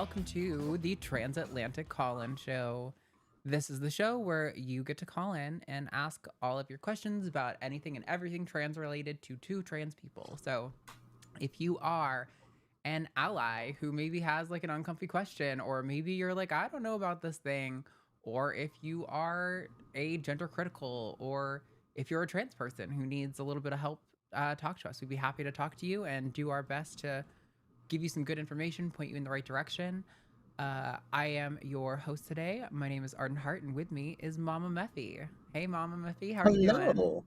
welcome to the Transatlantic Call-In Show. This is the show where you get to call in and ask all of your questions about anything and everything trans-related to two trans people. So if you are an ally who maybe has like an uncomfy question, or maybe you're like, I don't know about this thing, or if you are a gender critical, or if you're a trans person who needs a little bit of help, talk to us. We'd be happy to talk to you and do our best to give you some good information, point you in the right direction. I am your host today. My name is Arden Hart, and with me is Mama Mephi. Hey, Mama Mephi, how are you doing? Hello.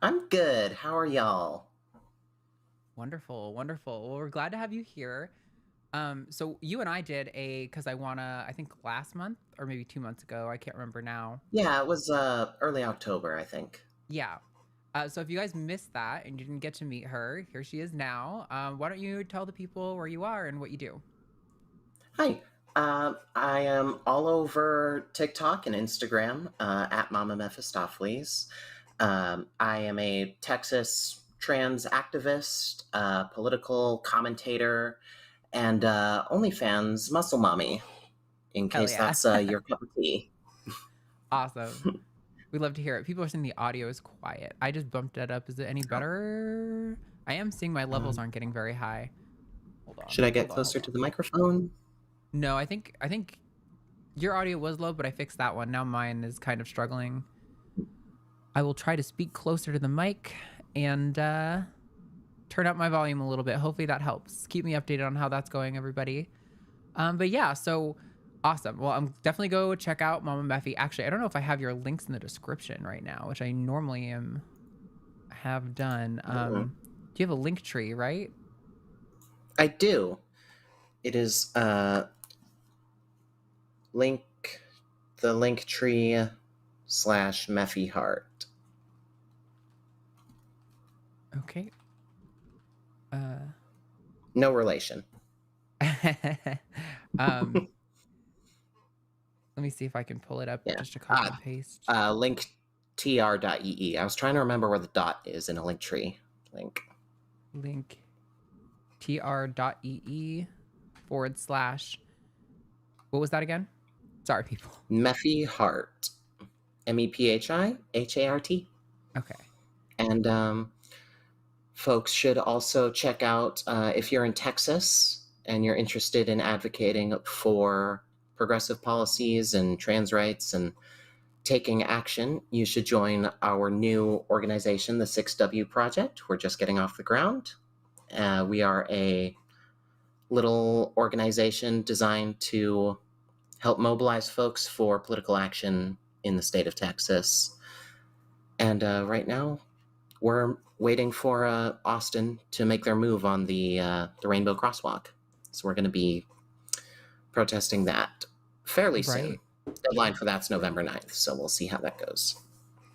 I'm good. How are y'all? Wonderful, wonderful. Well, we're glad to have you here. So you and I did a Cus I Wanna, I think last month or maybe 2 months ago. I can't remember now. Yeah, it was early October, I think. Yeah. So if you guys missed that and you didn't get to meet her, here she is now. Why don't you tell the people where you are and what you do? Hi. I am all over TikTok and Instagram at Mama Mephistopheles. I am a Texas trans activist, political commentator, and OnlyFans muscle mommy, in Hell case yeah. that's your cup of tea. Awesome. We love to hear it. People are saying the audio is quiet. I just bumped it up. Is it any better? I am seeing my levels aren't getting very high. Hold on. Should I get Hold on. closer to the microphone? No, I think your audio was low, but I fixed that one. Now mine is kind of struggling. I will try to speak closer to the mic and turn up my volume a little bit. Hopefully that helps. Keep me updated on how that's going, everybody. But yeah, so awesome. Well, I'm definitely go check out Mama Mephi. Actually, I don't know if I have your links in the description right now, which I normally have done. Do you have a link tree, right? I do. It is the link tree / Mephi Hart. Okay. No relation. Let me see if I can pull it up just to copy and paste. Link tr.ee. I was trying to remember where the dot is in a link tree. Link tr.ee / what was that again? Sorry, people. Mephi Hart. MEPHI HART. Okay. And folks should also check out, if you're in Texas and you're interested in advocating for progressive policies and trans rights and taking action, you should join our new organization, the 6W Project. We're just getting off the ground. We are a little organization designed to help mobilize folks for political action in the state of Texas. And right now, we're waiting for Austin to make their move on the Rainbow Crosswalk. So we're going to be protesting that fairly soon. Deadline for that's November 9th, so we'll see how that goes.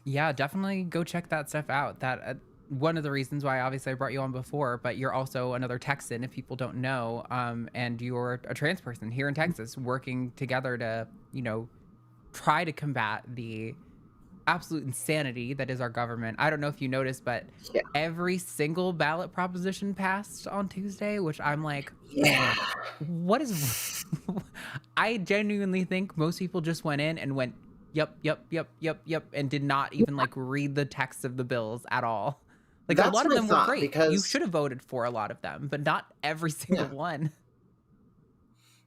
Yeah, definitely go check that stuff out. That one of the reasons why obviously I brought you on before, but you're also another Texan if people don't know, and you're a trans person here in Texas working together to, try to combat the absolute insanity that is our government. I don't know if you noticed, but every single ballot proposition passed on Tuesday, which I'm like, what is I genuinely think most people just went in and went yep, and did not even read the text of the bills at all. Like, a lot of them were great. Because you should have voted for a lot of them, but not every single one.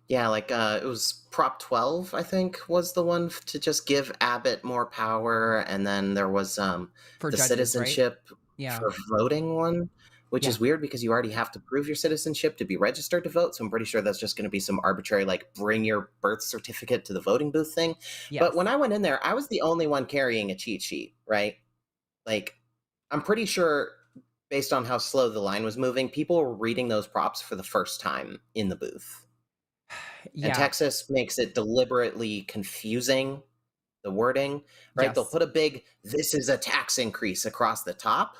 Yeah, it was Prop 12, I think, was the one to just give Abbott more power, and then there was the judges, citizenship for voting one, which is weird because you already have to prove your citizenship to be registered to vote, so I'm pretty sure that's just going to be some arbitrary, bring your birth certificate to the voting booth thing. Yes. But when I went in there, I was the only one carrying a cheat sheet, right? I'm pretty sure, based on how slow the line was moving, people were reading those props for the first time in the booth. Yeah. And Texas makes it deliberately confusing, the wording, right? Yes. They'll put a big, this is a tax increase across the top,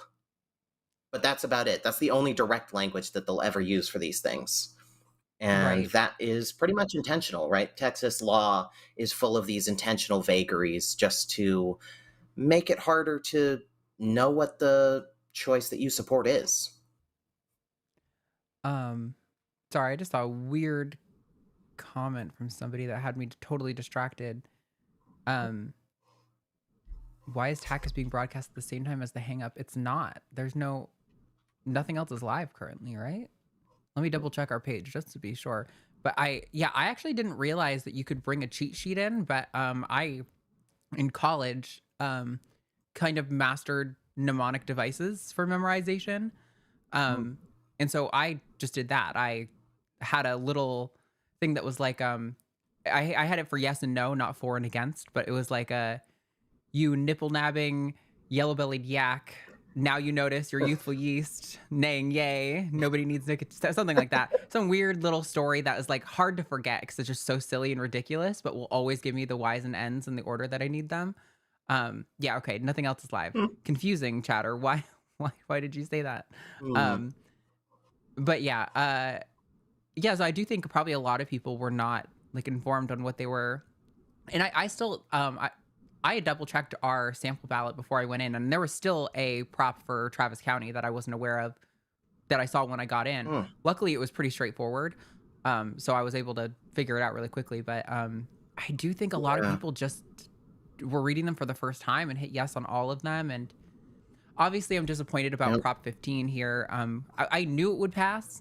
but that's about it. That's the only direct language that they'll ever use for these things. And that is pretty much intentional, right? Texas law is full of these intentional vagaries just to make it harder to know what the choice that you support is. Sorry, I just saw a weird comment from somebody that had me totally distracted. Why is TACIS being broadcast at the same time as the hang up? It's not. There's nothing else is live currently, right? Let me double check our page just to be sure. But I actually didn't realize that you could bring a cheat sheet in, but I in college kind of mastered mnemonic devices for memorization. And so I just did that. I had a little thing that was like I had it for yes and no, not for and against, but it was like you nipple nabbing yellow-bellied yak. Now you notice your youthful yeast, naying yay, nobody needs nicotine, something like that. Some weird little story that is like hard to forget because it's just so silly and ridiculous, but will always give me the Y's and N's in the order that I need them. Yeah, okay, nothing else is live. Confusing, chatter. Why did you say that? But yeah, so I do think probably a lot of people were not like informed on what they were. And I still, I had double checked our sample ballot before I went in, and there was still a prop for Travis County that I wasn't aware of that I saw when I got in. Luckily, it was pretty straightforward. So I was able to figure it out really quickly. But I do think a lot of people just were reading them for the first time and hit yes on all of them. And obviously, I'm disappointed about Prop 15 here. I knew it would pass.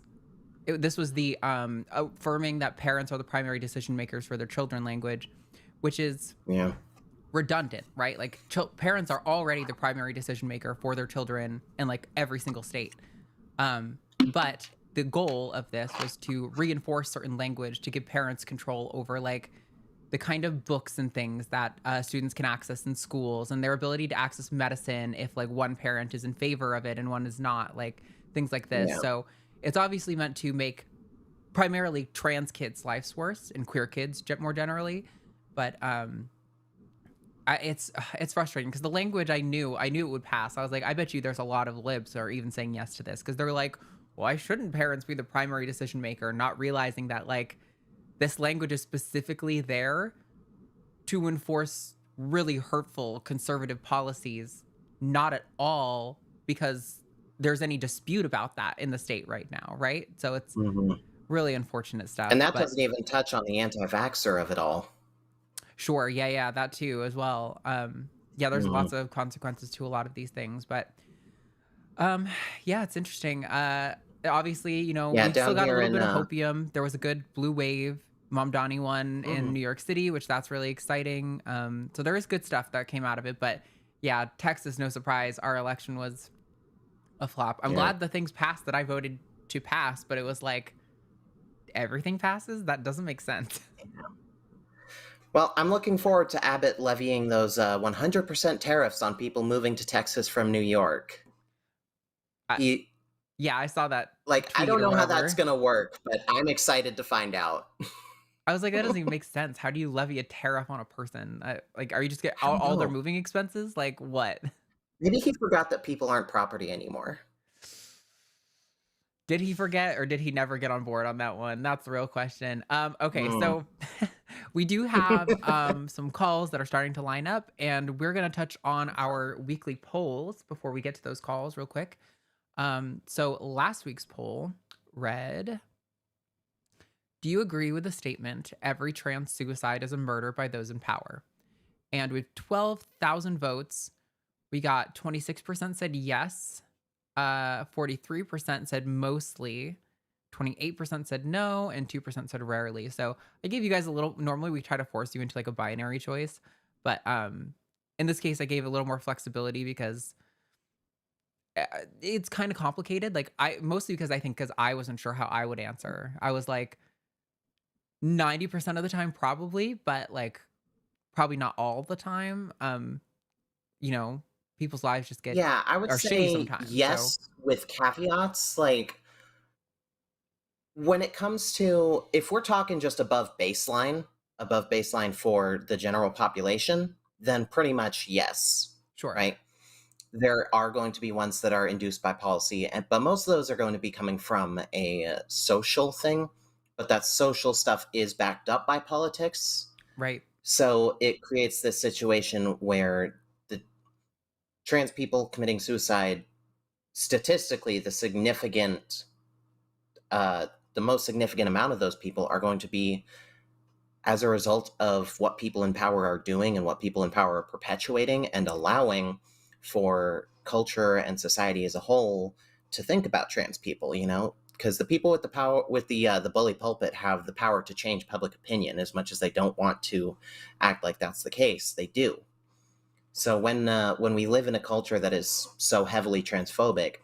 This was the affirming that parents are the primary decision makers for their children language, which is redundant, right? Like parents are already the primary decision maker for their children in like every single state. But the goal of this was to reinforce certain language to give parents control over like the kind of books and things that students can access in schools and their ability to access medicine if like one parent is in favor of it and one is not, like things like this. So it's obviously meant to make primarily trans kids' lives worse and queer kids more generally. But it's frustrating because the language I knew it would pass. I was like, I bet you there's a lot of libs that are even saying yes to this because they're like, why shouldn't parents be the primary decision maker? Not realizing that like this language is specifically there to enforce really hurtful conservative policies, not at all because there's any dispute about that in the state right now, right? So it's really unfortunate stuff. And that doesn't even touch on the anti-vaxxer of it all. Sure, yeah, that too as well. Yeah, there's lots of consequences to a lot of these things, but yeah, it's interesting. Obviously, you know, we still got a little bit of hopium. There was a good blue wave Mamdani one in New York City, which that's really exciting. So there is good stuff that came out of it, but yeah, Texas, no surprise, our election was a flop. I'm glad the things passed that I voted to pass, but it was like everything passes? That doesn't make sense. Well, I'm looking forward to Abbott levying those 100% tariffs on people moving to Texas from New York. Yeah, I saw that. Like, I don't know how that's going to work, but I'm excited to find out. I was like, that doesn't even make sense. How do you levy a tariff on a person? Like, are you just getting all their moving expenses? Like, what? Maybe he forgot that people aren't property anymore. Did he forget or did he never get on board on that one? That's the real question. Okay, so we do have some calls that are starting to line up, and we're going to touch on our weekly polls before we get to those calls real quick. So last week's poll read, do you agree with the statement, every trans suicide is a murder by those in power? And with 12,000 votes, we got 26% said yes, 43% said mostly, 28% said no, and 2% said rarely. So I gave you guys a little, normally we try to force you into like a binary choice, but in this case I gave a little more flexibility because it's kind of complicated. Like mostly because I wasn't sure how I would answer. I was like 90% of the time probably, but like probably not all the time. You know, people's lives just get I would say sometimes, yes, so. With caveats. Like when it comes to, if we're talking just above baseline for the general population, then pretty much yes. Sure. Right. There are going to be ones that are induced by policy, but most of those are going to be coming from a social thing. But that social stuff is backed up by politics. Right. So it creates this situation where the trans people committing suicide, statistically, the most significant amount of those people are going to be as a result of what people in power are doing and what people in power are perpetuating and allowing for culture and society as a whole to think about trans people, because the people with the power, with the bully pulpit, have the power to change public opinion. As much as they don't want to act like that's the case, they do. So when we live in a culture that is so heavily transphobic,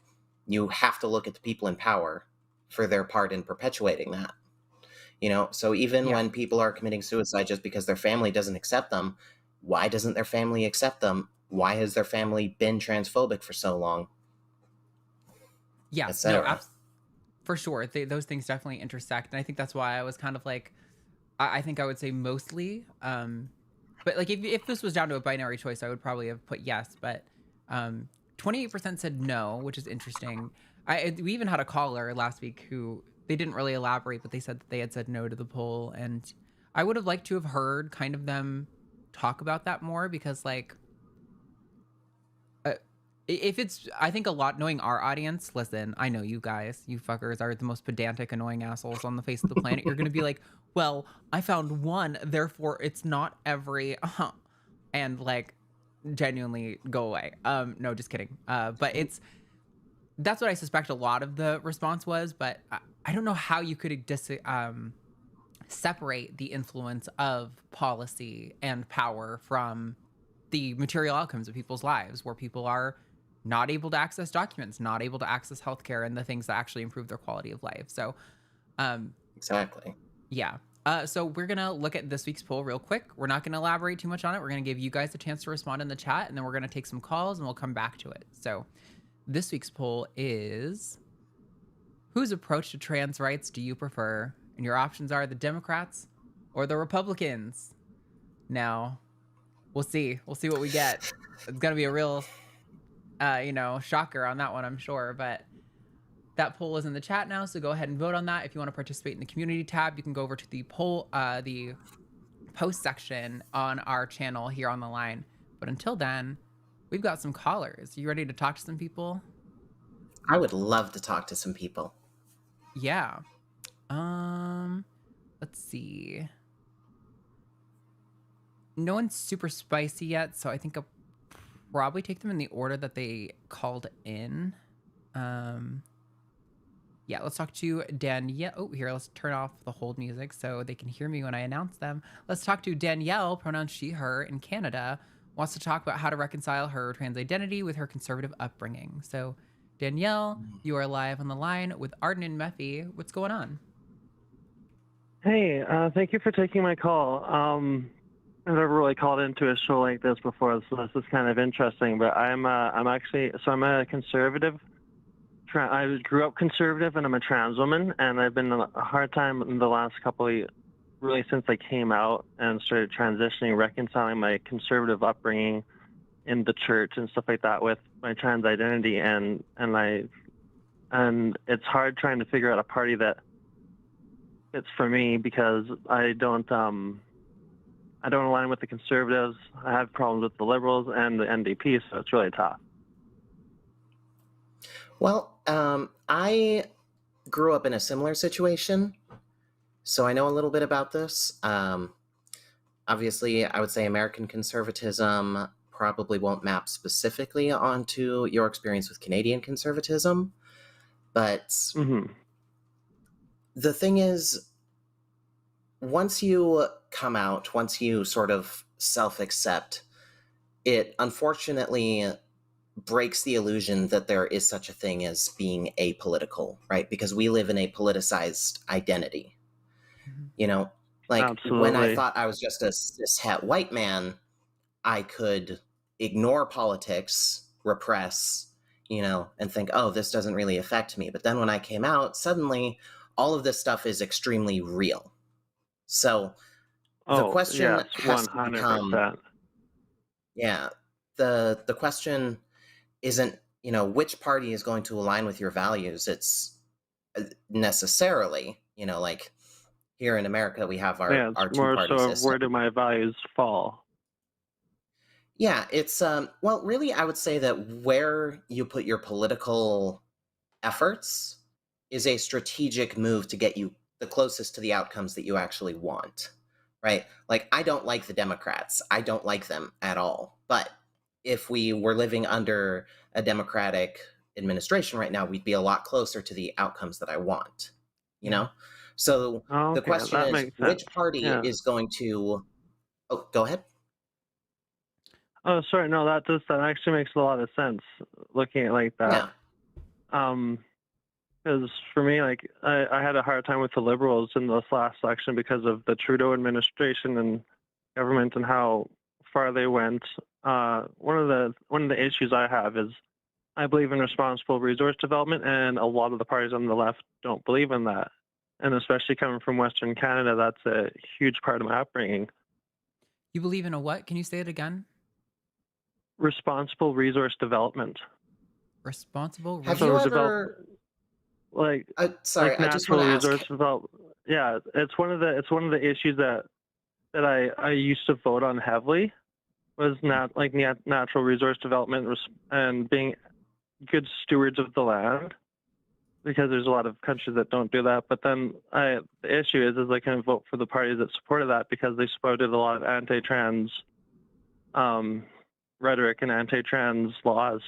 you have to look at the people in power for their part in perpetuating that. So even when people are committing suicide just because their family doesn't accept them, why doesn't their family accept them? Why has their family been transphobic for so long? Yeah, no, for sure. Those things definitely intersect. And I think that's why I was kind of like, I think I would say mostly. But like if this was down to a binary choice, I would probably have put yes. But 28% said no, which is interesting. We even had a caller last week who they didn't really elaborate, but they said that they had said no to the poll. And I would have liked to have heard kind of them talk about that more, because like, if it's, I think a lot, knowing our audience, listen, I know you guys, you fuckers are the most pedantic, annoying assholes on the face of the planet. You're going to be like, well, I found one, therefore it's not every, and like genuinely go away. No, just kidding. But that's what I suspect a lot of the response was, but I don't know how you could separate the influence of policy and power from the material outcomes of people's lives, where people are not able to access documents, not able to access healthcare and the things that actually improve their quality of life. So, exactly. Yeah. So we're going to look at this week's poll real quick. We're not going to elaborate too much on it. We're going to give you guys a chance to respond in the chat, and then we're going to take some calls and we'll come back to it. So this week's poll is, whose approach to trans rights do you prefer? And your options are the Democrats or the Republicans. Now, we'll see. We'll see what we get. It's going to be a real shocker on that one, I'm sure. But that poll is in the chat now, so go ahead and vote on that. If you want to participate in the community tab, you can go over to the poll, the post section on our channel here on the line. But until then, we've got some callers. You ready to talk to some people? I would love to talk to some people. Yeah. Let's see. No one's super spicy yet, so I think I'll probably take them in the order that they called in. Yeah, let's talk to Danielle. Oh, here, let's turn off the hold music so they can hear me when I announce them. Let's talk to Danielle, pronouns she, her, in Canada, wants to talk about how to reconcile her trans identity with her conservative upbringing. So, Danielle, you are live on the line with Arden and Mephi. What's going on? Hey, thank you for taking my call. I've never really called into a show like this before, so this is kind of interesting. But I'm a conservative. I grew up conservative, and I'm a trans woman, and I've been a hard time in the last couple of years, really since I came out and started transitioning, reconciling my conservative upbringing in the church and stuff like that with my trans identity, and it's hard trying to figure out a party that fits for me, because I don't align with the conservatives. I have problems with the liberals and the NDP, so it's really tough. Well, I grew up in a similar situation, so I know a little bit about this. Obviously, I would say American conservatism probably won't map specifically onto your experience with Canadian conservatism, but the thing is, once you come out, once you sort of self-accept, it unfortunately breaks the illusion that there is such a thing as being apolitical, right? Because we live in a politicized identity. Absolutely. When I thought I was just a cis-het white man, I could ignore politics, repress, and think, oh, this doesn't really affect me. But then when I came out, suddenly all of this stuff is extremely real. So the question has to become, the question isn't, which party is going to align with your values. It's necessarily, like here in America, we have our two-party system. So where do my values fall? Yeah, it's, well, really, I would say that where you put your political efforts is a strategic move to get you the closest to the outcomes that you actually want, right? Like, I don't like the Democrats. I don't like them at all. But if we were living under a Democratic administration right now, we'd be a lot closer to the outcomes that I want, you know? So the Okay, question that is, makes sense. which party Yeah. is going to... Oh, go ahead. Oh, sorry. No, that actually makes a lot of sense looking at it like that. Yeah. Because for me, like I had a hard time with the Liberals in this last election because of the Trudeau administration and government and how far they went. One of the issues I have is I believe in responsible resource development, and a lot of the parties on the left don't believe in that. And especially coming from Western Canada, that's a huge part of my upbringing. You believe in a what? Can you say it again? Responsible resource development. Responsible. Have you ever... sorry, like I just want natural to resource ask... development. Yeah, it's one of the issues that I used to vote on heavily was natural resource development and being good stewards of the land, because there's a lot of countries that don't do that. But then the issue is I couldn't vote for the parties that supported that because they supported a lot of anti-trans rhetoric and anti-trans laws.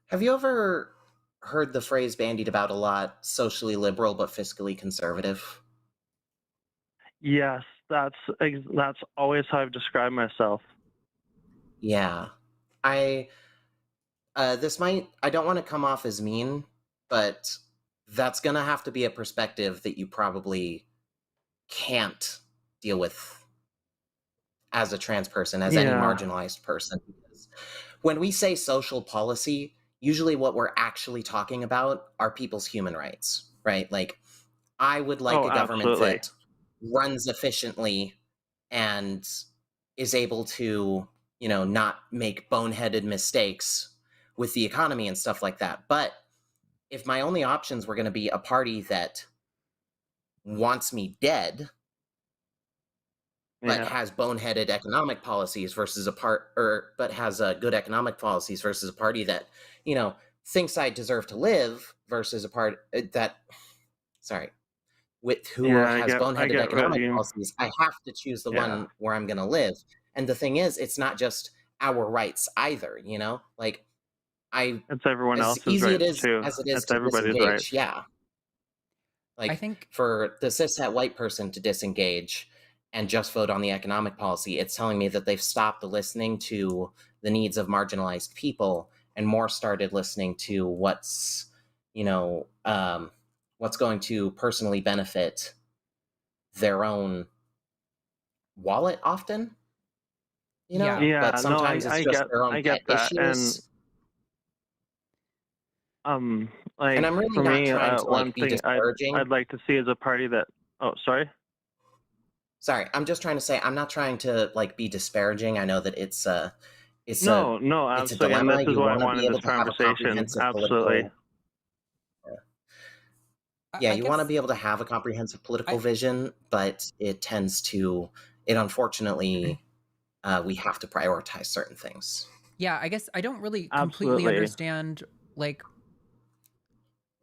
Have you ever heard the phrase bandied about a lot, socially liberal but fiscally conservative? Yes, that's always how I've described myself. Yeah. I don't want to come off as mean, but that's going to have to be a perspective that you probably can't deal with as a trans person, as any marginalized person. Because when we say social policy, usually what we're actually talking about are people's human rights, right? Like, I would like a government that runs efficiently and is able to, not make boneheaded mistakes with the economy and stuff like that. But if my only options were going to be a party that wants me dead, but has boneheaded economic policies versus but has good economic policies versus a party that, thinks I deserve to live versus a part that, who has boneheaded economic policies, I have to choose the one where I'm going to live. And the thing is, it's not just our rights either, like it's everyone else's easy rights it is too. as it is it's to everybody's disengage. rights. Yeah. Like, I think for the cishet white person to disengage and just vote on the economic policy, it's telling me that they've stopped listening to the needs of marginalized people and more started listening to what's going to personally benefit their own wallet often. But sometimes it's just their own pet issues. And I'm really for not me, trying to one be thing disparaging. I'd like to see is a party that... Oh, sorry? Sorry, I'm just trying to say, I'm not trying to be disparaging. I know that it's no, it's absolutely. a dilemma. And this is You why I want to wanted be able this to have a conversation. comprehensive Absolutely. You want to be able to have a comprehensive political vision, but it unfortunately, we have to prioritize certain things. Yeah, I guess I don't really completely understand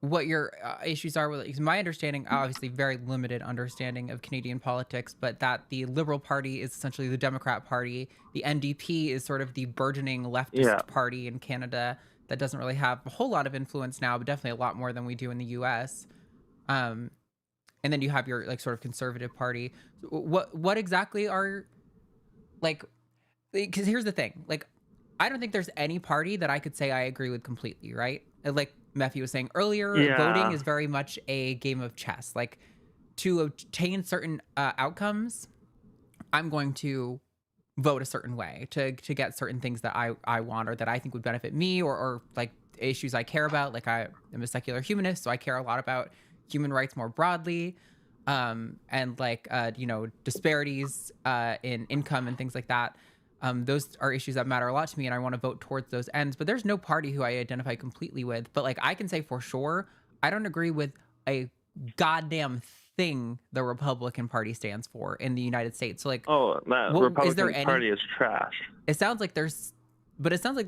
what your issues are with it. Because my understanding, obviously very limited understanding of Canadian politics, but that the Liberal Party is essentially the Democrat Party. The NDP is sort of the burgeoning leftist party in Canada that doesn't really have a whole lot of influence now, but definitely a lot more than we do in the US. And then you have your sort of conservative party. What exactly are because here's the thing, I don't think there's any party that I could say I agree with completely, right? Like Mephi was saying earlier, voting is very much a game of chess. Like, to obtain certain outcomes, I'm going to vote a certain way to get certain things that I want or that I think would benefit me or issues I care about. Like, I am a secular humanist, so I care a lot about human rights more broadly, and disparities in income and things like that. Those are issues that matter a lot to me, and I want to vote towards those ends. But there's no party who I identify completely with. But I can say for sure, I don't agree with a goddamn thing the Republican Party stands for in the United States. So Republican Party is trash. It sounds like there's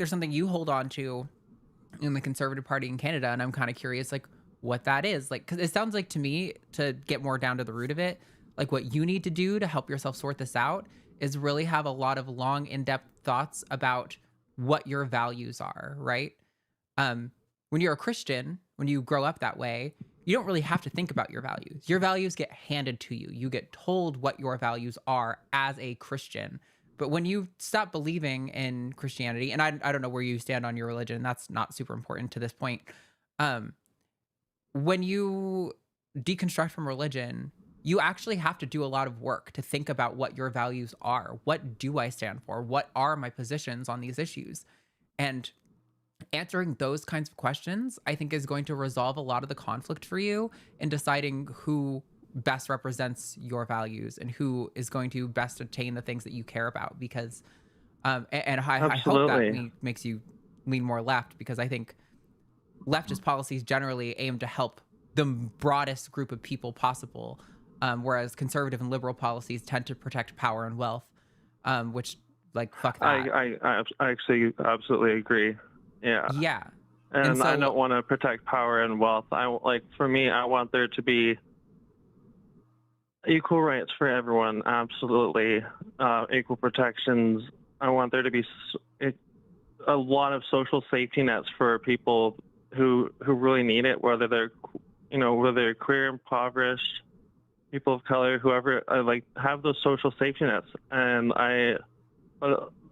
something you hold on to in the Conservative Party in Canada, and I'm kind of curious what that is. Because it sounds like to me, to get more down to the root of it, Like what you need to do to help yourself sort this out is really have a lot of long, in-depth thoughts about what your values are, right? When you're a Christian, when you grow up that way, you don't really have to think about your values. Your values get handed to you. You get told what your values are as a Christian. But when you stop believing in Christianity, and I don't know where you stand on your religion, that's not super important to this point. When you deconstruct from religion, you actually have to do a lot of work to think about what your values are. What do I stand for? What are my positions on these issues? And answering those kinds of questions, I think, is going to resolve a lot of the conflict for you in deciding who best represents your values and who is going to best attain the things that you care about. Because, and I hope that makes you lean more left, because I think leftist policies generally aim to help the broadest group of people possible, whereas conservative and liberal policies tend to protect power and wealth, which, like, fuck that. I actually absolutely agree. Yeah. And so, I don't want to protect power and wealth. For me, I want there to be equal rights for everyone. Absolutely. Equal protections. I want there to be a lot of social safety nets for people who really need it, whether they're queer, impoverished, people of color, whoever. Have those social safety nets. And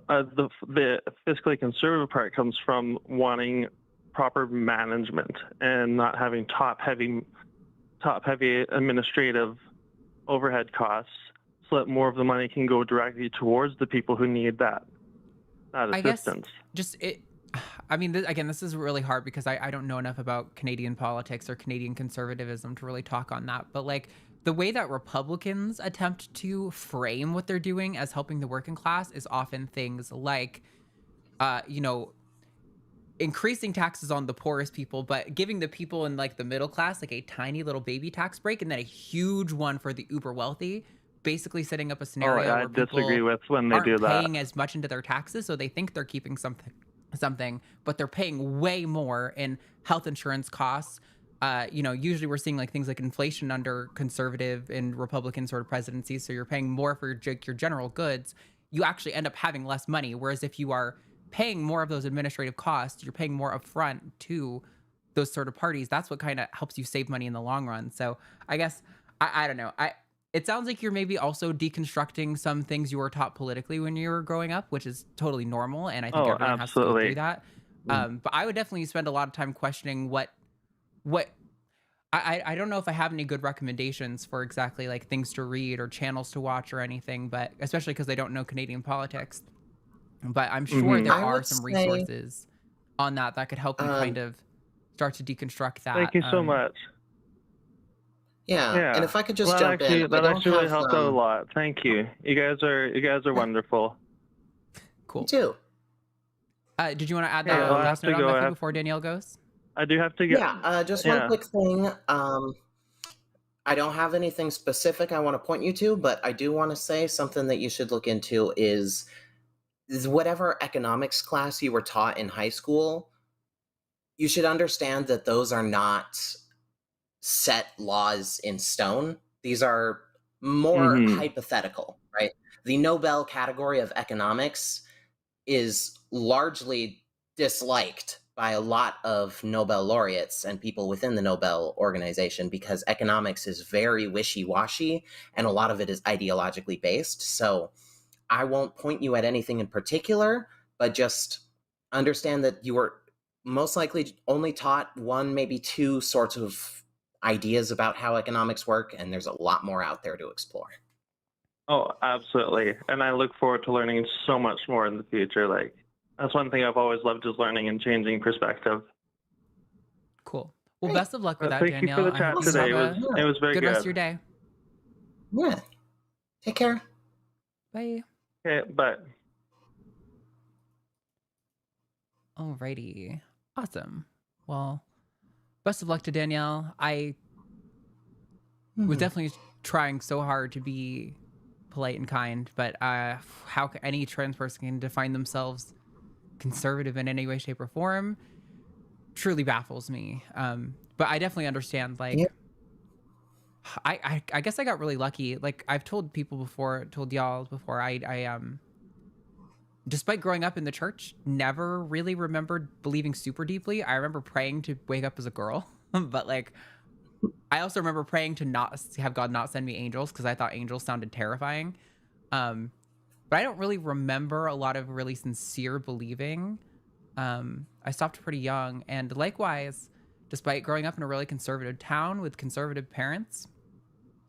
the fiscally conservative part comes from wanting proper management and not having top heavy administrative overhead costs, so that more of the money can go directly towards the people who need that assistance. This is really hard because I don't know enough about Canadian politics or Canadian conservatism to really talk on that. But like, the way that Republicans attempt to frame what they're doing as helping the working class is often things like, increasing taxes on the poorest people, but giving the people in like the middle class like a tiny little baby tax break, and then a huge one for the uber wealthy. Basically setting up a scenario where I disagree with when they do that. Aren't paying as much into their taxes, so they think they're keeping something, but they're paying way more in health insurance costs. Usually we're seeing like things like inflation under conservative and Republican sort of presidencies. So you're paying more for your general goods. You actually end up having less money. Whereas if you are paying more of those administrative costs, you're paying more upfront to those sort of parties. That's what kind of helps you save money in the long run. So I guess, I don't know. It sounds like you're maybe also deconstructing some things you were taught politically when you were growing up, which is totally normal. And I think everyone has to go through that. But I would definitely spend a lot of time questioning what I don't know if I have any good recommendations for exactly like things to read or channels to watch or anything, but especially because I don't know Canadian politics. But I'm sure there are some resources on that could help you kind of start to deconstruct that. Thank you so much. Yeah, and if I could just jump in, that actually really helped out a lot. Thank you. You guys are wonderful. Cool. Me too. Did you want to add that last note on Mephi before Danielle goes? I do have to go. Yeah, just one quick thing. I don't have anything specific I want to point you to, but I do want to say something that you should look into is whatever economics class you were taught in high school, you should understand that those are not set laws in stone. These are more hypothetical, right? The Nobel category of economics is largely disliked by a lot of Nobel laureates and people within the Nobel organization because economics is very wishy-washy and a lot of it is ideologically based. So I won't point you at anything in particular, but just understand that you were most likely only taught one, maybe two sorts of ideas about how economics work, and there's a lot more out there to explore. Oh, absolutely. And I look forward to learning so much more in the future. Like, that's one thing I've always loved, is learning and changing perspective. Cool. Well, best of luck with that, Thank Danielle. you for the chat today. It was very good. Good rest of your day. Yeah. Take care. Bye. Okay, bye. Alrighty. Awesome. Well, best of luck to Danielle. I was definitely trying so hard to be polite and kind, but how any trans person can define themselves conservative in any way, shape, or form truly baffles me. But I definitely understand, like, I guess I got really lucky. Like I've told people before, told y'all before, despite growing up in the church, never really remembered believing super deeply. I remember praying to wake up as a girl, but like I also remember praying to not have God not send me angels because I thought angels sounded terrifying. But I don't really remember a lot of really sincere believing. I stopped pretty young, and likewise, despite growing up in a really conservative town with conservative parents,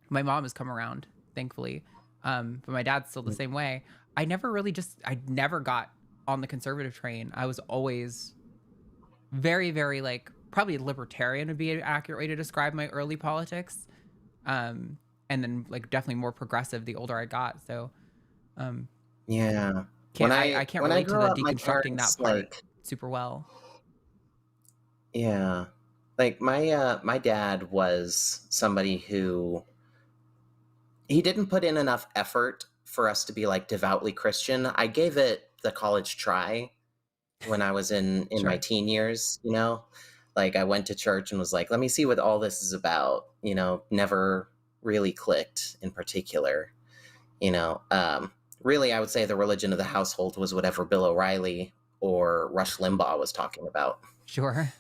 my mom has come around, thankfully. But my dad's still the same way. I never got on the conservative train. I was always very, very like probably libertarian would be an accurate way to describe my early politics. And then like definitely more progressive the older I got. So, Yeah. I can't relate to the deconstructing parents, that part like, super well. Yeah. Like my dad was somebody who he didn't put in enough effort for us to be like devoutly Christian. I gave it the college try when I was in Sure. my teen years, you know? Like I went to church and was like, let me see what all this is about, you know, never really clicked in particular, you know. Really I would say the religion of the household was whatever Bill O'Reilly or Rush Limbaugh was talking about. Sure.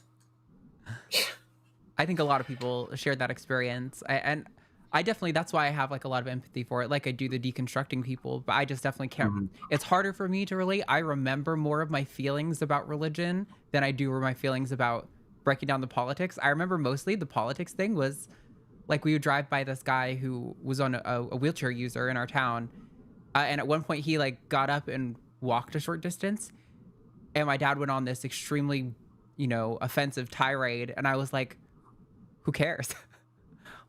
I think a lot of people shared that experience. And I definitely, that's why I have like a lot of empathy for it. Like I do the deconstructing people, but I just definitely can't. Mm-hmm. It's harder for me to relate. I remember more of my feelings about religion than I do my feelings about breaking down the politics. I remember mostly the politics thing was like we would drive by this guy who was on a wheelchair user in our town. And at one point he like got up and walked a short distance. And my dad went on this extremely, offensive tirade. And I was like, who cares?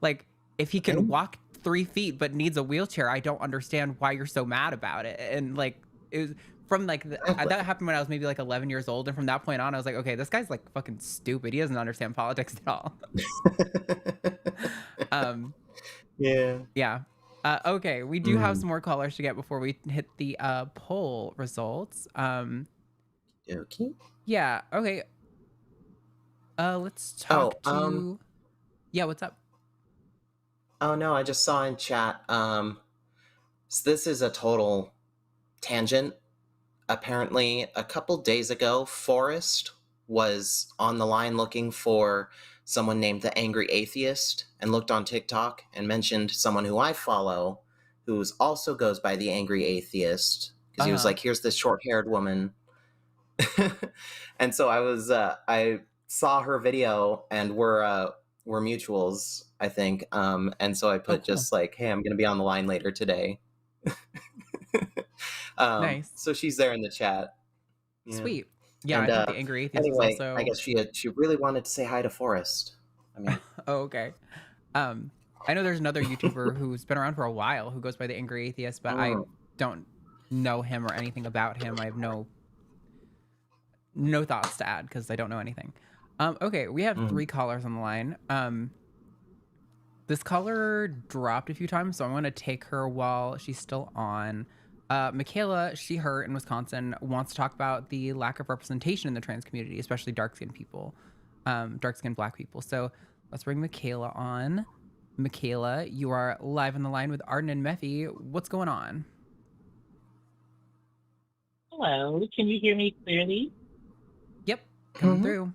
Like, if he can walk 3 feet but needs a wheelchair, I don't understand why you're so mad about it. And like, it was from like that happened when I was maybe like 11 years old, and from that point on, I was like, okay, this guy's like fucking stupid. He doesn't understand politics at all. Yeah. Okay, we do have some more callers to get before we hit the poll results. Okay. Yeah. Okay. Let's talk to. Yeah. What's up? Oh no, I just saw in chat. So this is a total tangent. Apparently, a couple days ago, Forrest was on the line looking for someone named the Angry Atheist and looked on TikTok and mentioned someone who I follow who's also goes by the Angry Atheist because he was like, here's this short-haired woman. And so I saw her video and we're mutuals, I think. And so I put just like, hey, I'm going to be on the line later today. Nice. So she's there in the chat. Yeah. Sweet. Yeah, and, I think the Angry Atheist anyway, is also... I guess she really wanted to say hi to Forrest. I mean... Oh, okay. I know there's another YouTuber who's been around for a while who goes by the Angry Atheist, but I don't know him or anything about him. I have no thoughts to add because I don't know anything. Okay, we have 3 callers on the line. This caller dropped a few times, so I'm going to take her while she's still on. Michaela, she her in Wisconsin, wants to talk about the lack of representation in the trans community, especially dark-skinned people, dark-skinned Black people. So let's bring Michaela on. Michaela, you are live on the line with Arden and Mephi. What's going on? Hello, can you hear me clearly? Yep, coming through.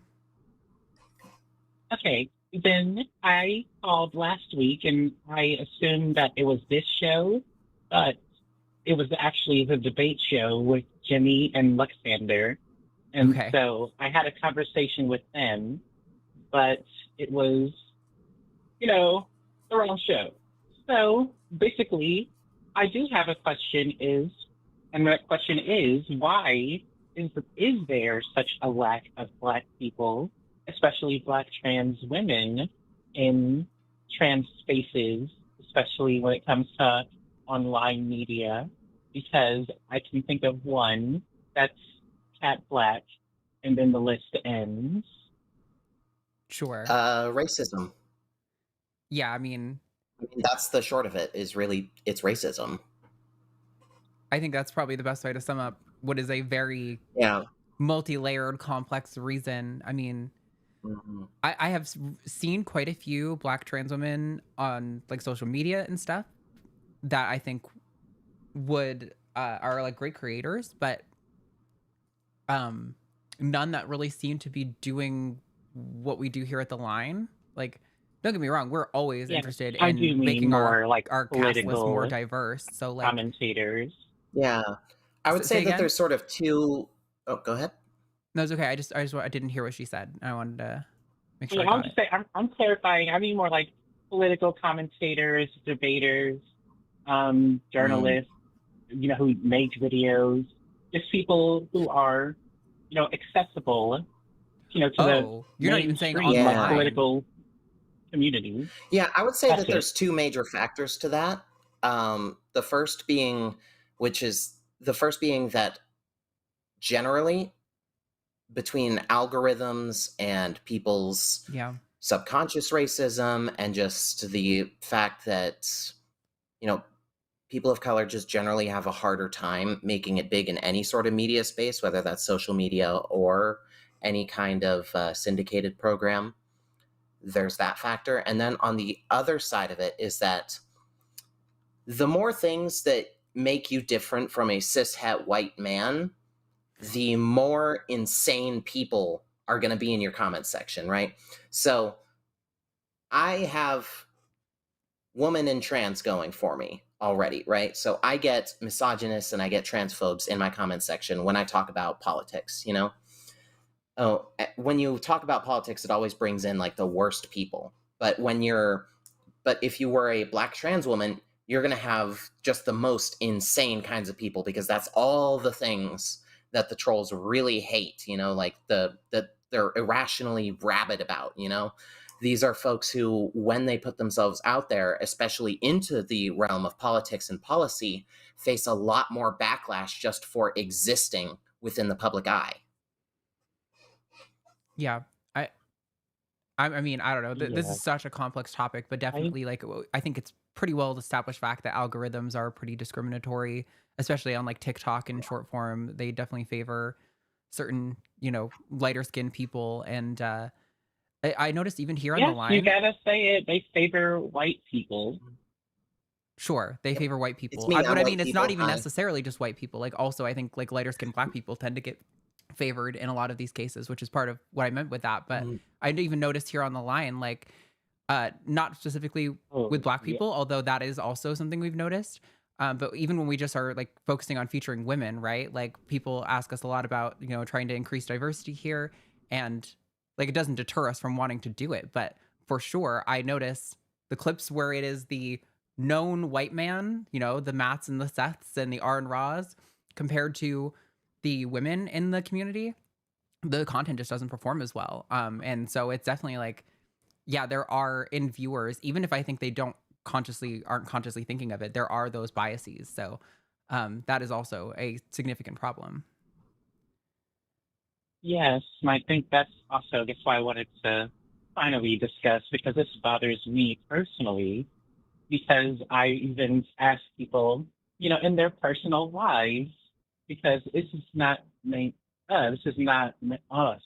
Okay, then I called last week and I assumed that it was this show, but it was actually the debate show with Jimmy and Luxander. And so I had a conversation with them, but it was, the wrong show. So basically, I do have a question and that question is, why is there such a lack of Black people, especially Black trans women, in trans spaces, especially when it comes to online media? Because I can think of one that's Cat Black, and then the list ends. Sure. Racism. Yeah, I mean, that's the short of it, is really, it's racism. I think that's probably the best way to sum up what is a very multi-layered, complex reason. I mean, I have seen quite a few Black trans women on like social media and stuff that I think would are like great creators, but none that really seem to be doing what we do here at the line. Like, don't get me wrong, we're always interested in making our cast list more diverse. So like commentators. Yeah. I would say that there's sort of two. Oh, go ahead. No, it's okay. I didn't hear what she said. I wanted to make sure. I'll just say I'm clarifying. I mean more like political commentators, debaters, journalists, who make videos, just people who are, accessible, to the you're not even saying like, political community. Yeah, I would say that there's two major factors to that. The first being that generally between algorithms and people's subconscious racism and just the fact that, people of color just generally have a harder time making it big in any sort of media space, whether that's social media or any kind of syndicated program. There's that factor. And then on the other side of it is that the more things that make you different from a cishet white man, the more insane people are going to be in your comment section, right? So I have woman and trans going for me already, right? So I get misogynists and I get transphobes in my comment section when I talk about politics, Oh, when you talk about politics, it always brings in like the worst people. But if you were a Black trans woman, you're going to have just the most insane kinds of people, because that's all the things that the trolls really hate, like that they're irrationally rabid about, These are folks who, when they put themselves out there, especially into the realm of politics and policy, face a lot more backlash just for existing within the public eye. Yeah. I mean, I don't know. This is such a complex topic, but definitely I think it's pretty well established fact that algorithms are pretty discriminatory, especially on like TikTok and short form. They definitely favor certain, lighter skinned people. And I noticed even here on the line. You gotta say it. They favor white people. Sure, they favor white people. But I mean, it's not even necessarily just white people. Like also, I think like lighter skinned Black people tend to get favored in a lot of these cases, which is part of what I meant with that. But I even noticed here on the line, like not specifically with Black people, although that is also something we've noticed. But even when we just are like focusing on featuring women, right? Like people ask us a lot about, trying to increase diversity here, and like it doesn't deter us from wanting to do it. But for sure, I notice the clips where it is the known white man, the Matts and the Seths and the R and Raws, compared to the women in the community, the content just doesn't perform as well. And so it's definitely like, yeah, there are in viewers, even if I think they aren't consciously thinking of it, there are those biases. So that is also a significant problem. Yes, and I think that's why I wanted to finally discuss, because this bothers me personally, because I even ask people, in their personal lives, because this is not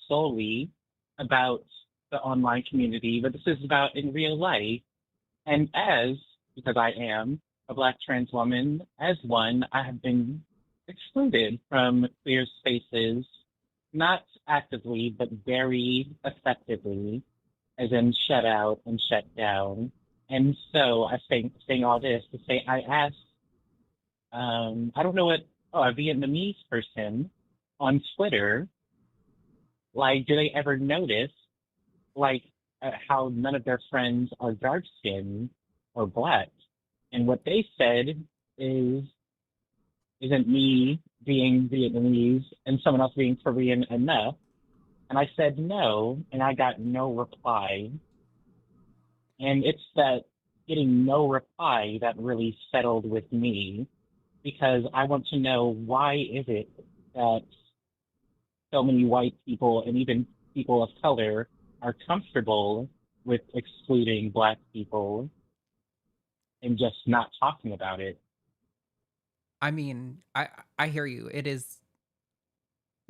solely about the online community, but this is about in real life. And because I am a Black trans woman, as one, I have been excluded from queer spaces, not actively, but very effectively, as in shut out and shut down. And so I saying all this to say, I asked, I don't know what, a Vietnamese person on Twitter, like, do they ever notice, like, how none of their friends are dark skinned or Black? And what they said is, isn't me being Vietnamese and someone else being Korean enough? And I said no, and I got no reply. And it's that getting no reply that really settled with me, because I want to know, why is it that so many white people and even people of color are comfortable with excluding Black people and just not talking about it? I mean, I hear you. It is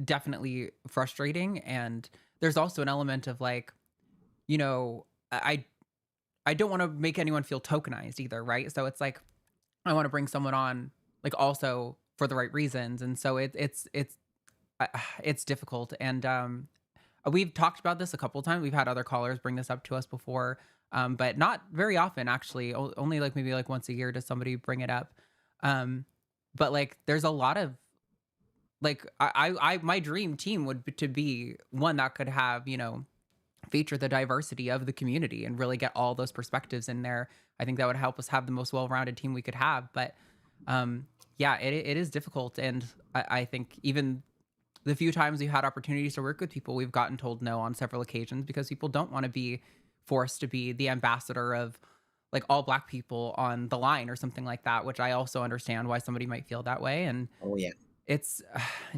definitely frustrating, and there's also an element of like, you know, I don't want to make anyone feel tokenized either, right? So it's like I want to bring someone on like also for the right reasons, and so uh, it's difficult. And we've talked about this a couple times. We've had other callers bring this up to us before, but not very often actually. Only like maybe like once a year does somebody bring it up. But like there's a lot of like my dream team would to be one that could have, you know, feature the diversity of the community and really get all those perspectives in there. I think that would help us have the most well-rounded team we could have. But yeah, it is difficult. And I think even the few times we've had opportunities to work with people, we've gotten told no on several occasions because people don't want to be forced to be the ambassador of like all Black people on the line or something like that, which I also understand why somebody might feel that way. And Oh yeah. it's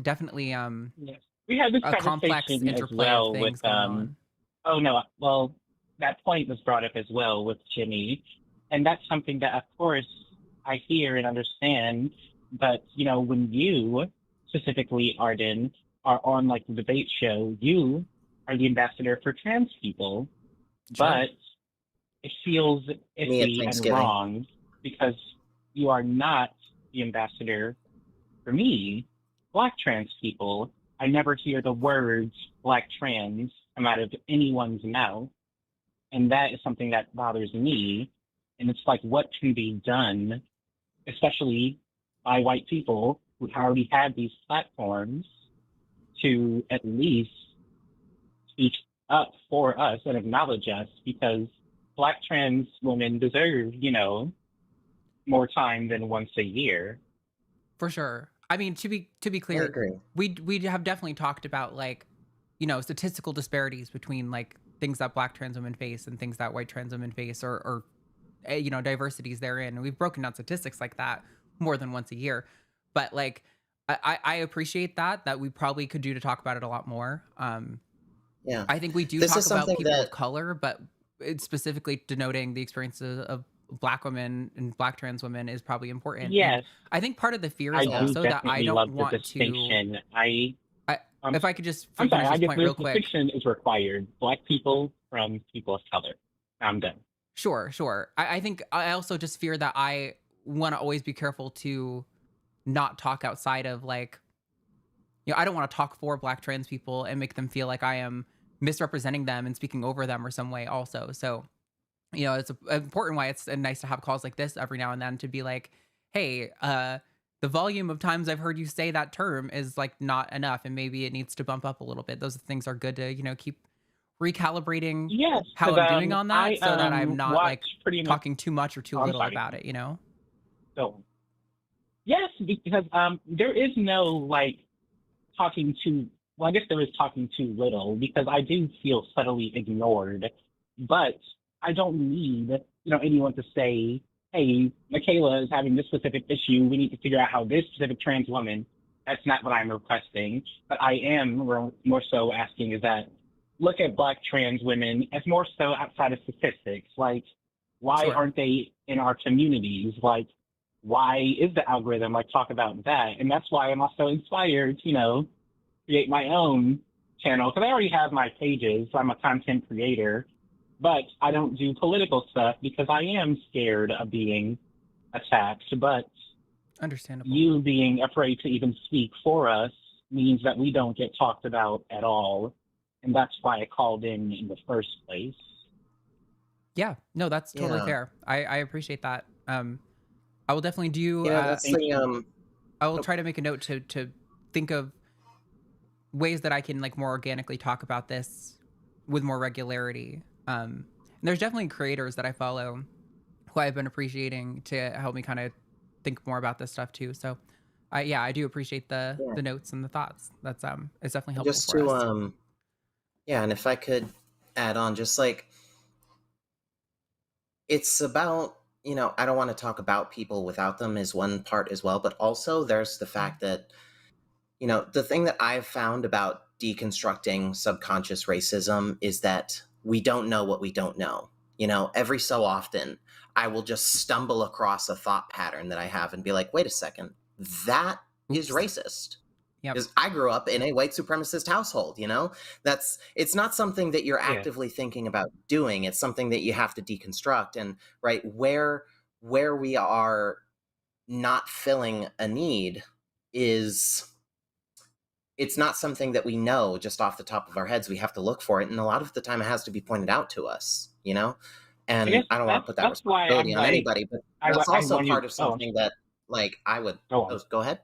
definitely Yes. We had this a complex conversation as interplay of well with things going on. oh no, well that point was brought up as well with Jimmy. And that's something that of course I hear and understand. But you know, when you specifically, Arden, are on like the debate show, you are the ambassador for trans people. Sure. But it feels Me at iffy and Thanksgiving. wrong because you are not the ambassador for me, Black trans people. I never hear the words Black trans come out of anyone's mouth. And that is something that bothers me. And it's like, what can be done, especially by white people who already have these platforms to at least speak up for us and acknowledge us, because Black trans women deserve, you know, more time than once a year. For sure. I mean, to be I clear, agree. we have definitely talked about like, you know, statistical disparities between like things that Black trans women face and things that white trans women face, or you know, diversities therein. And we've broken down statistics like that more than once a year. But like, I appreciate that we probably could do to talk about it a lot more. Yeah. I think we do This talk is about something people of that color, but it's specifically denoting the experiences of Black women and Black trans women is probably important. And Yes, I think part of the fear I is do also that I definitely don't love the want to. distinction. I'm, If I could just I'm sorry, finish I this guess point this real quick. distinction is required. Black people from people of color. I'm done. Sure. I think I also just fear that I want to always be careful to not talk outside of like, you know, I don't want to talk for Black trans people and make them feel like I am misrepresenting them and speaking over them or some way also. So, you know, it's important why it's nice to have calls like this every now and then to be like, hey, the volume of times I've heard you say that term is like not enough and maybe it needs to bump up a little bit. Those things are good to, you know, keep recalibrating Yes, how because I'm doing on that so that I'm not like watch pretty much. talking too much or too I'm little sorry. about it, you know? So yes, because there is no like talking too. Well, I guess there is talking too little because I do feel subtly ignored, but I don't need, you know, anyone to say, "Hey, Michaela is having this specific issue. We need to figure out how this specific trans woman." That's not what I'm requesting, but I am more so asking is that look at Black trans women as more so outside of statistics. Like, why Sure. aren't they in our communities? Like, why is the algorithm like talk about that? And that's why I'm also inspired to, you know, create my own channel because I already have my pages. So I'm a content creator, but I don't do political stuff because I am scared of being attacked. But Understandable. you being afraid to even speak for us means that we don't get talked about at all. And that's why I called in the first place. Yeah, no, that's totally Yeah. fair. I appreciate that. I will definitely do. Yeah, that's the I will try to make a note to think of ways that I can like more organically talk about this with more regularity. And there's definitely creators that I follow who I've been appreciating to help me kind of think more about this stuff too. So, I do appreciate the notes and the thoughts. That's it's definitely helpful just for to us. yeah, and if I could add on, just like it's about, you know, I don't want to talk about people without them is one part as well, but also there's the fact that, you know, the thing that I've found about deconstructing subconscious racism is that we don't know what we don't know. You know, every so often I will just stumble across a thought pattern that I have and be like, wait a second, that is racist. Yep. Because I grew up in a white supremacist household, you know? It's not something that you're actively thinking about doing. It's something that you have to deconstruct. And right where we are not filling a need is, it's not something that we know just off the top of our heads. We have to look for it. And a lot of the time it has to be pointed out to us, you know? And I don't want to put that responsibility on anybody, but that's also part of something that, like, I would... go ahead.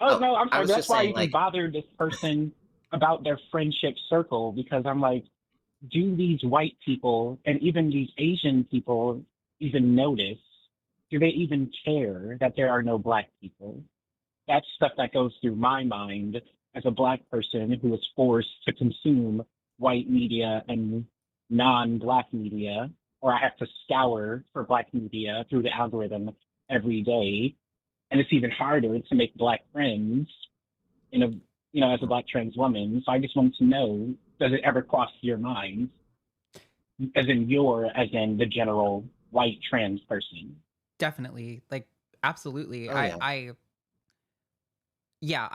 No, I'm sorry. That's why I even bothered this person about their friendship circle, because I'm like, do these white people and even these Asian people even notice? Do they even care that there are no Black people? That's stuff that goes through my mind as a Black person who is forced to consume white media and non-Black media, or I have to scour for Black media through the algorithm every day. And it's even harder to make Black friends as a Black trans woman. So I just wanted to know, does it ever cross your mind? As in the general white trans person? Definitely. Like, absolutely. I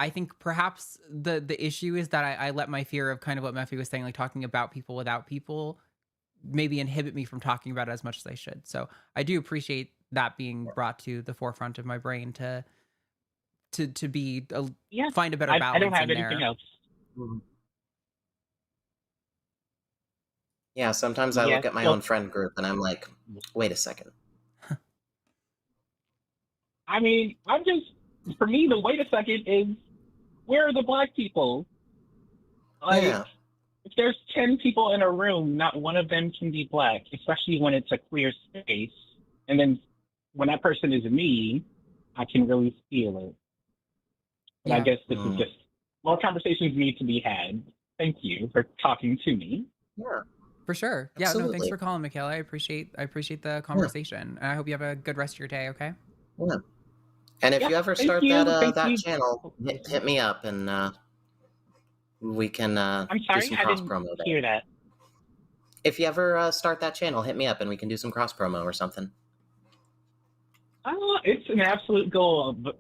think perhaps the issue is that I let my fear of kind of what Mephi was saying, like talking about people without people, maybe inhibit me from talking about it as much as I should. So I do appreciate that being brought to the forefront of my brain to find a better balance. I don't have in anything there. else. Yeah, sometimes I look at my own friend group and I'm like, wait a second. I mean, for me, the wait a second is, where are the Black people? Like, if there's 10 people in a room, not one of them can be Black, especially when it's a clear space. And then when that person is me, I can really feel it. But I guess this is just, more conversations need to be had. Thank you for talking to me. Yeah. For sure. Yeah, no, thanks for calling, Michaela. I appreciate the conversation. And I hope you have a good rest of your day, okay? Yeah. And if you ever start that channel, hit me up and we can I'm sorry, do some cross promo there. Hear that. If you ever start that channel, hit me up and we can do some cross promo or something. It's an absolute goal, but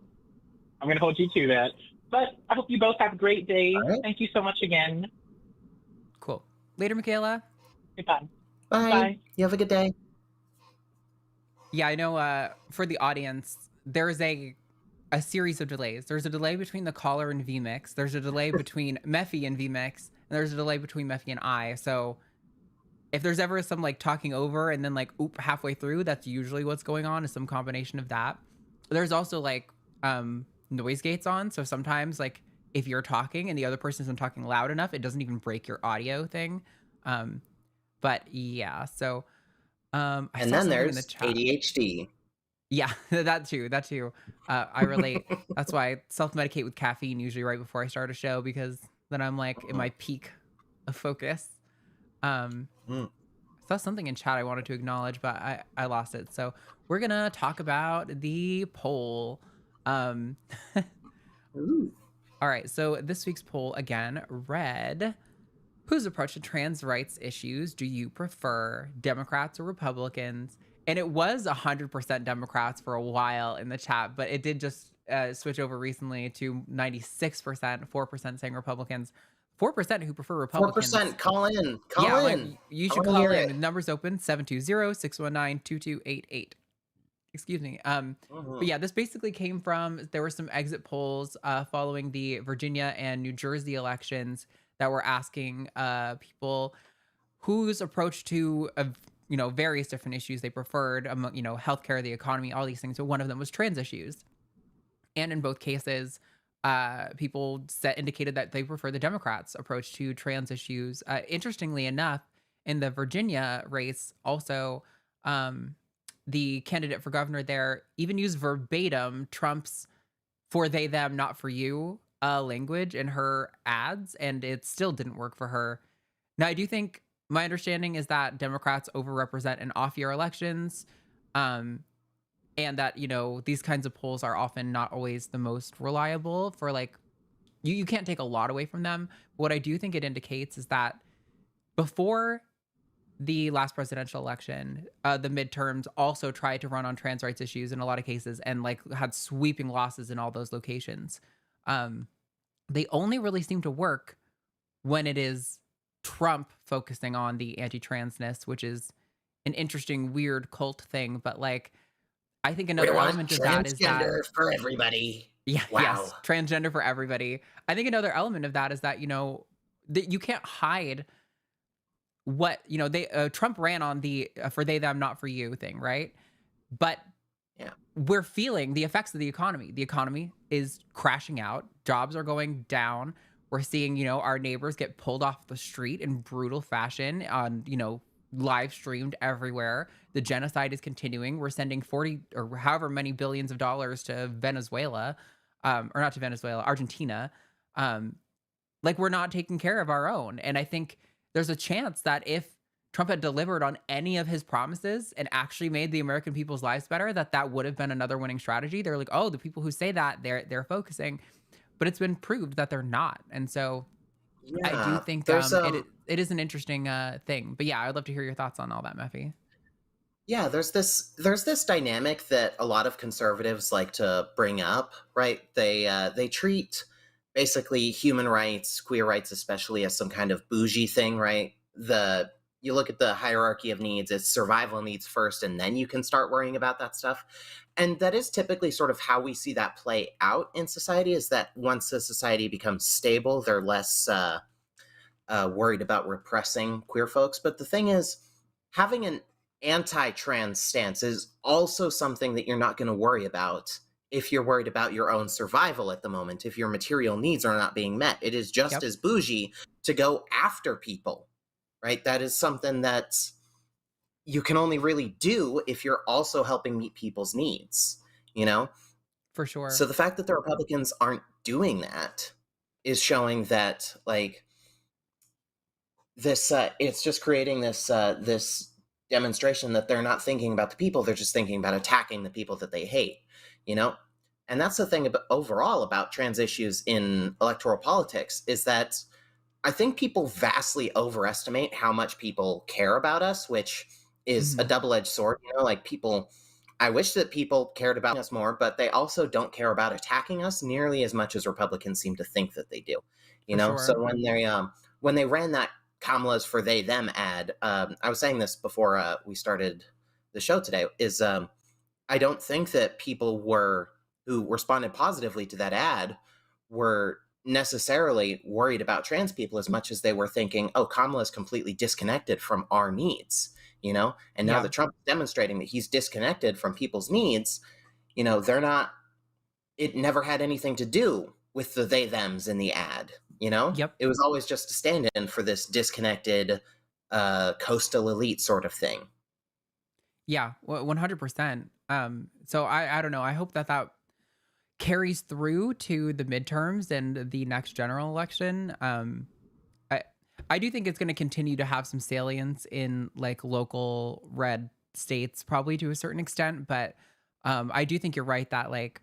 I'm going to hold you to that. But I hope you both have a great day. Right. Thank you so much again. Cool. Later, Michaela. Goodbye. Bye. Bye. You have a good day. Yeah, I know for the audience, there's a series of delays. There's a delay between the caller and VMix. There's a delay between Mephi and VMix. And there's a delay between Mephi and I. So if there's ever some like talking over and then like halfway through, that's usually what's going on, is some combination of that. There's also like noise gates on. So sometimes like if you're talking and the other person isn't talking loud enough, it doesn't even break your audio thing. But yeah, so and then there's ADHD. Yeah, that too. I relate. That's why I self-medicate with caffeine usually right before I start a show, because then I'm like in my peak of focus. I saw something in chat I wanted to acknowledge, but I lost it. So we're gonna talk about the poll. All right, so this week's poll again read: whose approach to trans rights issues do you prefer, Democrats or Republicans? And it was 100% Democrats for a while in the chat, but it did just switch over recently to 96%, 4% saying Republicans, 4% who prefer Republicans. 4%, call in. Call in. You should call in. The number's open, 720-619-2288. Excuse me. But yeah, this basically came from, there were some exit polls following the Virginia and New Jersey elections that were asking people whose approach to various different issues they preferred, healthcare, the economy, all these things. So one of them was trans issues. And in both cases, people indicated that they prefer the Democrats' approach to trans issues. Interestingly enough, in the Virginia race, also, the candidate for governor there even used verbatim Trump's "for they, them, not for you" language in her ads, and it still didn't work for her. Now, I do think, my understanding is that Democrats overrepresent in off-year elections, and that, these kinds of polls are often not always the most reliable for, like, you can't take a lot away from them. What I do think it indicates is that before the last presidential election, the midterms also tried to run on trans rights issues in a lot of cases and like had sweeping losses in all those locations. They only really seem to work when it is Trump focusing on the anti-transness, which is an interesting, weird cult thing. But like, I think We another want element of that is that, transgender for everybody. yeah, Wow. yes, transgender for everybody. I think another element of that is that, that you can't hide what, they, Trump ran on the for they, them, not for you thing, right? But Yeah. we're feeling the effects of the economy. The economy is crashing out. Jobs are going down. We're seeing, our neighbors get pulled off the street in brutal fashion on, live streamed everywhere. The genocide is continuing. We're sending 40 or however many billions of dollars to Venezuela, or not to Venezuela, Argentina. Like we're not taking care of our own. And I think there's a chance that if Trump had delivered on any of his promises and actually made the American people's lives better, that would have been another winning strategy. They're like, oh, the people who say that they're focusing, but it's been proved that they're not. And so I do Yeah. think There's it is an interesting thing. But yeah, I'd love to hear your thoughts on all that, Mephi. Yeah, there's this dynamic that a lot of conservatives like to bring up, right? They treat basically human rights, queer rights especially, as some kind of bougie thing, right? You look at the hierarchy of needs, it's survival needs first, and then you can start worrying about that stuff. And that is typically sort of how we see that play out in society, is that once a society becomes stable, they're less worried about repressing queer folks. But the thing is, having an anti-trans stance is also something that you're not going to worry about if you're worried about your own survival at the moment, if your material needs are not being met. It is just as bougie to go after people, right? That is something that you can only really do if you're also helping meet people's needs, For sure. So the fact that the Republicans aren't doing that is showing that, like, this it's just creating this demonstration that they're not thinking about the people, they're just thinking about attacking the people that they hate, and that's the thing overall about trans issues in electoral politics, is that I think people vastly overestimate how much people care about us, which is a double-edged sword. Like, I wish that people cared about us more, but they also don't care about attacking us nearly as much as Republicans seem to think that they do. Sure. So when they ran that Kamala's for they them ad, I was saying this before we started the show today, is I don't think that people who responded positively to that ad were necessarily worried about trans people as much as they were thinking, oh, Kamala's completely disconnected from our needs, and now that Trump is demonstrating that he's disconnected from people's needs, they're not, it never had anything to do with the they thems in the ad. It was always just a stand-in for this disconnected coastal elite sort of thing. Yeah, 100%. So I don't know. I hope that carries through to the midterms and the next general election. I do think it's going to continue to have some salience in like local red states, probably to a certain extent. But I do think you're right that like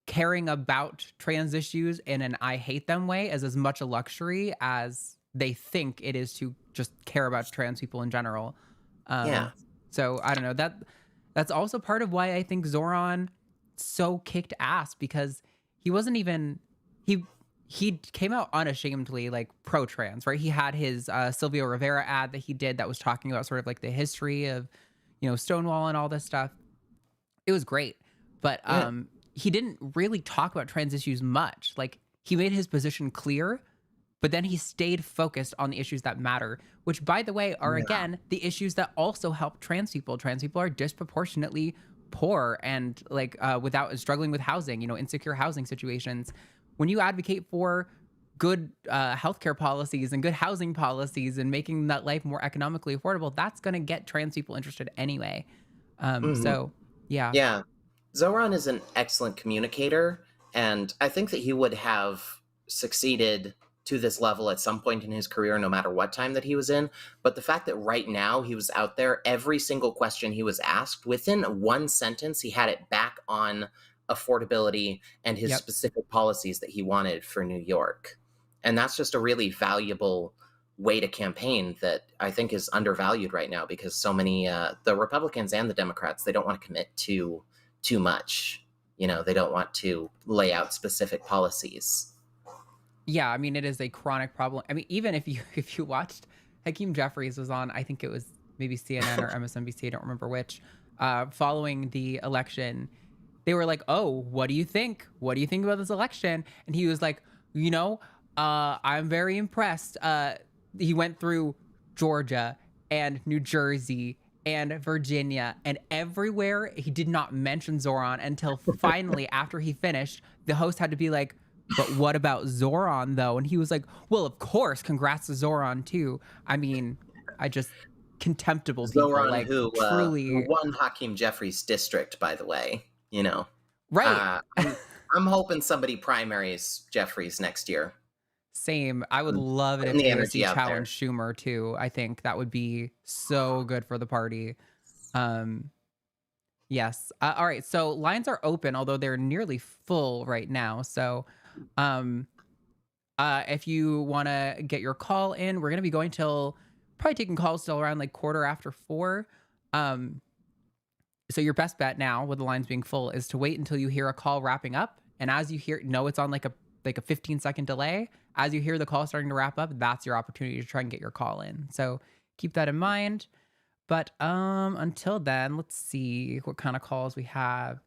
caring about trans issues in an I hate them way is as much a luxury as they think it is to just care about trans people in general. So I don't know, that's also part of why I think Zoran so kicked ass, because he wasn't even, he came out unashamedly like pro-trans, right? He had his Silvio Rivera ad that he did that was talking about sort of like the history of, Stonewall and all this stuff. It was great. But he didn't really talk about trans issues much. Like, he made his position clear, but then he stayed focused on the issues that matter, which, by the way, are again the issues that also help trans people. Trans people are disproportionately poor and like without struggling with housing, insecure housing situations. When you advocate for good healthcare policies and good housing policies and making that life more economically affordable, that's going to get trans people interested anyway. So, yeah. Yeah. Zoran is an excellent communicator, and I think that he would have succeeded to this level at some point in his career, no matter what time that he was in. But the fact that right now he was out there, every single question he was asked, within one sentence, he had it back on affordability and his specific policies that he wanted for New York. And that's just a really valuable way to campaign that I think is undervalued right now, because so many, the Republicans and the Democrats, they don't want to commit to too much. They don't want to lay out specific policies. Yeah, I mean, it is a chronic problem. I mean, even if you watched, Hakeem Jeffries was on, I think it was maybe CNN or MSNBC, I don't remember which, following the election. They were like, oh, what do you think? What do you think about this election? And he was like, I'm very impressed. He went through Georgia and New Jersey and Virginia and everywhere. He did not mention Zoran until finally, after he finished, the host had to be like, but what about Zoran though? And he was like, well, of course, congrats to Zoran too. I mean, contemptible Zoran, people, like who truly won Hakeem Jeffries' district, by the way, Right. I'm hoping somebody primaries Jeffries next year. Same. I would love it if AOC challenged Schumer too. I think that would be so good for the party. Yes. All right. So lines are open, although they're nearly full right now. So if you want to get your call in, we're going to be going till probably taking calls till around like 4:15. So your best bet now with the lines being full is to wait until you hear a call wrapping up. And as you hear, it's on like a 15-second delay. As you hear the call starting to wrap up, that's your opportunity to try and get your call in. So keep that in mind. But until then, let's see what kind of calls we have.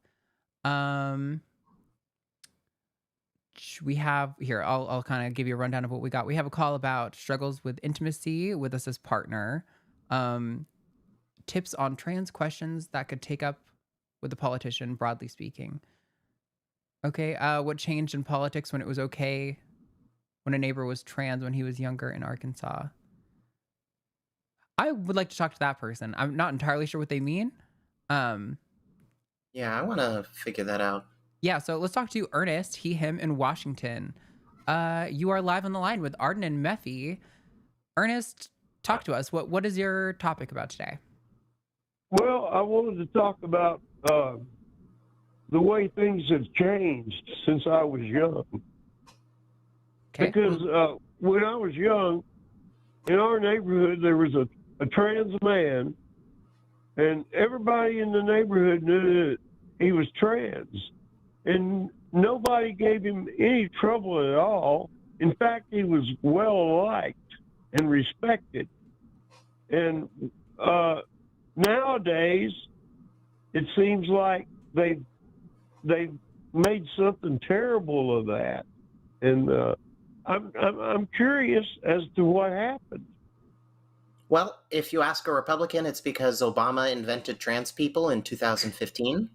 We have here, I'll kind of give you a rundown of what we got. We have a call about struggles with intimacy with us as partner. Tips on trans questions that could take up with the politician, broadly speaking. Okay, what changed in politics when it was okay when a neighbor was trans when he was younger in Arkansas? I would like to talk to that person. I'm not entirely sure what they mean. Yeah, I want to figure that out. Yeah, so let's talk to Ernest, he, him in Washington. You are live on the line with Arden and Mephi. Ernest, talk to us. What is your topic about today? Well, I wanted to talk about the way things have changed since I was young. Okay. Because when I was young, in our neighborhood, there was a trans man, and everybody in the neighborhood knew that he was trans. And nobody gave him any trouble at all. In fact, he was well liked and respected. And nowadays, it seems like they've made something terrible of that. And I'm curious as to what happened. Well, if you ask a Republican, it's because Obama invented trans people in 2015.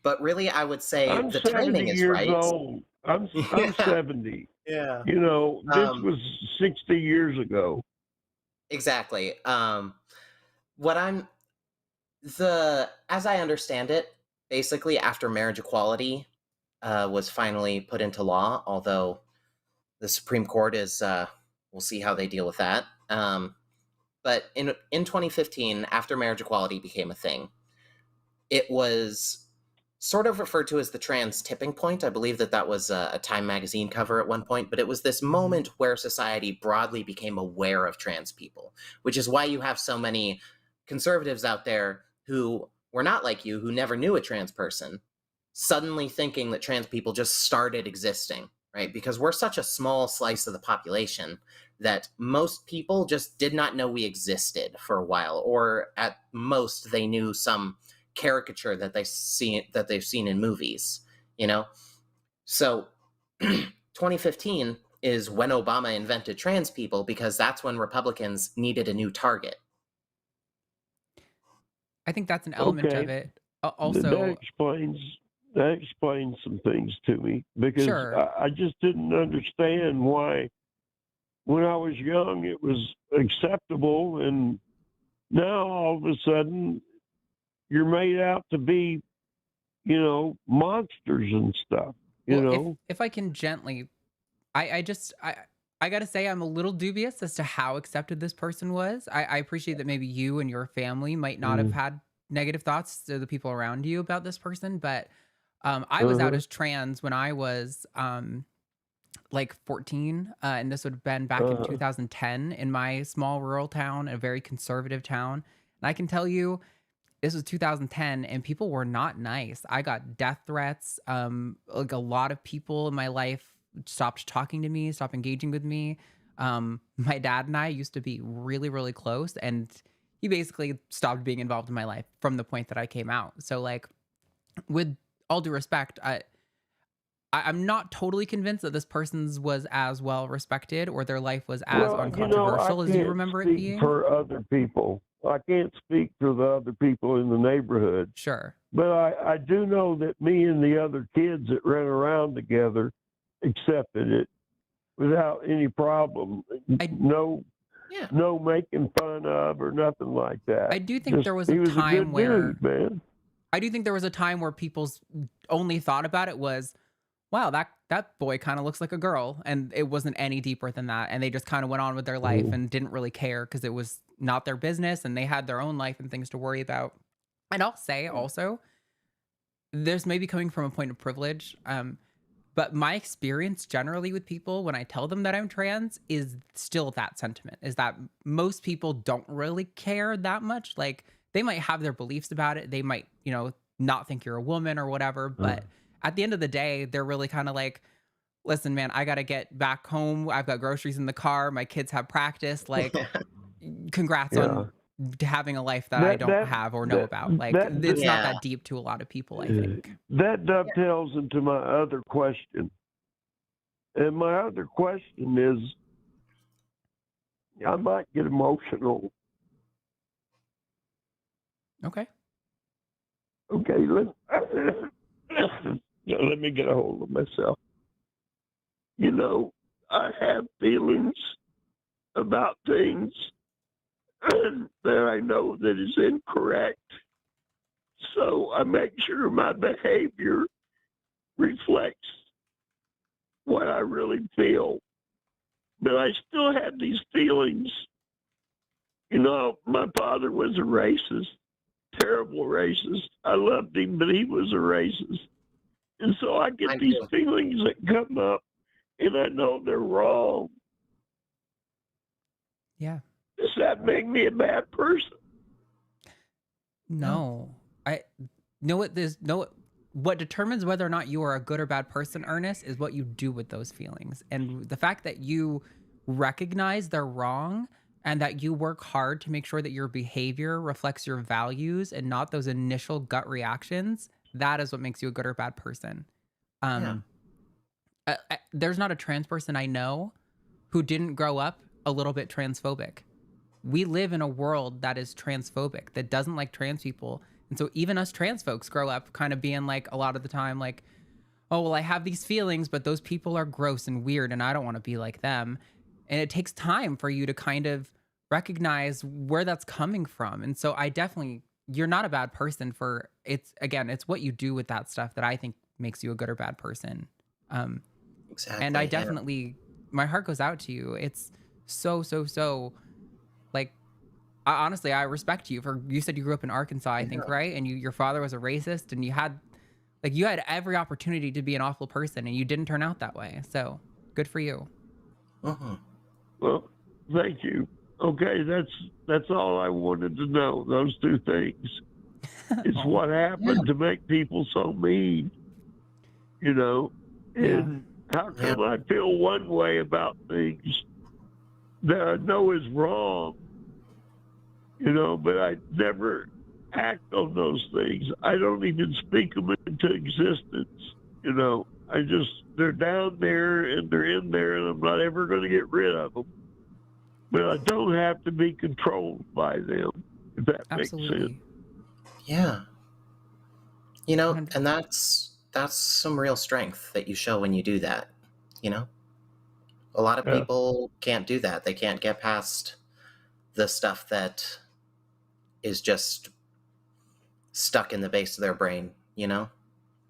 But really, I would say the timing is right. Old. I'm 70. Yeah. This was 60 years ago. Exactly. As I understand it, basically after marriage equality was finally put into law, although the Supreme Court is, we'll see how they deal with that. But in 2015, after marriage equality became a thing, it was sort of referred to as the trans tipping point. I believe that was a Time magazine cover at one point, but it was this moment where society broadly became aware of trans people, which is why you have so many conservatives out there who were not like you, who never knew a trans person, suddenly thinking that trans people just started existing, right? Because we're such a small slice of the population that most people just did not know we existed for a while, or at most they knew some caricature that they've seen in movies, So 2015 is when Obama invented trans people, because that's when Republicans needed a new target. I think that's an element of it. Also, that explains some things to me, because I just didn't understand why, when I was young, it was acceptable, and now all of a sudden you're made out to be, monsters and stuff. If I can gently, I gotta say, I'm a little dubious as to how accepted this person was. I appreciate that maybe you and your family might not have had negative thoughts to the people around you about this person, but I was out as trans when I was like 14, and this would have been back in 2010 in my small rural town, a very conservative town. And I can tell you, this was 2010 and people were not nice. I got death threats. Like a lot of people in my life stopped talking to me, stopped engaging with me. My dad and I used to be really, really close, and he basically stopped being involved in my life from the point that I came out. So like, with all due respect, I'm not totally convinced that this person's was as well respected or their life was as uncontroversial as you remember it being. For other people, I can't speak for the other people in the neighborhood. Sure. But I do know that me and the other kids that ran around together accepted it without any problem. No making fun of or nothing like that. I do think there was a time where, man. I do think there was a time where people's only thought about it was, wow, that boy kind of looks like a girl. And it wasn't any deeper than that. And they just kind of went on with their life and didn't really care because it was not their business and they had their own life and things to worry about. And I'll say also, there's maybe coming from a point of privilege, but my experience generally with people when I tell them that I'm trans is still that sentiment, is that most people don't really care that much. Like, they might have their beliefs about it. They might, not think you're a woman or whatever. But at the end of the day, they're really kind of like, listen, man, I got to get back home. I've got groceries in the car. My kids have practice. Like, congrats on having a life that I don't have or know about. Like, it's not that deep to a lot of people, I think. That dovetails into my other question. And my other question is, I might get emotional. Okay. Let me get a hold of myself. I have feelings about things that I know that is incorrect. So I make sure my behavior reflects what I really feel. But I still have these feelings. My father was a racist, terrible racist. I loved him, but he was a racist. And so I get these feelings that come up, and I know they're wrong. Yeah. Does that make me a bad person? No. What determines whether or not you are a good or bad person, Ernest, is what you do with those feelings. And the fact that you recognize they're wrong and that you work hard to make sure that your behavior reflects your values and not those initial gut reactions, that is what makes you a good or bad person. There's not a trans person I know who didn't grow up a little bit transphobic. We live in a world that is transphobic, that doesn't like trans people. And so even us trans folks grow up kind of being like, a lot of the time, like, oh, well, I have these feelings, but those people are gross and weird and I don't want to be like them. And it takes time for you to kind of recognize where that's coming from. And so you're not a bad person it's what you do with that stuff that I think makes you a good or bad person. Exactly. And I definitely, my heart goes out to you. It's so, like, honestly, I respect you you said you grew up in Arkansas, I think, right? And your father was a racist and you had every opportunity to be an awful person and you didn't turn out that way. So good for you. Well, thank you. Okay, that's all I wanted to know. Those two things. It's what happened to make people so mean, And how come I feel one way about things that I know is wrong, but I never act on those things. I don't even speak them into existence, they're down there and they're in there and I'm not ever going to get rid of them. But I don't have to be controlled by them, if that makes sense. Yeah. And that's some real strength that you show when you do that, A lot of people can't do that. They can't get past the stuff that is just stuck in the base of their brain, Yeah.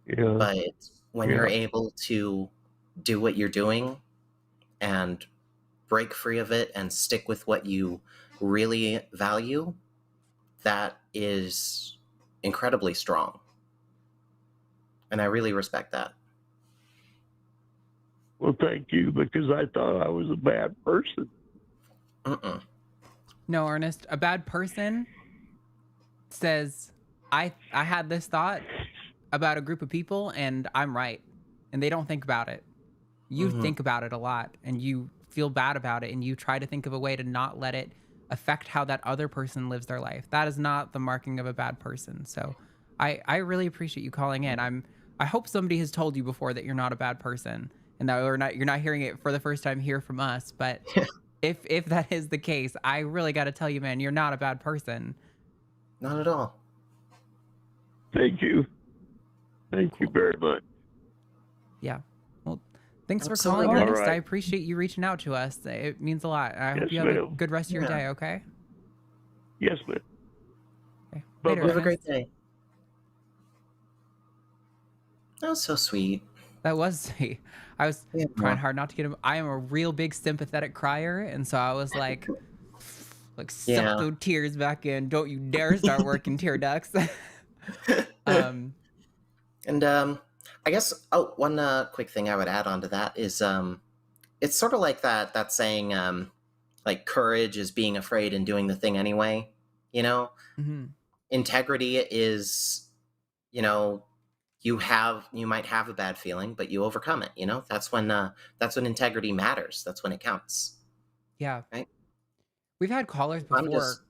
But when you're able to do what you're doing and break free of it and stick with what you really value, that is incredibly strong. And I really respect that. Well, thank you, because I thought I was a bad person. No, Ernest, a bad person says, I had this thought about a group of people, and I'm right, and they don't think about it. You think about it a lot, and you feel bad about it, and you try to think of a way to not let it affect how that other person lives their life. That is not the marking of a bad person. So I really appreciate you calling in. I hope somebody has told you before that you're not a bad person, and that you're not hearing it for the first time here from us. But if that is the case, I really got to tell you, man, you're not a bad person. Not at all. Thank you. Thank you very much. Yeah. Well, thanks Absolutely. for calling, Ernest. All right. I appreciate you reaching out to us. It means a lot. I hope Yes, you have a ma'am. good rest of your Yeah. day, okay? Yes, ma'am. Okay. Bye-bye. Later, You have a Ernest. great day. That was so sweet. That was sweet. I was Yeah. trying hard not to get him. I am a real big sympathetic crier, and so I was like suck Yeah. those tears back in. Don't you dare start working tear ducts. And I guess one quick thing I would add on to that is it's sort of like that saying like courage is being afraid and doing the thing anyway. You know, integrity is, you know, you might have a bad feeling, but you overcome it. You know, that's when integrity matters. That's when it counts. Yeah. Right. We've had callers I'm before just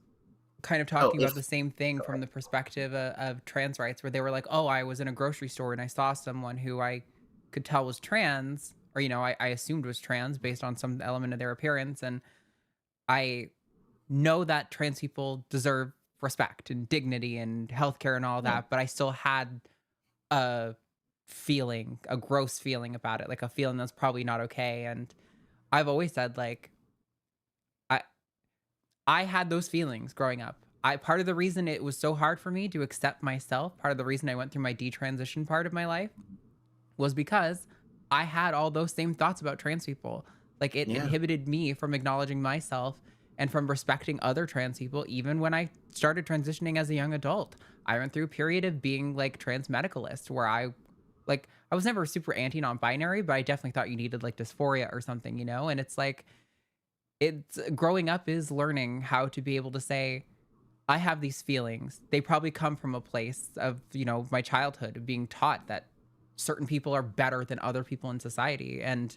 kind of oh talking about if the same thing from the perspective of trans rights, where they were like, oh, I was in a grocery store and I saw someone who I could tell was trans, or, you know, I assumed was trans based on some element of their appearance. And I know that trans people deserve respect and dignity and healthcare and all yeah, that, but I still had a feeling, a gross feeling about it, like a feeling that's probably not okay. And I've always said, like, I had those feelings growing up. Part of the reason it was so hard for me to accept myself, part of the reason I went through my detransition part of my life, was because I had all those same thoughts about trans people. Like, it yeah, inhibited me from acknowledging myself and from respecting other trans people, even when I started transitioning as a young adult. I went through a period of being like trans medicalist where I was never super anti non-binary, but I definitely thought you needed like dysphoria or something, you know? And it's like, it's growing up is learning how to be able to say, I have these feelings. They probably come from a place of, you know, my childhood, of being taught that certain people are better than other people in society, and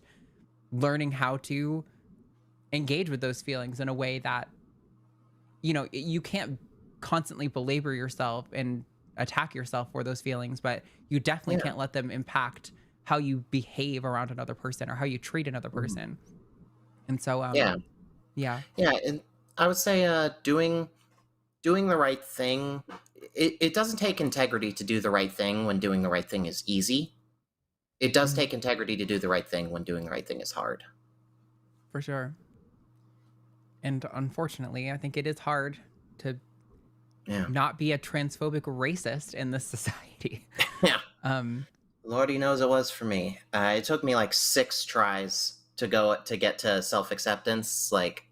learning how to engage with those feelings in a way that, you know, you can't constantly belabor yourself and attack yourself for those feelings, but you definitely yeah, can't let them impact how you behave around another person or how you treat another person. And so, yeah, yeah. yeah. And I would say doing the right thing. It doesn't take integrity to do the right thing when doing the right thing is easy. It does take integrity to do the right thing when doing the right thing is hard. For sure. And unfortunately, I think it is hard to Yeah. not be a transphobic racist in this society. Yeah. Lordy knows it was for me. It took me like 6 tries to get to self-acceptance. Like,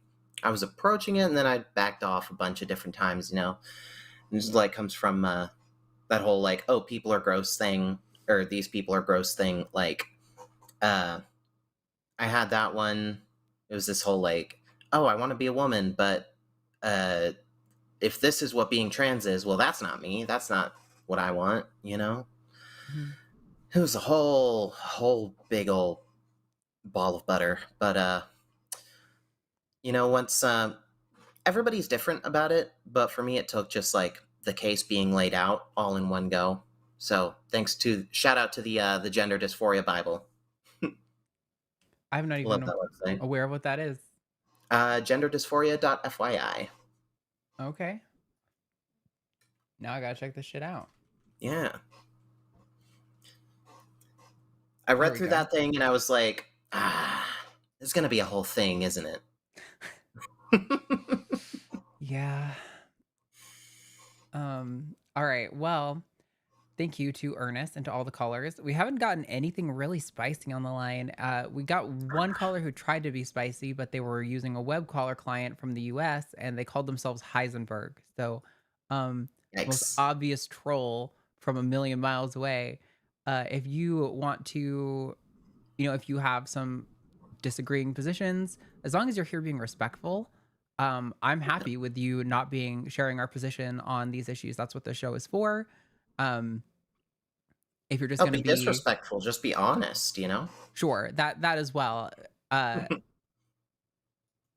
I was approaching it, and then I backed off a bunch of different times, you know. And this like comes from that whole like, oh, people are gross thing, or these people are gross thing. Like, I had that one. It was this whole like, oh, I want to be a woman, but if this is what being trans is, well, that's not me. That's not what I want, you know? It was a whole big old ball of butter. But, you know, once everybody's different about it, but for me, it took just like the case being laid out all in one go. So shout out to the Gender Dysphoria Bible. I'm not Love even that website. aware of what that is. Genderdysphoria.fyi. Okay. Now I gotta check this shit out. Yeah. I read through that thing and I was like, it's going to be a whole thing, isn't it? Yeah. All right. Well, thank you to Ernest and to all the callers. We haven't gotten anything really spicy on the line. We got one caller who tried to be spicy, but they were using a web caller client from the US and they called themselves Heisenberg. So, most obvious troll from a million miles away. If you want to, you know, if you have some disagreeing positions, as long as you're here being respectful, I'm happy with you not sharing our position on these issues. That's what the show is for. If you're just Don't going to be disrespectful, just be honest, you know? Sure, that as well.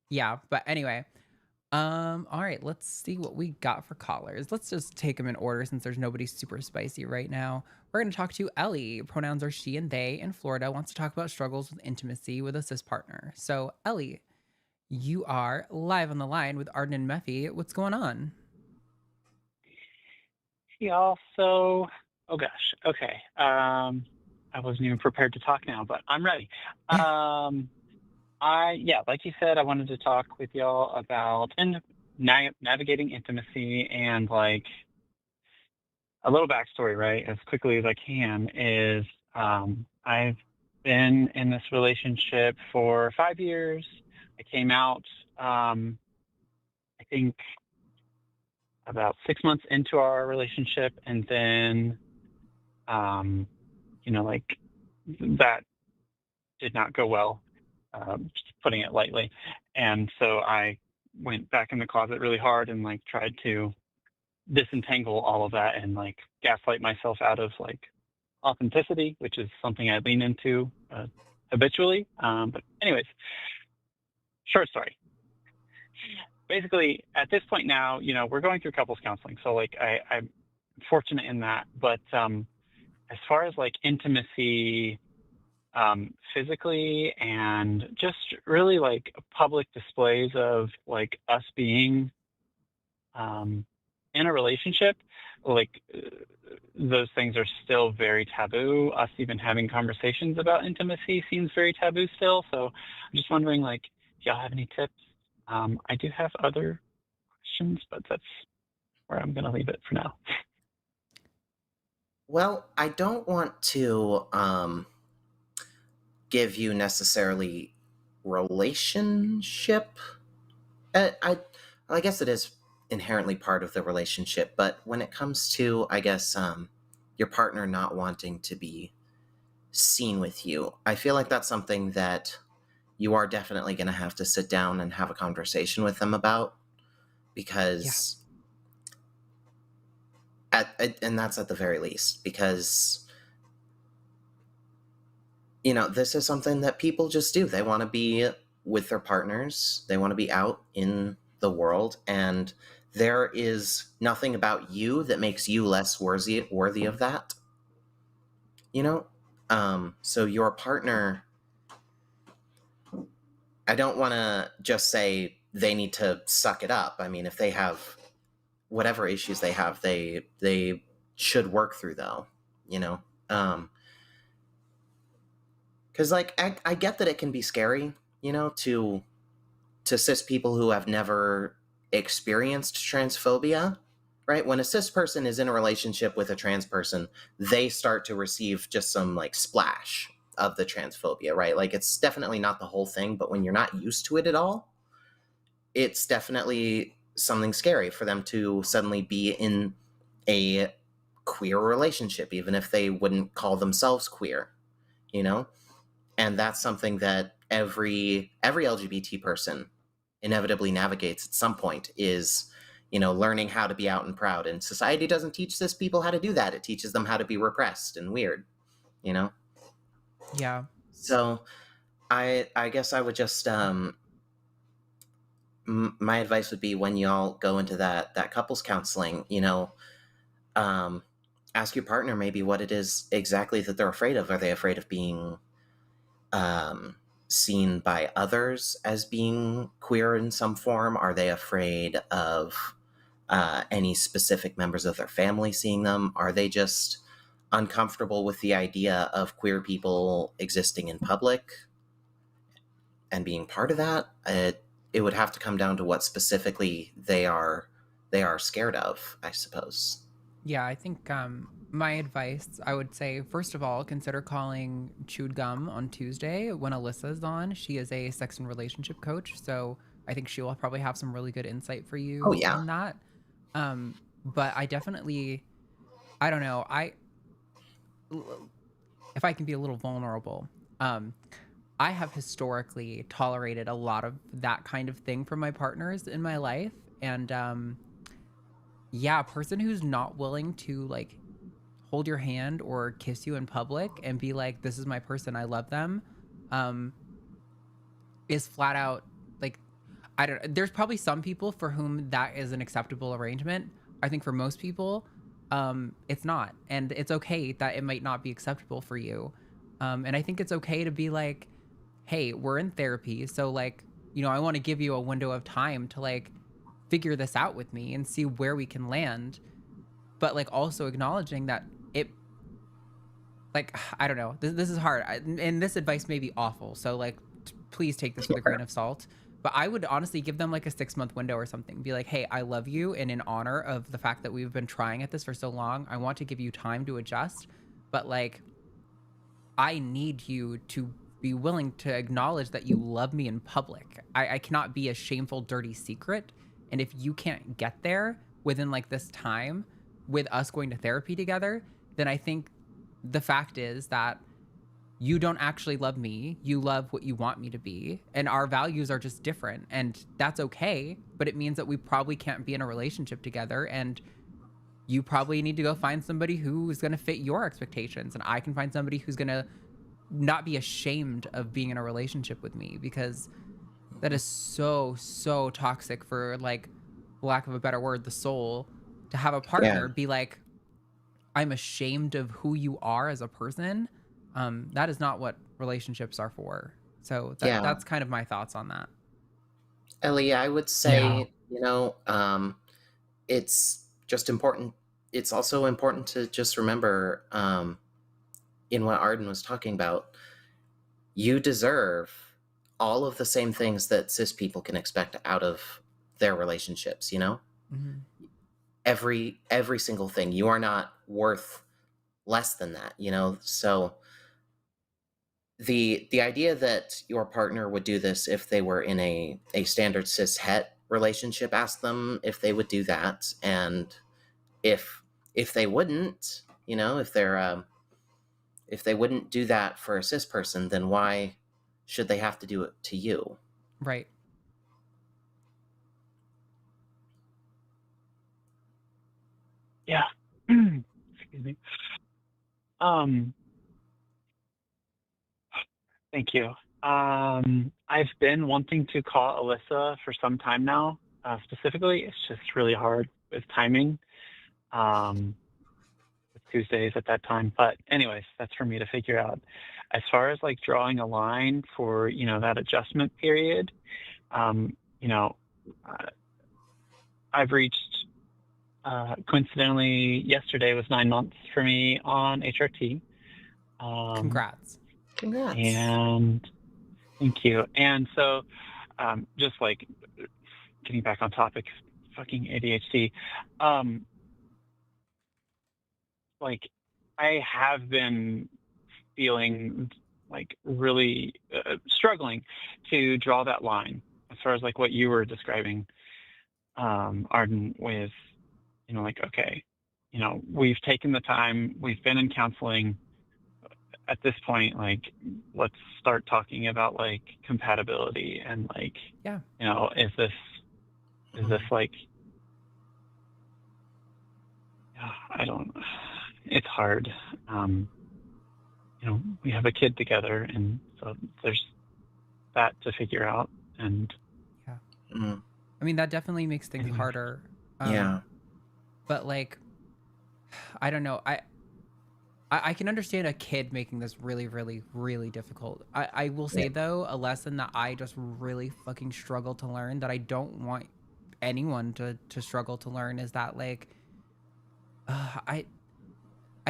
Yeah, but anyway. All right, let's see what we got for callers. Let's just take them in order since there's nobody super spicy right now. We're going to talk to Ellie. Pronouns are she and they in Florida. Wants to talk about struggles with intimacy with a cis partner. So, Ellie, you are live on the line with Arden and Mephi. What's going on? Y'all, so, oh gosh, okay. I wasn't even prepared to talk now, but I'm ready. Like you said, I wanted to talk with y'all about navigating intimacy, and like a little backstory, right? As quickly as I can is, I've been in this relationship for 5 years. I came out, I think about 6 months into our relationship, and then, that did not go well, just putting it lightly. And so I went back in the closet really hard and like tried to disentangle all of that and like gaslight myself out of like authenticity, which is something I lean into habitually. But anyways, short story. Basically, at this point now, we're going through couples counseling. So like I'm fortunate in that. But as far as like intimacy, physically and just really like public displays of like us being in a relationship, like those things are still very taboo. Us even having conversations about intimacy seems very taboo still. So I'm just wondering, like, if y'all have any tips? I do have other questions, but that's where I'm going to leave it for now. Well, I don't want to give you necessarily relationship. I guess it is inherently part of the relationship, but when it comes to, I guess, your partner not wanting to be seen with you, I feel like that's something that you are definitely going to have to sit down and have a conversation with them about, because and that's at the very least, because this is something that people just do. They want to be with their partners. They want to be out in the world, and there is nothing about you that makes you less worthy of that. So your partner, I don't want to just say they need to suck it up. I mean, if they have whatever issues they have, they should work through, though, because like I get that it can be scary, to cis people who have never experienced transphobia, right? When a cis person is in a relationship with a trans person, they start to receive just some like splash of the transphobia, right? Like it's definitely not the whole thing, but when you're not used to it at all, it's definitely something scary for them to suddenly be in a queer relationship, even if they wouldn't call themselves queer, And that's something that every LGBT person inevitably navigates at some point, is, learning how to be out and proud. And society doesn't teach cis people how to do that. It teaches them how to be repressed and weird, Yeah. So I guess I would just, my advice would be, when y'all go into that couples counseling, ask your partner maybe what it is exactly that they're afraid of. Are they afraid of being seen by others as being queer in some form? Are they afraid of any specific members of their family seeing them? Are they just uncomfortable with the idea of queer people existing in public and being part of that? It would have to come down to what specifically they are scared of, I suppose. Yeah, I think my advice, I would say, first of all, consider calling Chewed Gum on Tuesday when Alyssa's on. She is a sex and relationship coach, so I think she will probably have some really good insight for you on that. But I definitely, I don't know, if I can be a little vulnerable, I have historically tolerated a lot of that kind of thing from my partners in my life. And yeah, a person who's not willing to like hold your hand or kiss you in public and be like, this is my person, I love them, is flat out like, there's probably some people for whom that is an acceptable arrangement. I think for most people, it's not. And it's okay that it might not be acceptable for you. And I think it's okay to be like, hey, we're in therapy. So like, you know, I want to give you a window of time to like figure this out with me and see where we can land. But like also acknowledging that it, like, I don't know, this is hard. And this advice may be awful. So like, please take this with a grain of salt. But I would honestly give them like a 6-month window or something. Be like, hey, I love you. And in honor of the fact that we've been trying at this for so long, I want to give you time to adjust. But like, I need you to be willing to acknowledge that you love me in public. I cannot be a shameful, dirty secret. And if you can't get there within like this time with us going to therapy together, then I think the fact is that you don't actually love me. You love what you want me to be. And our values are just different. And that's okay. But it means that we probably can't be in a relationship together. And you probably need to go find somebody who's going to fit your expectations. And I can find somebody who's going to not be ashamed of being in a relationship with me, because that is so, so toxic for, like, lack of a better word, the soul, to have a partner be like, I'm ashamed of who you are as a person. That is not what relationships are for. So that's kind of my thoughts on that. Ellie, I would say, you know, it's just important. It's also important to just remember, in what Arden was talking about, you deserve all of the same things that cis people can expect out of their relationships, you know? Mm-hmm. Every single thing. You are not worth less than that, you know? So the idea that your partner would do this if they were in a standard cis het relationship, ask them if they would do that. And if they wouldn't, you know, if they wouldn't do that for a cis person, then why should they have to do it to you? Right. Yeah. Excuse me. Thank you. I've been wanting to call Alyssa for some time now. Specifically, it's just really hard with timing. With Tuesdays at that time. But anyways, that's for me to figure out. As far as like drawing a line for, you know, that adjustment period, you know, I've reached, coincidentally, yesterday was 9 months for me on HRT. Congrats. And thank you. And so, just like getting back on topic, fucking ADHD, like I have been feeling like really struggling to draw that line as far as like what you were describing, Arden, with, you know, like, okay, you know, we've taken the time, we've been in counseling. At this point, like, let's start talking about like compatibility and like, you know, is this like, it's hard. You know, we have a kid together, and so there's that to figure out. And I mean, that definitely makes things harder. But like, I don't know. I can understand a kid making this really, really, really difficult. I will say, though, a lesson that I just really fucking struggle to learn, that I don't want anyone to struggle to learn, is that, like, I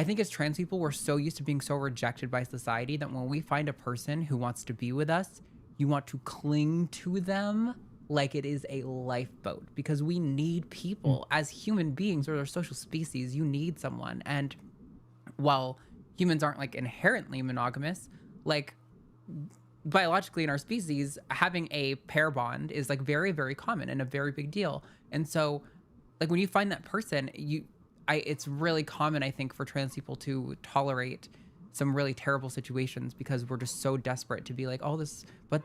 think as trans people, we're so used to being so rejected by society that when we find a person who wants to be with us, you want to cling to them like it is a lifeboat, because we need people as human beings. Or a social species, you need someone. And while humans aren't like inherently monogamous, like biologically in our species, having a pair bond is like very, very common and a very big deal. And so like when you find that person, it's really common, I think, for trans people to tolerate some really terrible situations because we're just so desperate to be like, oh, this, but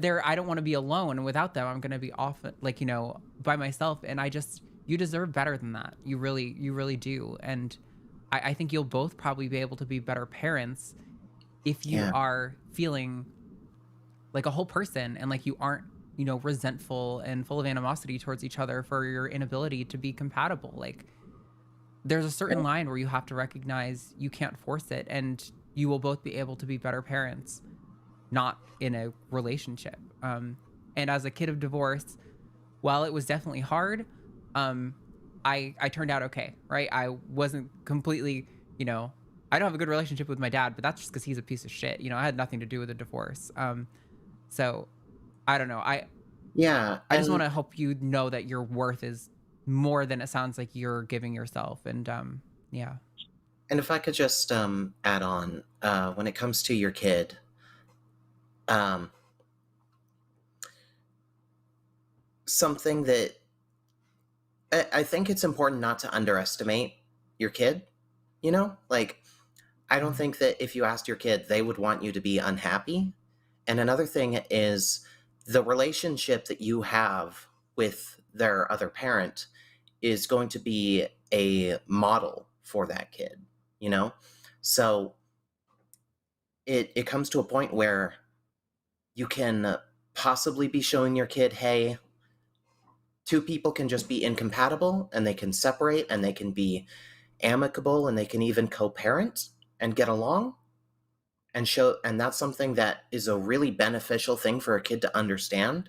there, I don't want to be alone. And without them, I'm going to be off, like, you know, by myself. And you deserve better than that. You really do. And I think you'll both probably be able to be better parents if you are feeling like a whole person and like you aren't, you know, resentful and full of animosity towards each other for your inability to be compatible. Like, there's a certain line where you have to recognize you can't force it, and you will both be able to be better parents, not in a relationship. And as a kid of divorce, while it was definitely hard, I turned out okay, right? I wasn't completely, you know, I don't have a good relationship with my dad, but that's just because he's a piece of shit. You know, I had nothing to do with the divorce. So I don't know. I just want to help you know that your worth is more than it sounds like you're giving yourself. And yeah. And if I could just add on, when it comes to your kid, something that I think it's important not to underestimate your kid, you know? Like, I don't think that if you asked your kid, they would want you to be unhappy. And another thing is the relationship that you have with their other parent is going to be a model for that kid, you know? So it comes to a point where you can possibly be showing your kid, hey, two people can just be incompatible and they can separate and they can be amicable and they can even co-parent and get along and show. And that's something that is a really beneficial thing for a kid to understand,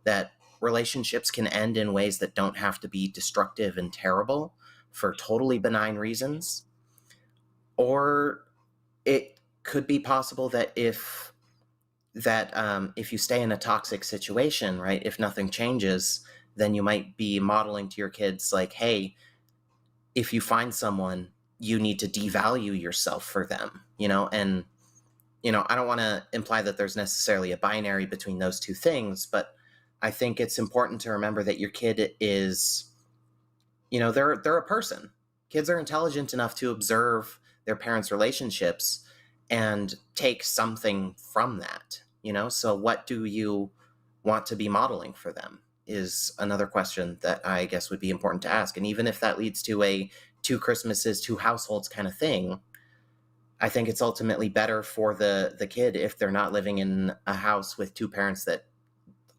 that relationships can end in ways that don't have to be destructive and terrible for totally benign reasons. Or it could be possible that if you stay in a toxic situation, right, if nothing changes, then you might be modeling to your kids like, hey, if you find someone, you need to devalue yourself for them, you know? And, you know, I don't want to imply that there's necessarily a binary between those two things, but I think it's important to remember that your kid is, you know, they're a person. Kids are intelligent enough to observe their parents' relationships and take something from that, you know? So what do you want to be modeling for them is another question that I guess would be important to ask. And even if that leads to a 2 Christmases, 2 households kind of thing, I think it's ultimately better for the kid if they're not living in a house with 2 parents that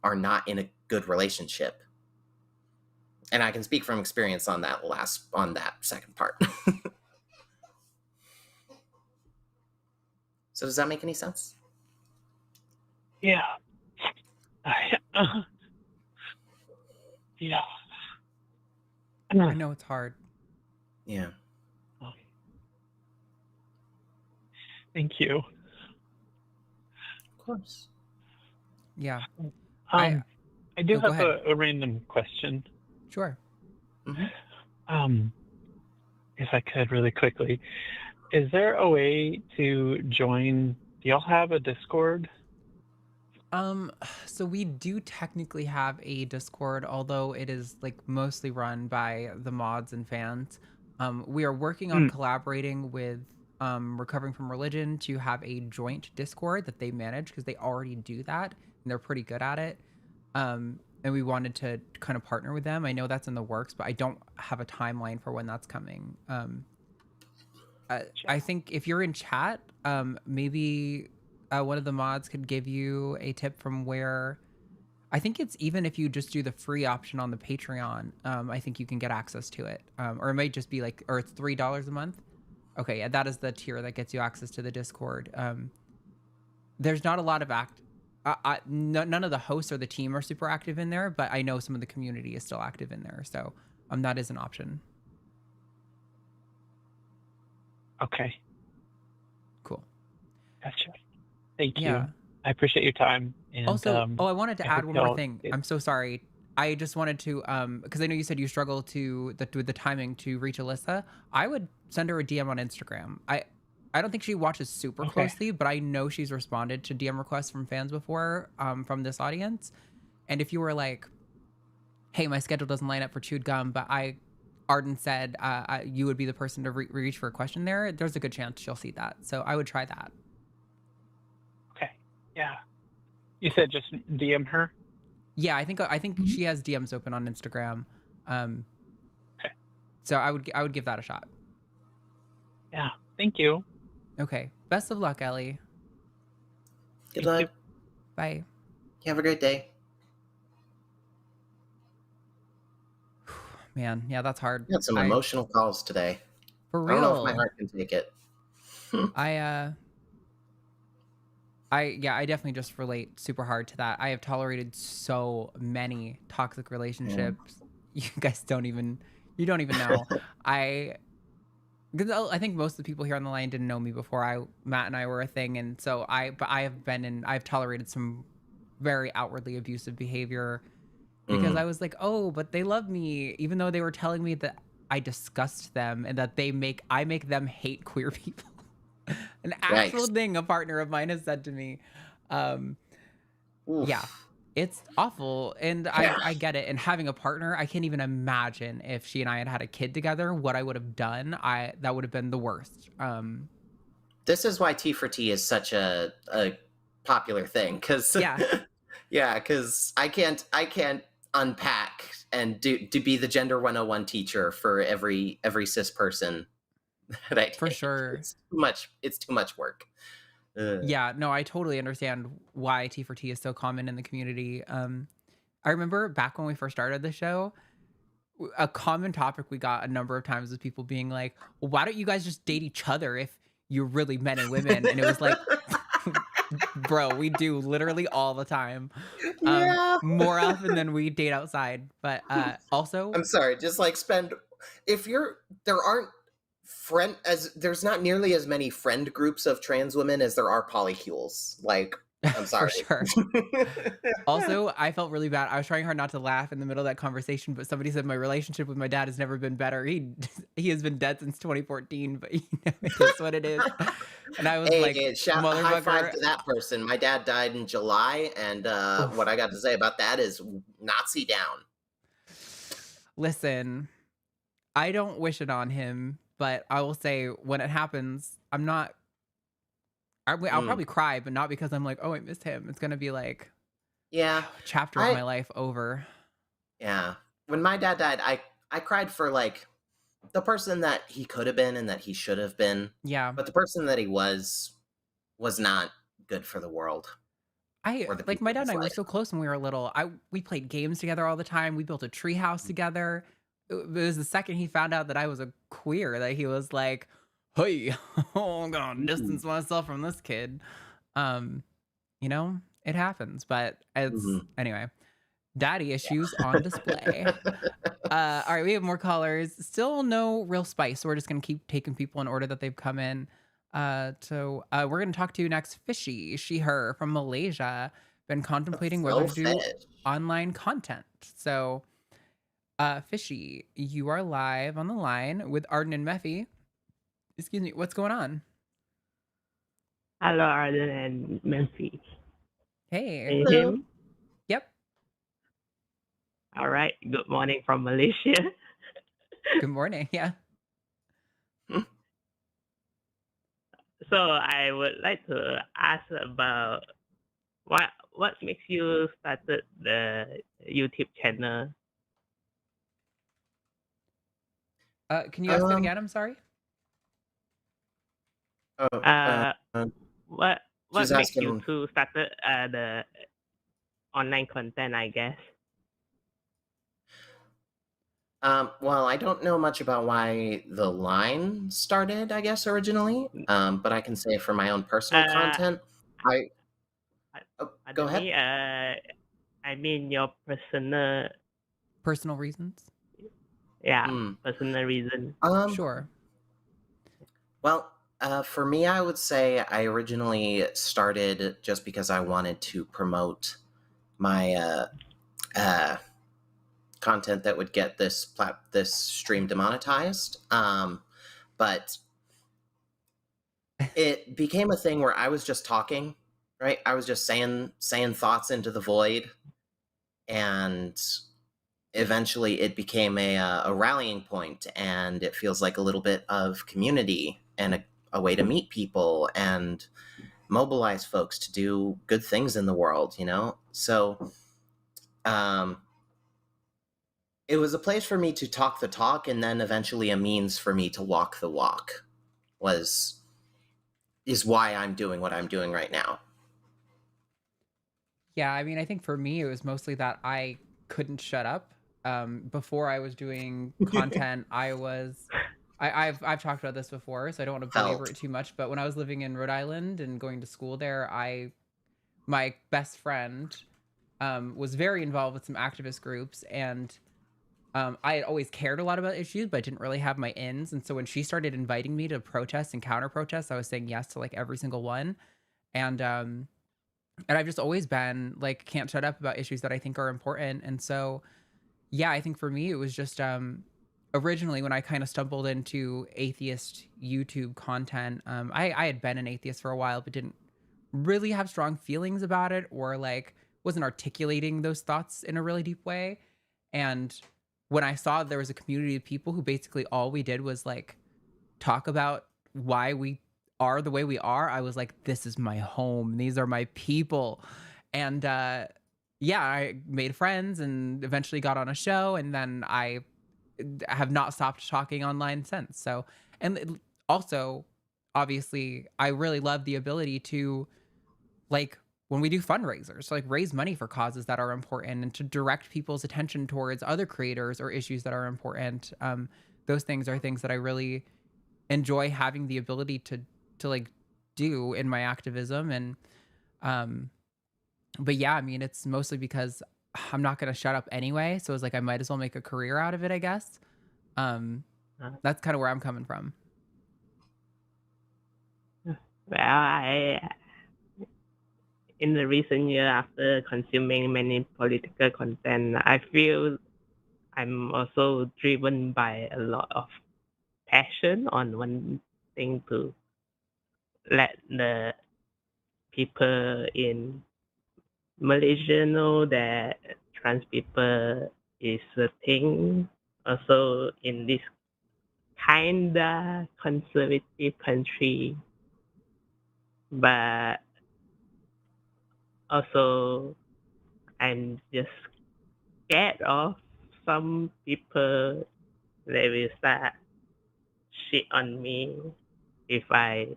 are not in a good relationship. And I can speak from experience on that second part. So does that make any sense? Yeah. Yeah. I know it's hard. Yeah. Thank you. Of course. Yeah. I do go have ahead. a random question. Sure. Mm-hmm. If I could really quickly, is there a way to join? Do y'all have a Discord? So we do technically have a Discord, although it is like mostly run by the mods and fans. We are working on collaborating with Recovering from Religion to have a joint Discord that they manage, because they already do that and they're pretty good at it. And we wanted to kind of partner with them. I know that's in the works, but I don't have a timeline for when that's coming. I think if you're in chat, maybe one of the mods could give you a tip from where, I think it's even if you just do the free option on the Patreon, I think you can get access to it. Or it might just be like, or it's $3 a month. Okay, yeah, that is the tier that gets you access to the Discord. There's not a lot of none of the hosts or the team are super active in there, but I know some of the community is still active in there. So that is an option. Okay. Cool. Gotcha. Thank you. Yeah. I appreciate your time. And, also, I wanted to add one more thing. it- I'm so sorry. I just wanted to, because I know you said you struggle with the timing to reach Alyssa. I would send her a DM on Instagram. I don't think she watches super closely, but I know she's responded to DM requests from fans before, from this audience. And if you were like, hey, my schedule doesn't line up for Chewed Gum, but Arden said you would be the person to reach for a question there's a good chance she'll see that. So I would try that. Okay. Yeah. You said just DM her? Yeah, I think she has DMs open on Instagram. Okay. So I would give that a shot. Yeah. Thank you. Okay. Best of luck, Ellie. Good luck. Bye. You have a great day. Man, yeah, that's hard. We had some emotional calls today. For real. I don't know if my heart can take it. I definitely just relate super hard to that. I have tolerated so many toxic relationships. You guys don't even know. Because I think most of the people here on the line didn't know me before Matt and I were a thing, and so I've tolerated some very outwardly abusive behavior because I was like, oh, but they love me, even though they were telling me that I disgust them and that I make them hate queer people. An actual thing a partner of mine has said to me. Yeah, it's awful, and I get it. And having a partner, I can't even imagine if she and I had a kid together, what I would have done. That would have been the worst. This is why T for T is such a popular thing, because because I can't unpack and to be the gender 101 teacher for every cis person that I take. For sure. It's too much work. Yeah, no, I totally understand why T for T is so common in the community. I remember back when we first started the show, a common topic we got a number of times was people being like, well, why don't you guys just date each other if you're really men and women? And it was like, bro, we do literally all the time. More often than we date outside. But also, I'm sorry, just like there's not nearly as many friend groups of trans women as there are polycules. Like, I'm sorry. For sure. Also, I felt really bad. I was trying hard not to laugh in the middle of that conversation, but somebody said my relationship with my dad has never been better. He has been dead since 2014, but it is what it is. And I was high five to that person. My dad died in July, and what I got to say about that is Nazi down. Listen, I don't wish it on him, but I will say when it happens, I'll probably cry, but not because I'm like, oh, I miss him. It's going to be like, chapter of my life over. Yeah. When my dad died, I cried for like the person that he could have been and that he should have been. Yeah. But the person that he was not good for the world. My dad and I were so close when we were little. We played games together all the time. We built a tree house together. It was the second he found out that I was a queer that he was like, hey, I'm gonna distance myself from this kid. It happens, but anyway, daddy issues on display. All right, we have more callers. Still no real spice, so we're just gonna keep taking people in order that they've come in. So we're gonna talk to next Fishy, her from Malaysia, been contemplating whether to do online content. So Fishy, you are live on the line with Arden and Mephi. Excuse me, what's going on? Hello, Arden and Mephi. Hey. Can you hear me? Yep. All right. Good morning from Malaysia. Good morning. Yeah. So I would like to ask about what makes you started the YouTube channel. Can you ask that again? I'm sorry. What makes you to started the online content, I guess? Well, I don't know much about why the line started, I guess, originally. But I can say for my own personal content, go ahead. I mean your personal reasons. Yeah, personal reason. Sure. Well, for me, I would say I originally started just because I wanted to promote my content that would get this stream demonetized. But it became a thing where I was just talking, right? I was just saying thoughts into the void, and eventually it became a rallying point, and it feels like a little bit of community and a way to meet people and mobilize folks to do good things in the world, you know? So it was a place for me to talk the talk, and then eventually a means for me to walk the walk is why I'm doing what I'm doing right now. Yeah, I mean, I think for me, it was mostly that I couldn't shut up. Before I was doing content, I've talked about this before, so I don't want to belabor it too much. But when I was living in Rhode Island and going to school there, my best friend was very involved with some activist groups, and I had always cared a lot about issues, but I didn't really have my ins. And so when she started inviting me to protest and counter protest, I was saying yes to like every single one. And I've just always been like, can't shut up about issues that I think are important. And so, yeah, I think for me, it was just originally when I kind of stumbled into atheist YouTube content, I had been an atheist for a while, but didn't really have strong feelings about it, or like wasn't articulating those thoughts in a really deep way. And when I saw there was a community of people who basically all we did was like talk about why we are the way we are, I was like, this is my home. These are my people. And yeah, I made friends and eventually got on a show, and then I have not stopped talking online since. So, and also, obviously, I really love the ability to, like, when we do fundraisers, like raise money for causes that are important and to direct people's attention towards other creators or issues that are important. Those things are things that I really enjoy having the ability to like do in my activism. And but yeah, I mean, it's mostly because I'm not going to shut up anyway, so it's like I might as well make a career out of it, I guess. That's kind of where I'm coming from. Well, in the recent year, after consuming many political content, I feel I'm also driven by a lot of passion on one thing to let the people in Malaysia know that trans people is a thing. Also, in this kinda conservative country, but also I'm just scared of some people. They will start shit on me if I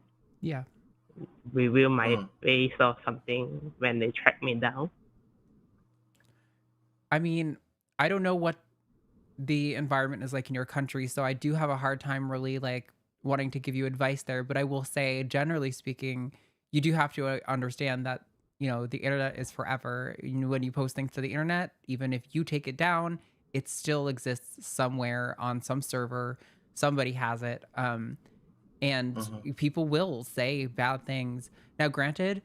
reveal my face or something when they track me down. I mean, I don't know what the environment is like in your country, so I do have a hard time really like wanting to give you advice there. But I will say, generally speaking, you do have to understand that, you know, the internet is forever. You know, when you post things to the internet, even if you take it down, it still exists somewhere on some server. Somebody has it. And people will say bad things. Now, granted,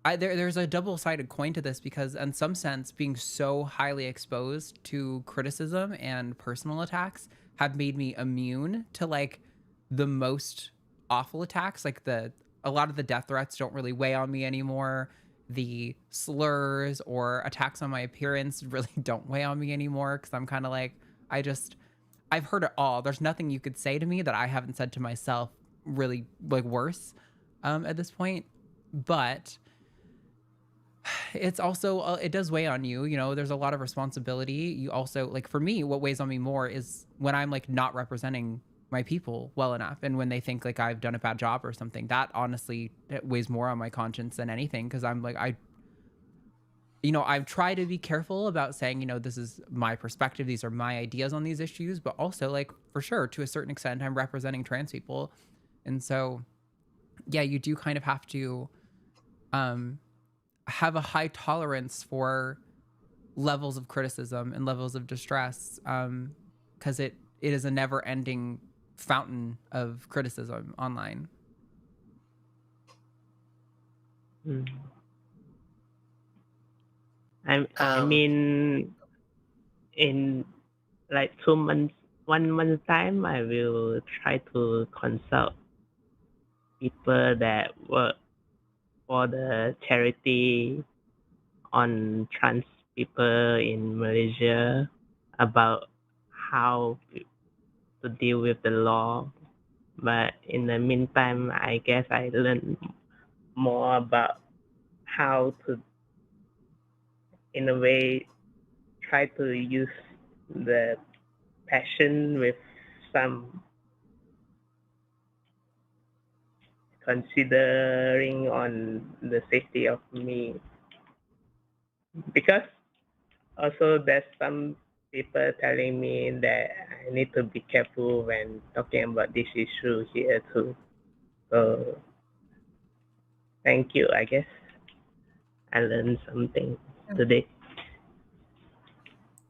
there's a double-sided coin to this, because in some sense, being so highly exposed to criticism and personal attacks have made me immune to like the most awful attacks. Like a lot of the death threats don't really weigh on me anymore. The slurs or attacks on my appearance really don't weigh on me anymore, because I'm kind of like, I've heard it all. There's nothing you could say to me that I haven't said to myself really like worse at this point. But it's also, it does weigh on you, you know, there's a lot of responsibility. You also, like, for me, what weighs on me more is when I'm like not representing my people well enough, and when they think like I've done a bad job or something. That honestly, it weighs more on my conscience than anything, because I'm like, I've tried to be careful about saying, you know, this is my perspective, these are my ideas on these issues, but also, like, for sure, to a certain extent, I'm representing trans people. And so, yeah, you do kind of have to have a high tolerance for levels of criticism and levels of distress, because it is a never-ending fountain of criticism online. I mean, in like 2 months, 1 month time, I will try to consult people that work for the charity on trans people in Malaysia about how to deal with the law. But in the meantime, I guess I learned more about how to, in a way, try to use the passion with some considering on the safety of me. Because also there's some people telling me that I need to be careful when talking about this issue here too. So thank you, I guess. I learned something today.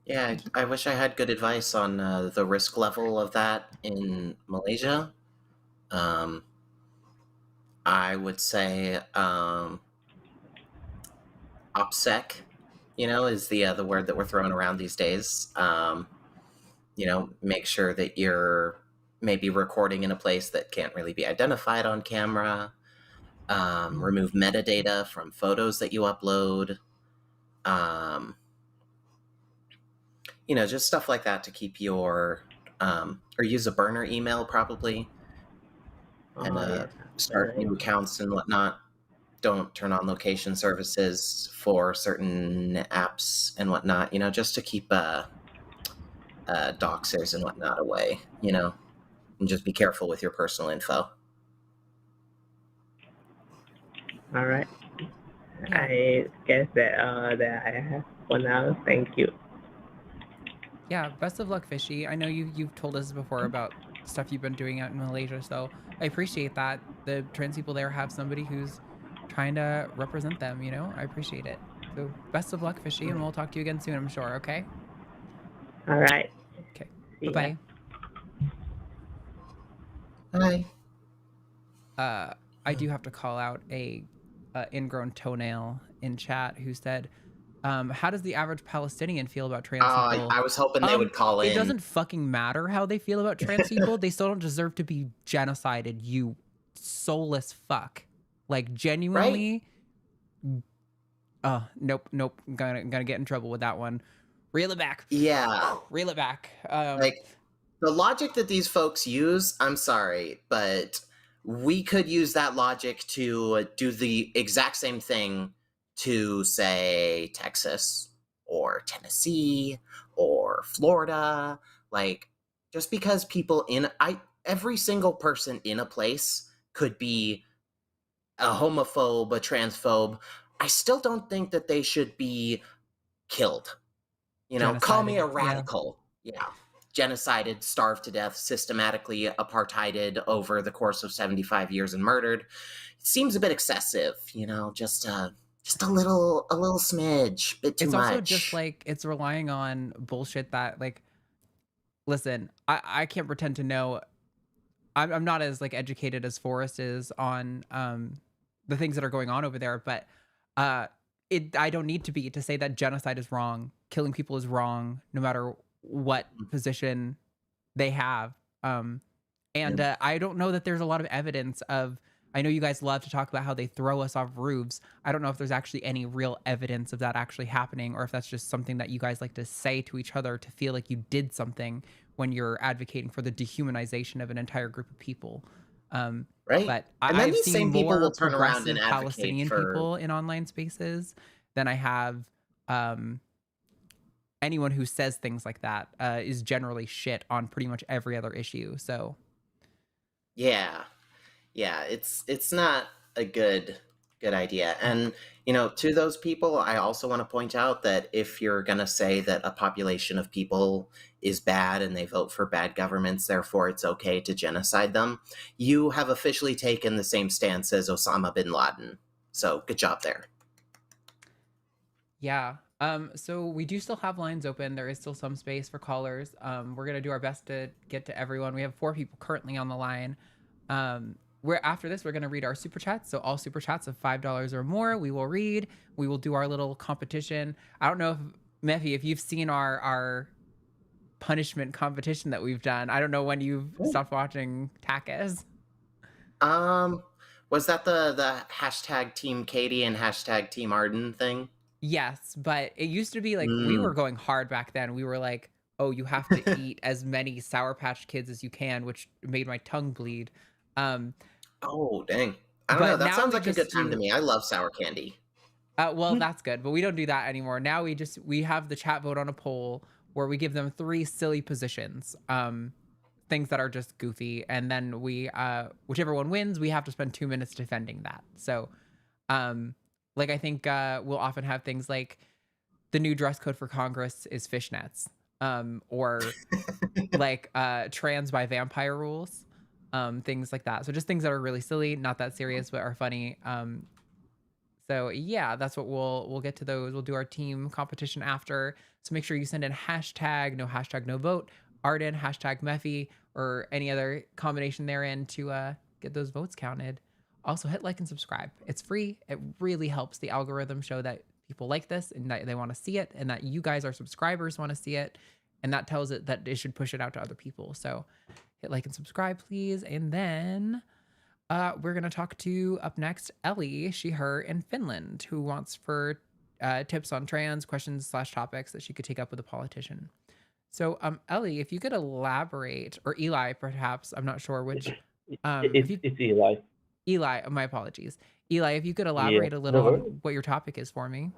Yeah, I wish I had good advice on the risk level of that in Malaysia. I would say OPSEC, is the word that we're throwing around these days. Make sure that you're maybe recording in a place that can't really be identified on camera. Remove metadata from photos that you upload. Just stuff like that to keep your, or use a burner email probably, and start new accounts and whatnot. Don't turn on location services for certain apps and whatnot, just to keep doxers and whatnot away, and just be careful with your personal info. All right. I guess that I have for now. Thank you. Yeah, best of luck, Fishy. I know you've told us before about stuff you've been doing out in Malaysia, so I appreciate that the trans people there have somebody who's trying to represent them, I appreciate it. So best of luck, Fishy, and we'll talk to you again soon, I'm sure, okay? All right. Okay. Bye-bye. Bye. I do have to call out a ingrown toenail in chat who said, how does the average Palestinian feel about trans people? I was hoping they would call in. It doesn't fucking matter how they feel about trans people. They still don't deserve to be genocided, you soulless fuck. Like, genuinely. Right? Nope. I'm gonna get in trouble with that one. Reel it back. Yeah. Reel it back. Like, the logic that these folks use, I'm sorry, but we could use that logic to do the exact same thing to, say, Texas or Tennessee or Florida. Like, just because people every single person in a place could be a homophobe, a transphobe, I still don't think that they should be killed. Call me a radical. Yeah. Genocided, starved to death, systematically apartheided over the course of 75 years and murdered. It seems a bit excessive, just a little smidge, bit too much. It's also just like, it's relying on bullshit that, like, listen, I can't pretend to know. I'm not as, like, educated as Forrest is on the things that are going on over there, but I don't need to be to say that genocide is wrong, killing people is wrong, no matter what position they have. I don't know that there's a lot of evidence of, I know you guys love to talk about how they throw us off roofs. I don't know if there's actually any real evidence of that actually happening, or if that's just something that you guys like to say to each other to feel like you did something when you're advocating for the dehumanization of an entire group of people. Right. But I've seen more progressive Palestinian people in online spaces than I have anyone who says things like that is generally shit on pretty much every other issue. So yeah, it's not a good idea. And to those people, I also want to point out that if you're gonna say that a population of people is bad and they vote for bad governments, therefore it's okay to genocide them, you have officially taken the same stance as Osama bin Laden. So good job there. Yeah. So we do still have lines open. There is still some space for callers. We're gonna do our best to get to everyone. We have 4 people currently on the line. After this, we're gonna read our super chats. So all super chats of $5 or more, we will read. We will do our little competition. I don't know if Mephi, if you've seen our punishment competition that we've done. I don't know when you've stopped watching TACIS. Was that the hashtag Team Katie and hashtag Team Arden thing? Yes, but it used to be like we were Mm. going hard back then. We were like, "Oh, you have to eat as many Sour Patch Kids as you can," which made my tongue bleed. Um, Oh, dang. I don't know. but That now sounds we like a good just time to do me. I love sour candy. well, that's good, but we don't do that anymore. Now we have the chat vote on a poll where we give them 3 silly positions. Things that are just goofy, and then we whichever one wins, we have to spend 2 minutes defending that. So, like I think we'll often have things like the new dress code for Congress is fishnets, or like trans by vampire rules, things like that. So just things that are really silly, not that serious, but are funny. So yeah, that's what we'll get to those. We'll do our team competition after. So make sure you send in hashtag no vote, Arden, hashtag Mephi, or any other combination therein to get those votes counted. Also hit like and subscribe. It's free. It really helps the algorithm show that people like this and that they want to see it and that you guys, our subscribers, want to see it. And that tells it that it should push it out to other people. So hit like and subscribe, please. And then we're going to talk to, up next, Ellie, she, her in Finland, who wants for tips on trans questions / topics that she could take up with a politician. So, Ellie, if you could elaborate, or Eli, perhaps, I'm not sure which. It's Eli. Eli, my apologies. Eli, if you could Yeah, elaborate a no little on worries. what your topic is for me.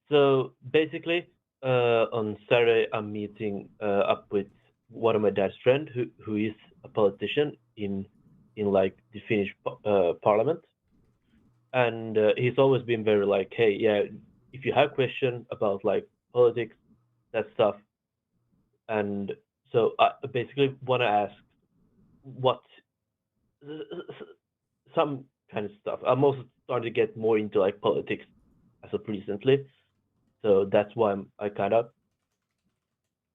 So basically, on Saturday, I'm meeting up with one of my dad's friend who is a politician in like the Finnish parliament, and he's always been very like, hey, yeah, if you have question about like politics, that stuff, and so I basically want to ask what some kind of stuff. I'm also starting to get more into like politics as of recently, so that's why I kind of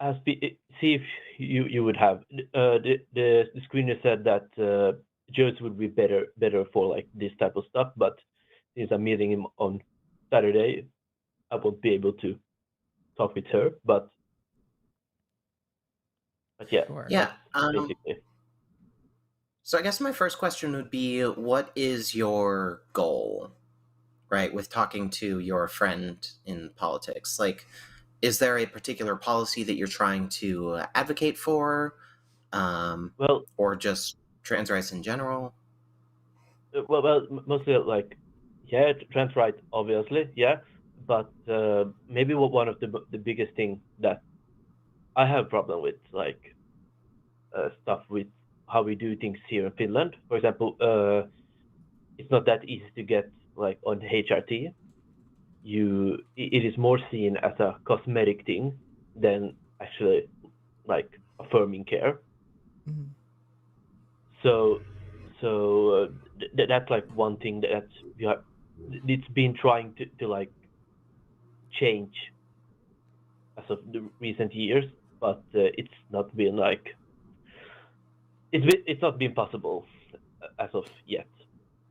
asked see if you would have the screener said that Joyce would be better for like this type of stuff, but since I'm meeting him on Saturday, I won't be able to talk with her. But yeah, Sure. Yeah. basically. So I guess my first question would be, what is your goal, right, with talking to your friend in politics? Like, is there a particular policy that you're trying to advocate for, Well, or just trans rights in general? well, mostly like, yeah, trans rights, obviously, yeah, but maybe one of the biggest thing that I have problem with, like stuff with how we do things here in Finland. For example, it's not that easy to get like on HRT. It is more seen as a cosmetic thing than actually like affirming care. Mhm. So that's like one thing that it's been trying to like change as of the recent years, but it's not been like it's not been possible as of yet.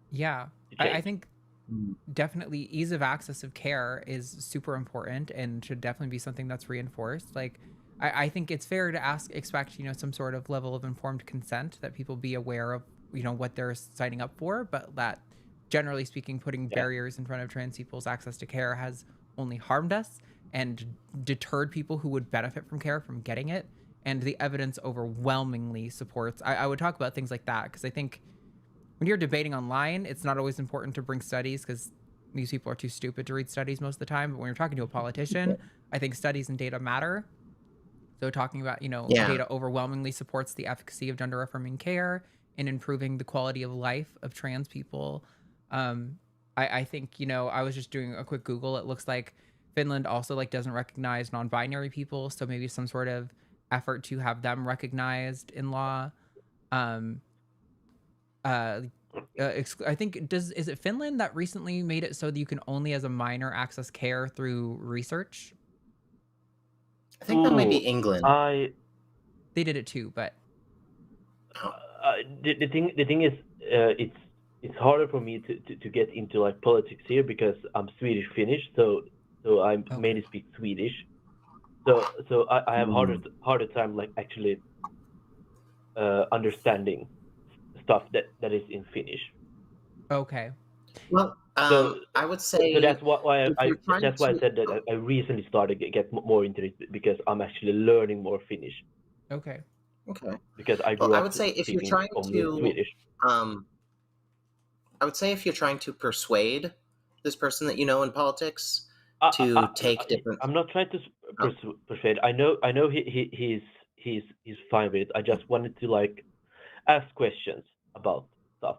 Yeah, to I change. think definitely ease of access of care is super important and should definitely be something that's reinforced. Like, I think it's fair to expect, some sort of level of informed consent, that people be aware of, what they're signing up for, but that generally speaking, putting barriers in front of trans people's access to care has only harmed us and deterred people who would benefit from care from getting it. And the evidence overwhelmingly supports. I would talk about things like that because I think when you're debating online, it's not always important to bring studies because these people are too stupid to read studies most of the time. But when you're talking to a politician, I think studies and data matter. So talking about, data overwhelmingly supports the efficacy of gender affirming care and improving the quality of life of trans people. I think, I was just doing a quick Google. It looks like Finland also like doesn't recognize non-binary people. So maybe some sort of effort to have them recognized in law. I think is it Finland that recently made it so that you can only as a minor access care through research? I think that might be England. They did it too, but the thing is, it's harder for me to get into like politics here because I'm Swedish Finnish, so I mainly speak Swedish. So I have harder time like actually understanding stuff that is in Finnish. Okay. Well, I would say so that's why if you're trying that's why I to. said that I recently started to get more into it because I'm actually learning more Finnish. Okay. Okay. Because I Well, grew I up would say if you're speaking trying only to, Swedish. I would say if you're trying to persuade this person that you know in politics to take different. I'm not trying to Oh, persuade. I know he's fine with it. I just wanted to like ask questions about stuff.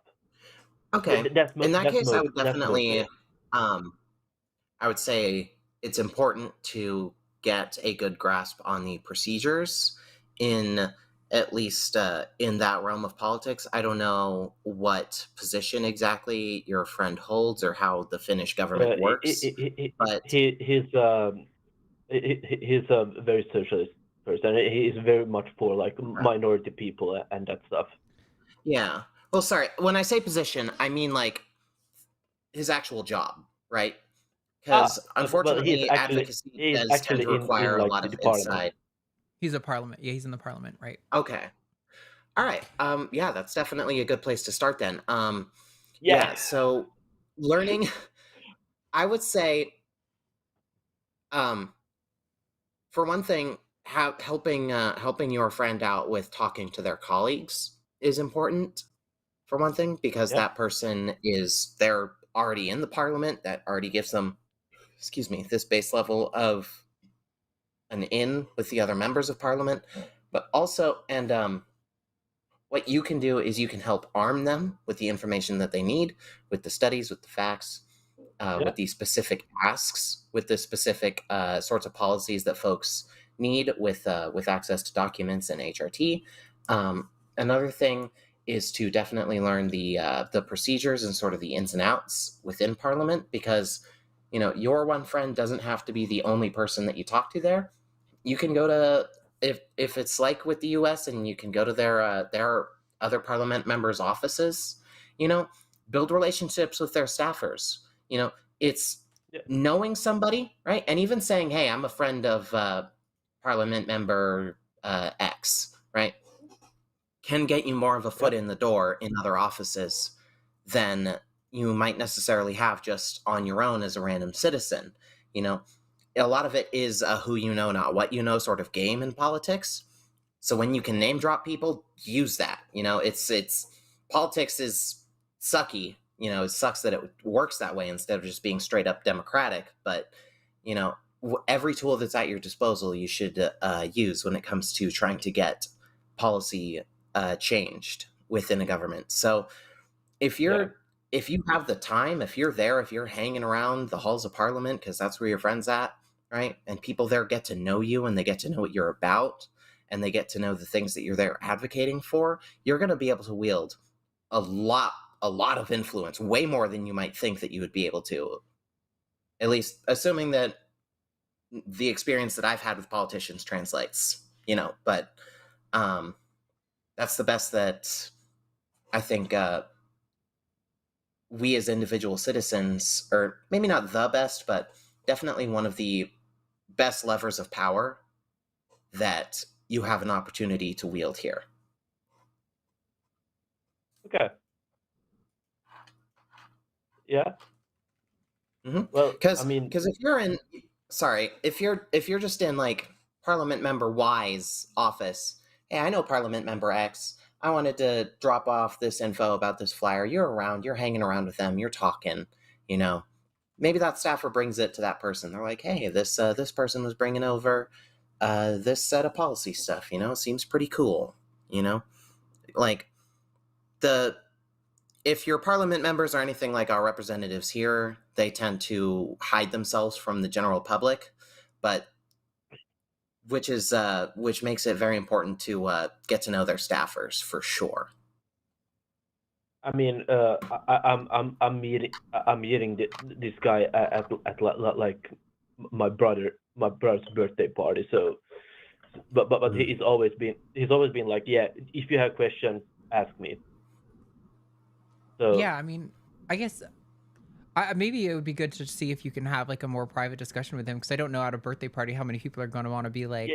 okay. In that case, I would That's mostly definitely, it. I would say it's important to get a good grasp on the procedures in at least in that realm of politics. I don't know what position exactly your friend holds or how the Finnish government works, but he's a very socialist person. He is very much for like minority people and that stuff. Yeah. Well, sorry. When I say position, I mean like his actual job, right? Because unfortunately, advocacy does tend to require a lot of insight. He's a parliament. Yeah, he's in the parliament, right? Okay. All right. Yeah, that's definitely a good place to start then. Yeah. So learning, I would say, for one thing, helping your friend out with talking to their colleagues is important. For one thing, because that person they're already in the parliament. That already gives them, this base level of an in with the other members of parliament. But also, and what you can do is you can help arm them with the information that they need, with the studies, with the facts, with the specific asks, with the specific sorts of policies that folks need with access to documents and HRT. Another thing is to definitely learn the procedures and sort of the ins and outs within Parliament, because your one friend doesn't have to be the only person that you talk to there. You can go to, if it's like with the U.S., and you can go to their other Parliament members' offices. Build relationships with their staffers. It's knowing somebody, right? And even saying, "Hey, I'm a friend of Parliament member X," right? Can get you more of a foot in the door in other offices than you might necessarily have just on your own as a random citizen. A lot of it is a who you know, not what you know sort of game in politics. So when you can name drop people, use that. It's politics is sucky. It sucks that it works that way instead of just being straight up democratic. But every tool that's at your disposal, you should use when it comes to trying to get policy changed within a government. So if you have the time, if you're there, if you're hanging around the halls of Parliament, because that's where your friend's at, right? And people there get to know you, and they get to know what you're about, and they get to know the things that you're there advocating for, you're going to be able to wield a lot of influence, way more than you might think that you would be able to. At least assuming that the experience that I've had with politicians translates, but that's the best that I think we as individual citizens, or maybe not the best, but definitely one of the best levers of power that you have an opportunity to wield here. Okay. Yeah. Mm-hmm. Well, because if you're just in like Parliament member Y's office, hey, I know Parliament member X. I wanted to drop off this info about this flyer. You're around, you're hanging around with them, you're talking, maybe that staffer brings it to that person. They're like, hey, this person was bringing over this set of policy stuff, seems pretty cool, like if your Parliament members are anything like our representatives here, they tend to hide themselves from the general public, but which makes it very important to get to know their staffers for sure. I mean, I'm meeting this guy at like my brother's birthday party. So, but he's always been like, yeah, if you have questions, ask me. So yeah, I mean, I guess maybe it would be good to see if you can have like a more private discussion with him, because I don't know at a birthday party how many people are going to want to be like,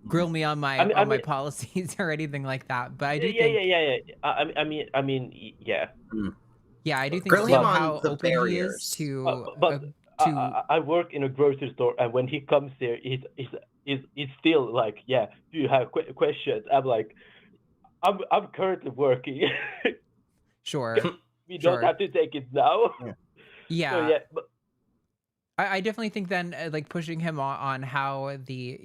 grill me on my my policies or anything like that. But I do think. I mean, yeah. Yeah, I do think Grill him on how the open he is barriers. But I work in a grocery store, and when he comes here, he's still like, yeah, do you have questions? I'm like, I'm currently working. Sure. We don't have to take it now. Yeah. So yeah, but I definitely think then like pushing him on how the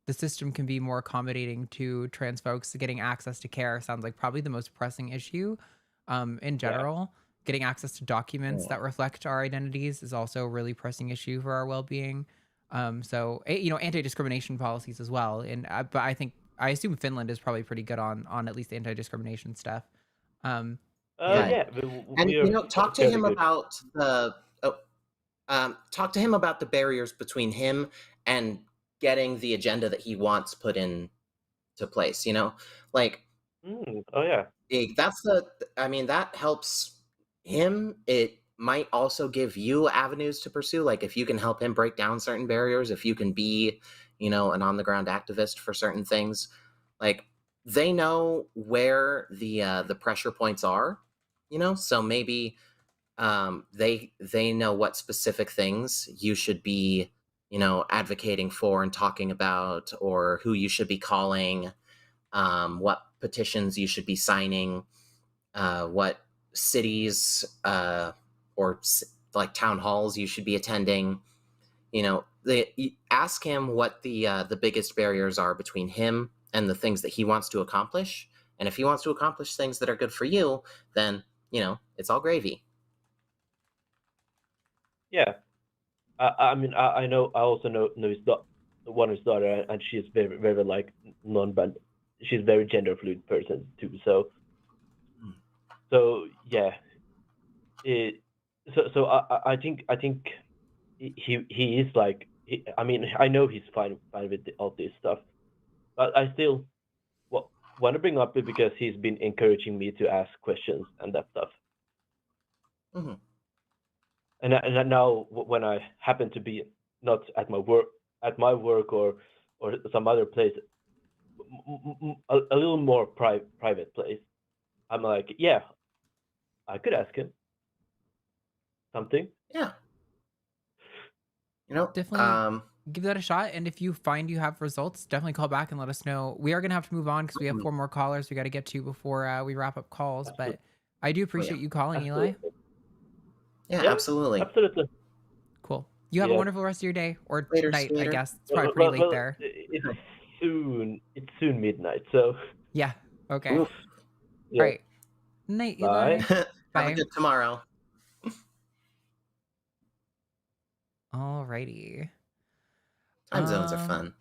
the system can be more accommodating to trans folks getting access to care sounds like probably the most pressing issue in general. Getting access to documents that reflect our identities is also a really pressing issue for our well-being. So anti-discrimination policies as well. And but I assume Finland is probably pretty good on at least anti-discrimination stuff. And we're talk to him about talk to him about the barriers between him and getting the agenda that he wants put into place. That helps him. It might also give you avenues to pursue. Like if you can help him break down certain barriers, if you can be, an on the ground activist for certain things, like they know where the pressure points are, so maybe they know what specific things you should be, advocating for and talking about, or who you should be calling, what petitions you should be signing, what cities or like town halls you should be attending. They ask him what the biggest barriers are between him and the things that he wants to accomplish. And if he wants to accomplish things that are good for you, then it's all gravy. Yeah, I mean, I know. I also know his daughter, and she's very, very like non-band. She's very gender fluid person too. So yeah, I think he is like. I mean, I know he's fine with all this stuff, but I still want to bring up it because he's been encouraging me to ask questions and that stuff. Mm-hmm. And now when I happen to be not at my work or some other place, a little more private place, I'm like, yeah, I could ask him something. Yeah. Definitely give that a shot. And if you find you have results, definitely call back and let us know. We are going to have to move on because we have 4 more callers we got to get to before we wrap up calls. Absolutely. But I do appreciate you calling, Eli. Yeah, absolutely. Absolutely. Cool. You have a wonderful rest of your day or later, night, later. I guess. It's probably pretty late there. It's soon midnight, so. Yeah. Okay. Oof. Yeah. All right. Night, Eli. Have a good tomorrow. Alrighty. Time zones are fun.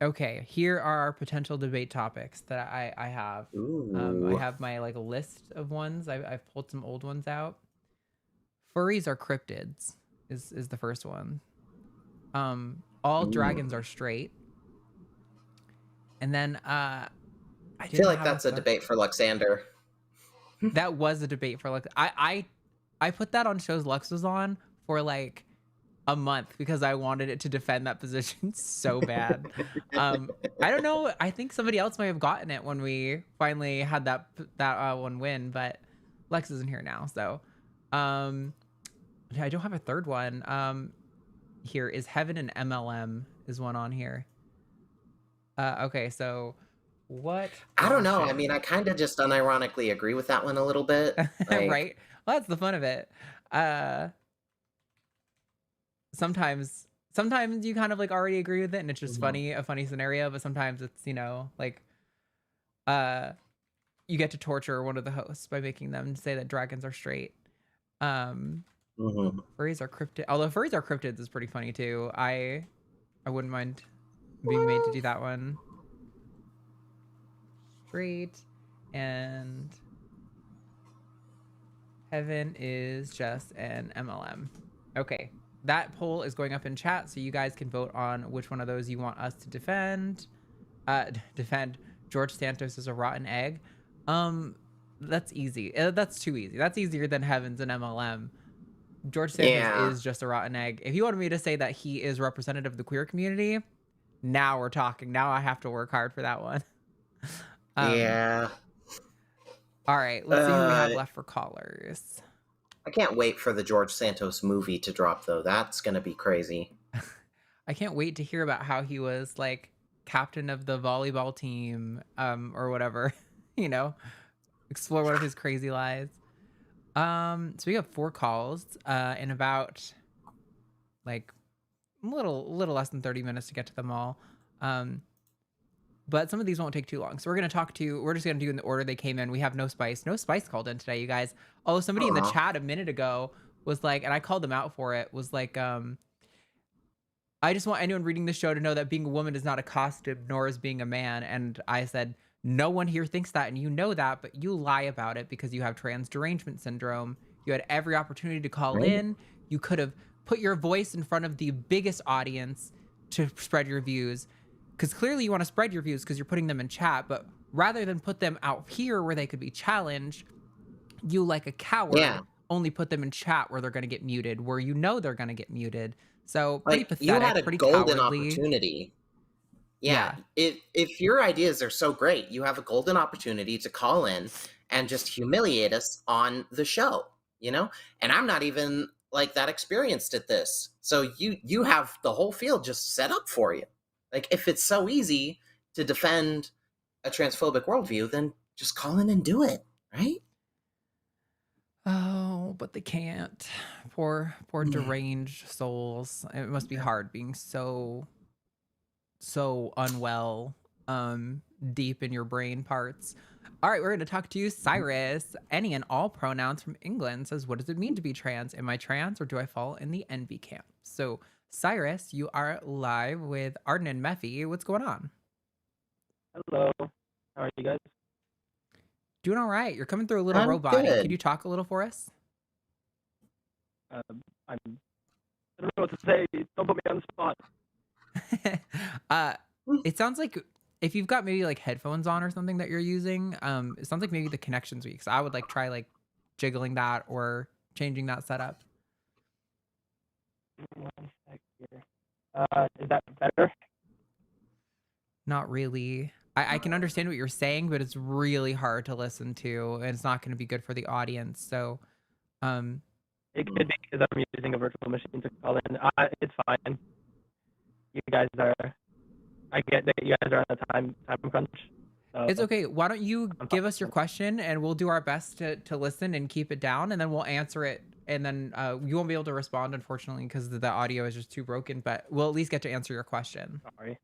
Okay, here are our potential debate topics that I have. I have my list of ones. I've pulled some old ones out. Furries are cryptids is the first one. All dragons are straight. And then I feel like that's a debate for Luxander. That was a debate for Lux. I put that on shows Lux was on for like a month because I wanted it to defend that position so bad. I don't know. I think somebody else might have gotten it when we finally had that one win, but Lex isn't here now. So I don't have a third one. Here is Heaven and MLM is one on here. Okay, so what? I don't know. I mean, I kind of just unironically agree with that one a little bit. Right? Well, that's the fun of it. Sometimes you kind of already agree with it and it's just a funny scenario, but sometimes it's, you get to torture one of the hosts by making them say that dragons are straight. Furries are cryptid. Although furries are cryptids is pretty funny too. I wouldn't mind being made to do that one. Straight and Heaven is just an MLM. Okay. That poll is going up in chat, so you guys can vote on which one of those you want us to defend. Defend George Santos is a rotten egg. That's easy. That's too easy. That's easier than Heaven's and MLM. George Santos is just a rotten egg. If you wanted me to say that he is representative of the queer community, now we're talking. Now I have to work hard for that one. Yeah. All right, let's see who we have left for callers. I can't wait for the George Santos movie to drop, though. That's going to be crazy. I can't wait to hear about how he was like captain of the volleyball team, or whatever, you know, explore one of his crazy lives. So we have 4 calls, in about like a little less than 30 minutes to get to them all. But some of these won't take too long. So we're just going to do in the order they came in. We have No Spice called in today, you guys. Although somebody in the chat a minute ago was like, and I called them out for it, was like, I just want anyone reading this show to know that being a woman is not a costume, nor is being a man. And I said, no one here thinks that, and you know that, but you lie about it because you have trans derangement syndrome. You had every opportunity to call in. You could have put your voice in front of the biggest audience to spread your views, because clearly you want to spread your views because you're putting them in chat, but rather than put them out here where they could be challenged, you, like a coward, only put them in chat where they're going to get muted, where you know they're going to get muted. So pretty pathetic, you had a pretty golden cowardly opportunity. Yeah. If your ideas are so great, you have a golden opportunity to call in and just humiliate us on the show, you know? And I'm not even like that experienced at this. So you have the whole field just set up for you. Like, if it's so easy to defend a transphobic worldview, then just call in and do it, right? Oh, but they can't. Poor deranged souls. It must be hard being so unwell, deep in your brain parts. All right, we're going to talk to you, Cyrus. Any and all pronouns from England says, what does it mean to be trans? Am I trans, or do I fall in the NB camp? So, Cyrus, you are live with Arden and Mephi. What's going on? Hello. How are you guys? Doing all right. You're coming through a little robotic. Could you talk a little for us? I don't know what to say. Don't put me on the spot. It sounds like if you've got maybe like headphones on or something that you're using, it sounds like maybe the connection's weak. So I would like try like jiggling that or changing that setup. 1 sec here. Is that better? Not really. I can understand what you're saying, but it's really hard to listen to, and it's not going to be good for the audience. So, it could be because I'm using a virtual machine to call in. It's fine. You guys are. I get that you guys are on a time crunch. So it's okay. Why don't you give us your question, and we'll do our best to listen and keep it down, and then we'll answer it. And then you won't be able to respond, unfortunately, because the audio is just too broken. But we'll at least get to answer your question. Sorry.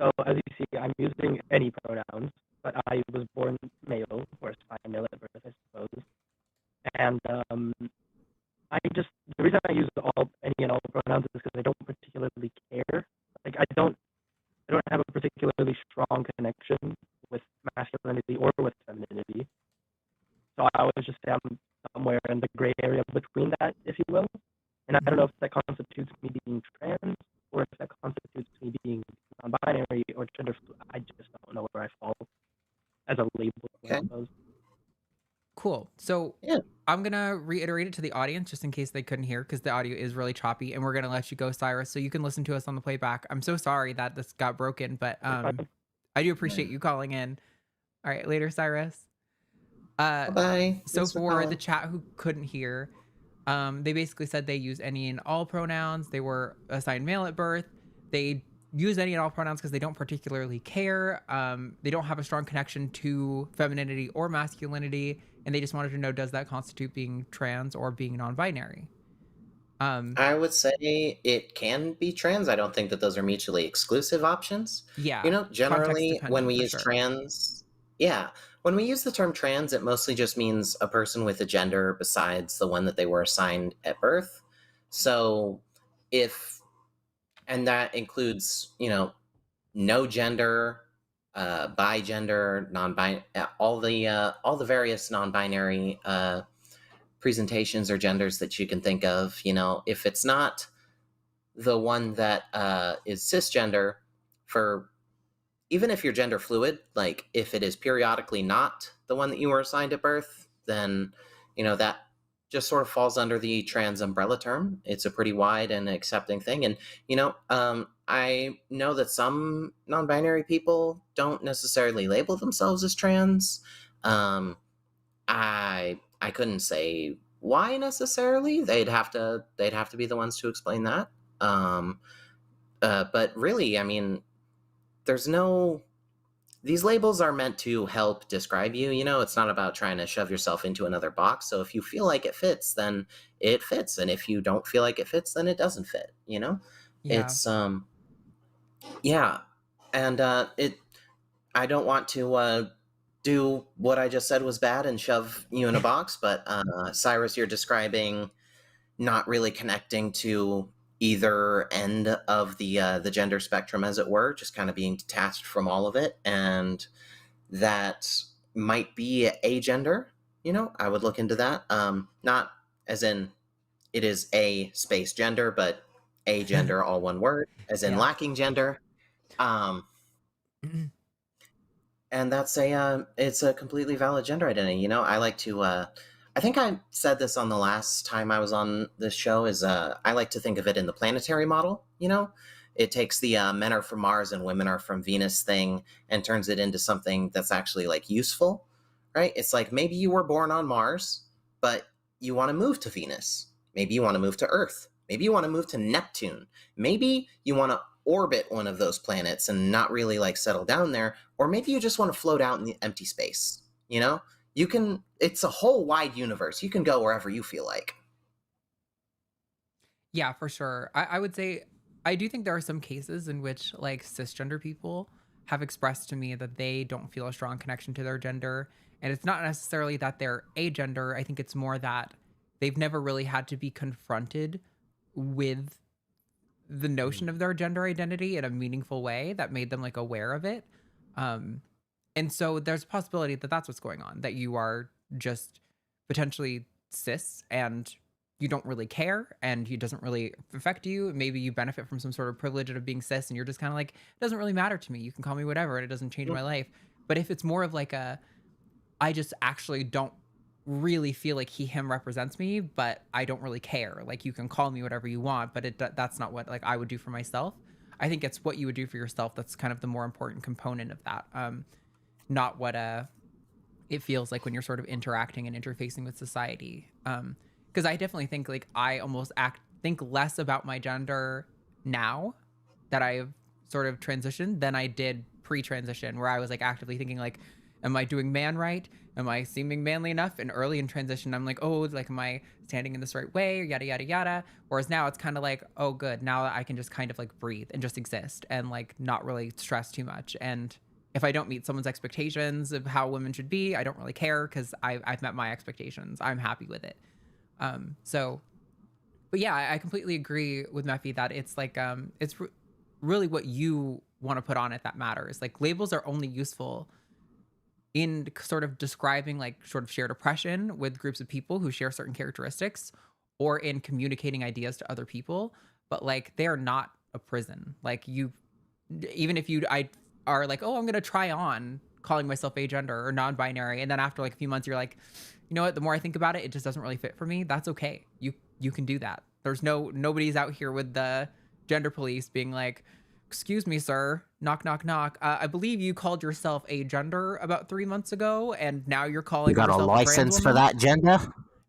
So as you see, I'm using any pronouns, but I was born male, or assigned male at birth, I suppose. And the reason I use any and all pronouns is because I don't particularly care. Like I don't have a particularly strong connection with masculinity or with femininity. So I always just say I'm somewhere in the gray area between that, if you will. And I don't know if that constitutes me being trans or if that constitutes me being non-binary or gender fluid. I just don't know where I fall as a label, I suppose. Cool. So I'm going to reiterate it to the audience just in case they couldn't hear, because the audio is really choppy, and we're going to let you go, Cyrus, so you can listen to us on the playback. I'm so sorry that this got broken, but I do appreciate you calling in. All right, later, Cyrus. Bye. So for the chat who couldn't hear, they basically said they use any and all pronouns. They were assigned male at birth. They use any and all pronouns because they don't particularly care. They don't have a strong connection to femininity or masculinity, and they just wanted to know, does that constitute being trans or being non-binary? I would say it can be trans. I don't think that those are mutually exclusive options. Yeah. You know, generally when we use trans, when we use the term trans, it mostly just means a person with a gender besides the one that they were assigned at birth. So and that includes, you know, no gender, bigender, non-binary, all the various non-binary presentations or genders that you can think of. You know, if it's not the one that is cisgender, even if you're gender fluid, like if it is periodically not the one that you were assigned at birth, then, you know, that just sort of falls under the trans umbrella term. It's a pretty wide and accepting thing. And, you know, I know that some non-binary people don't necessarily label themselves as trans. I couldn't say why necessarily. They'd have to be the ones to explain that. But really, I mean, these labels are meant to help describe you. It's not about trying to shove yourself into another box. So if you feel like it fits, then it fits, and if you don't feel like it fits, then it doesn't fit. Yeah. It's yeah, and I don't want to do what I just said was bad and shove you in a box, but Cyrus, you're describing not really connecting to either end of the gender spectrum, as it were, just kind of being detached from all of it, and that might be agender. I would look into that. Not as in it is a space gender, but agender, all one word, as in lacking gender. And that's it's a completely valid gender identity. I like to, I think I said this on the last time I was on this show, is I like to think of it in the planetary model. It takes the men are from Mars and women are from Venus thing and turns it into something that's actually like useful, right? It's like, maybe you were born on Mars, but you want to move to Venus. Maybe you want to move to Earth. Maybe you want to move to Neptune. Maybe you want to orbit one of those planets and not really like settle down there. Or maybe you just want to float out in the empty space. It's a whole wide universe. You can go wherever you feel like. Yeah, for sure. I would say, I do think there are some cases in which like cisgender people have expressed to me that they don't feel a strong connection to their gender. And it's not necessarily that they're agender. I think it's more that they've never really had to be confronted with the notion of their gender identity in a meaningful way that made them like aware of it. And so there's a possibility that that's what's going on, that you are just potentially cis and you don't really care and it doesn't really affect you. Maybe you benefit from some sort of privilege of being cis and you're just kind of like, it doesn't really matter to me. You can call me whatever and it doesn't change my life. But if it's more of like I just actually don't really feel like he, him represents me, but I don't really care. Like, you can call me whatever you want, but that's not what like I would do for myself. I think it's what you would do for yourself that's kind of the more important component of that. Not what it feels like when you're sort of interacting and interfacing with society. Because I definitely think like I almost think less about my gender now that I've sort of transitioned than I did pre-transition, where I was like actively thinking like, am I doing man right? Am I seeming manly enough? And early in transition, I'm like, oh, like, am I standing in this right way? Or yada, yada, yada. Whereas now it's kind of like, oh, good. Now I can just kind of like breathe and just exist and like not really stress too much. And if I don't meet someone's expectations of how women should be, I don't really care because I've met my expectations. I'm happy with it. But yeah, I completely agree with Mephi that it's like, it's really what you want to put on it that matters. Like, labels are only useful in sort of describing like sort of shared oppression with groups of people who share certain characteristics, or in communicating ideas to other people. But like, they're not a prison. Like, even if I are like, oh, I'm going to try on calling myself agender or non-binary. And then after like a few months, you're like, you know what, the more I think about it, it just doesn't really fit for me. That's okay. You can do that. There's nobody's out here with the gender police being like, excuse me, sir, knock, knock, knock. I believe you called yourself a gender about 3 months ago, and now you're calling yourself a trans woman. You got a license for that gender?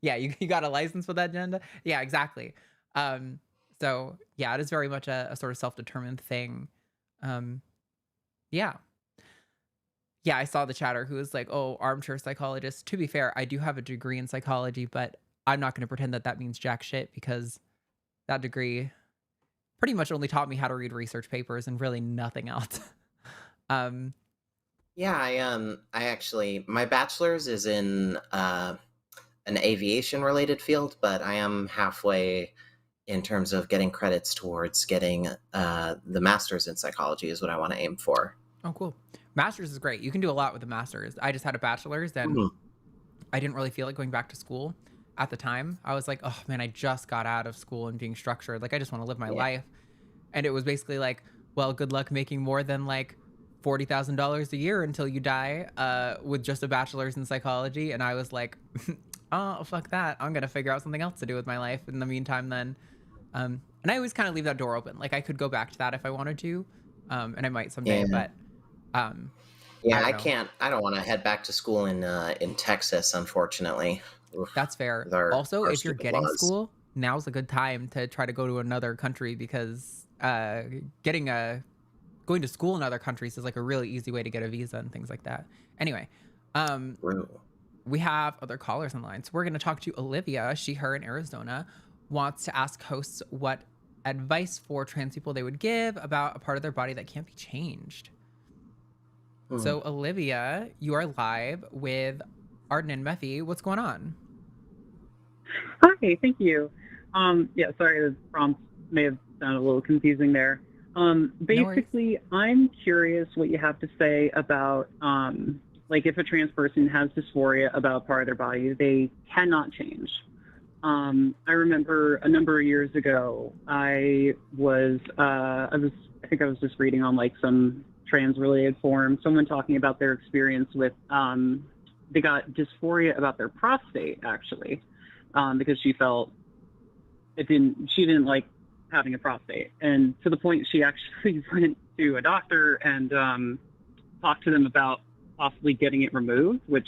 Yeah, you got a license for that gender? Yeah, exactly. So yeah, it is very much a sort of self-determined thing. Yeah. Yeah, I saw the chatter who was like, oh, armchair psychologist. To be fair, I do have a degree in psychology, but I'm not going to pretend that means jack shit, because that degree pretty much only taught me how to read research papers and really nothing else. Yeah, I actually, my bachelor's is in an aviation related field, but I am halfway in terms of getting credits towards getting the master's in psychology is what I want to aim for. Oh, cool. Master's is great. You can do a lot with the master's. I just had a bachelor's and I didn't really feel like going back to school at the time. I was like, oh man, I just got out of school and being structured. Like, I just want to live my life. And it was basically like, well, good luck making more than like $40,000 a year until you die with just a bachelor's in psychology. And I was like, oh, fuck that. I'm going to figure out something else to do with my life in the meantime then. And I always kind of leave that door open. Like, I could go back to that if I wanted to. And I might someday, but yeah, I can't. I don't want to head back to school in Texas, unfortunately. That's fair. Our Also, if you're stupid getting laws. school, now's a good time to try to go to another country because going to school in other countries is like a really easy way to get a visa and things like that. Anyway, we have other callers online. So we're going to talk to Olivia. Her in Arizona wants to ask hosts what advice for trans people they would give about a part of their body that can't be changed. So Olivia, you are live with Arden and Mephi. What's going on? Hi, thank you. Yeah, sorry, the prompt may have sounded a little confusing there. Basically, I'm curious what you have to say about, like, if a trans person has dysphoria about a part of their body they cannot change. I remember a number of years ago, I think I was just reading on like some trans-related forum, someone talking about their experience with, they got dysphoria about their prostate actually, because she felt she didn't like having a prostate, and to the point she actually went to a doctor and talked to them about possibly getting it removed, which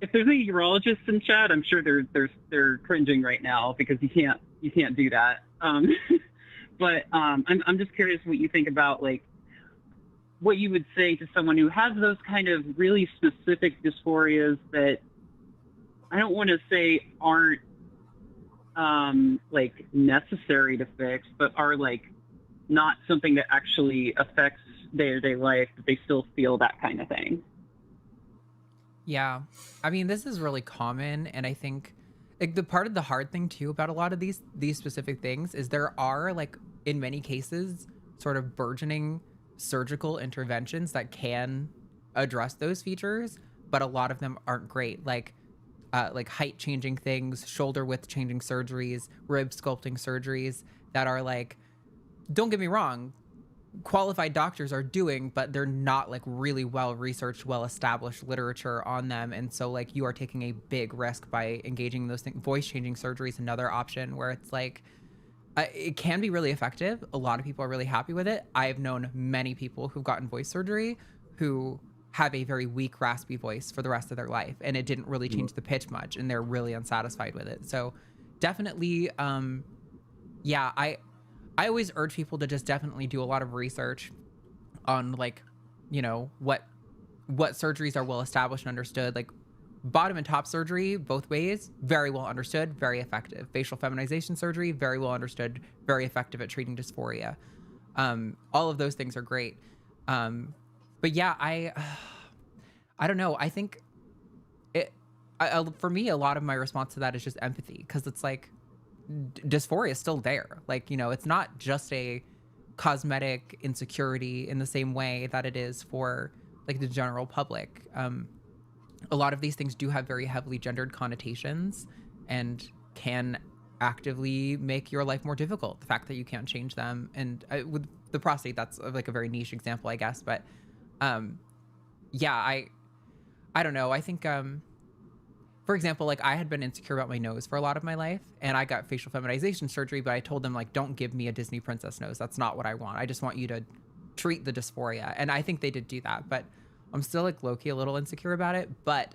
if there's any urologists in chat, I'm sure they're cringing right now because you can't do that. But I'm just curious what you think about like what you would say to someone who has those kind of really specific dysphorias that I don't want to say aren't like necessary to fix, but are like not something that actually affects day-to-day life, but they still feel that kind of thing. Yeah, I mean, this is really common, and I think like the part of the hard thing too about a lot of these specific things is there are like in many cases sort of burgeoning surgical interventions that can address those features, but a lot of them aren't great. Like height changing things, shoulder width changing surgeries, rib sculpting surgeries that are like, don't get me wrong, qualified doctors are doing, but they're not like really well researched, well established literature on them. And so like you are taking a big risk by engaging in those things. Voice changing surgery is another option where it's like, it can be really effective. A lot of people are really happy with it. I've known many people who've gotten voice surgery who have a very weak, raspy voice for the rest of their life, and it didn't really change the pitch much, and they're really unsatisfied with it. So definitely, yeah, I always urge people to just definitely do a lot of research on like, you know, what surgeries are well established and understood. Like bottom and top surgery, both ways, very well understood, very effective. Facial feminization surgery, very well understood, very effective at treating dysphoria. All of those things are great. But yeah, I don't know. I think for me, a lot of my response to that is just empathy, because it's like dysphoria is still there. Like, you know, it's not just a cosmetic insecurity in the same way that it is for like the general public. A lot of these things do have very heavily gendered connotations and can actively make your life more difficult. The fact that you can't change them, and with the prostate, that's like a very niche example, I guess. But yeah, I don't know. I think, for example, like I had been insecure about my nose for a lot of my life, and I got facial feminization surgery, but I told them like, don't give me a Disney princess nose. That's not what I want. I just want you to treat the dysphoria. And I think they did do that, but I'm still like low-key a little insecure about it. But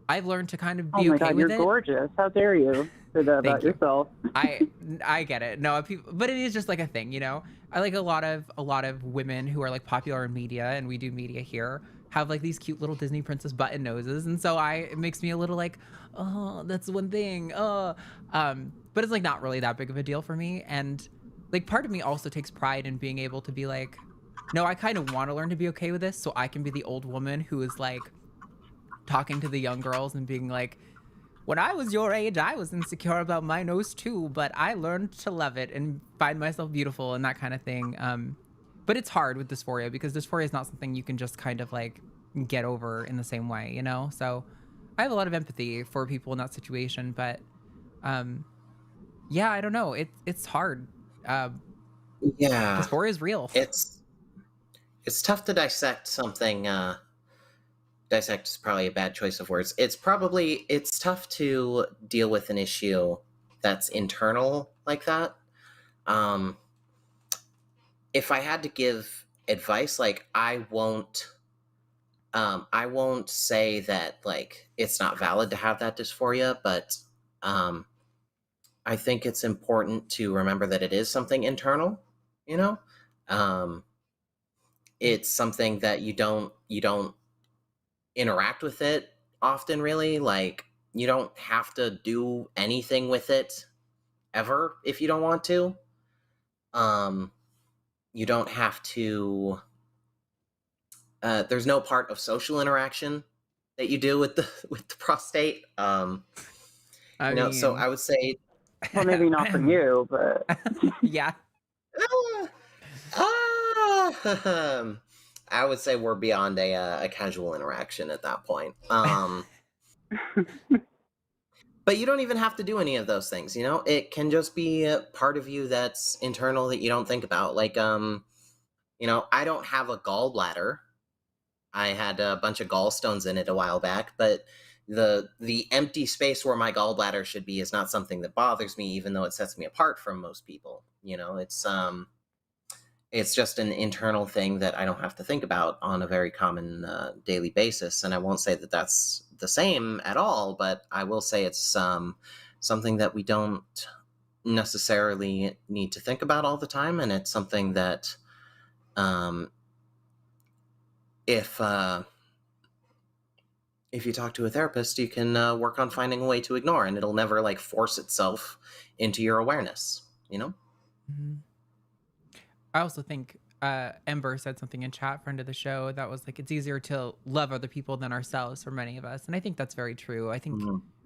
I've learned to kind of be okay with it. You're gorgeous. How dare you say that about yourself? I get it. No, but it is just like a thing, you know. I like a lot of women who are like popular in media, and we do media here, have like these cute little Disney princess button noses, and so it makes me a little like, oh, that's one thing. But it's like not really that big of a deal for me, and like part of me also takes pride in being able to be like, no, I kind of want to learn to be okay with this, so I can be the old woman who is like talking to the young girls and being like, when I was your age, I was insecure about my nose too, but I learned to love it and find myself beautiful and that kind of thing. But it's hard with dysphoria, because dysphoria is not something you can just kind of like get over in the same way, you know? So I have a lot of empathy for people in that situation, but yeah, I don't know. It's hard. Yeah. Dysphoria is real. It's tough to dissect something. Dissect is probably a bad choice of words. It's tough to deal with an issue that's internal like that. If I had to give advice, like I won't I won't say that like it's not valid to have that dysphoria, but I think it's important to remember that it is something internal, you know? It's something that you don't interact with it often, really. Like, you don't have to do anything with it ever if you don't want to. You don't have to there's no part of social interaction that you do with the prostate. So I would say, well, maybe not for you, but yeah. I would say we're beyond a casual interaction at that point. But you don't even have to do any of those things, you know? It can just be a part of you that's internal that you don't think about. Like, you know, I don't have a gallbladder. I had a bunch of gallstones in it a while back, but the empty space where my gallbladder should be is not something that bothers me, even though it sets me apart from most people. You know, it's just an internal thing that I don't have to think about on a very common daily basis. And I won't say that that's the same at all, but I will say it's something that we don't necessarily need to think about all the time. And it's something that if you talk to a therapist, you can work on finding a way to ignore, and it'll never like force itself into your awareness, you know? Mm-hmm. I also think Ember said something in chat, friend of the show, that was like, it's easier to love other people than ourselves for many of us. And I think that's very true. I think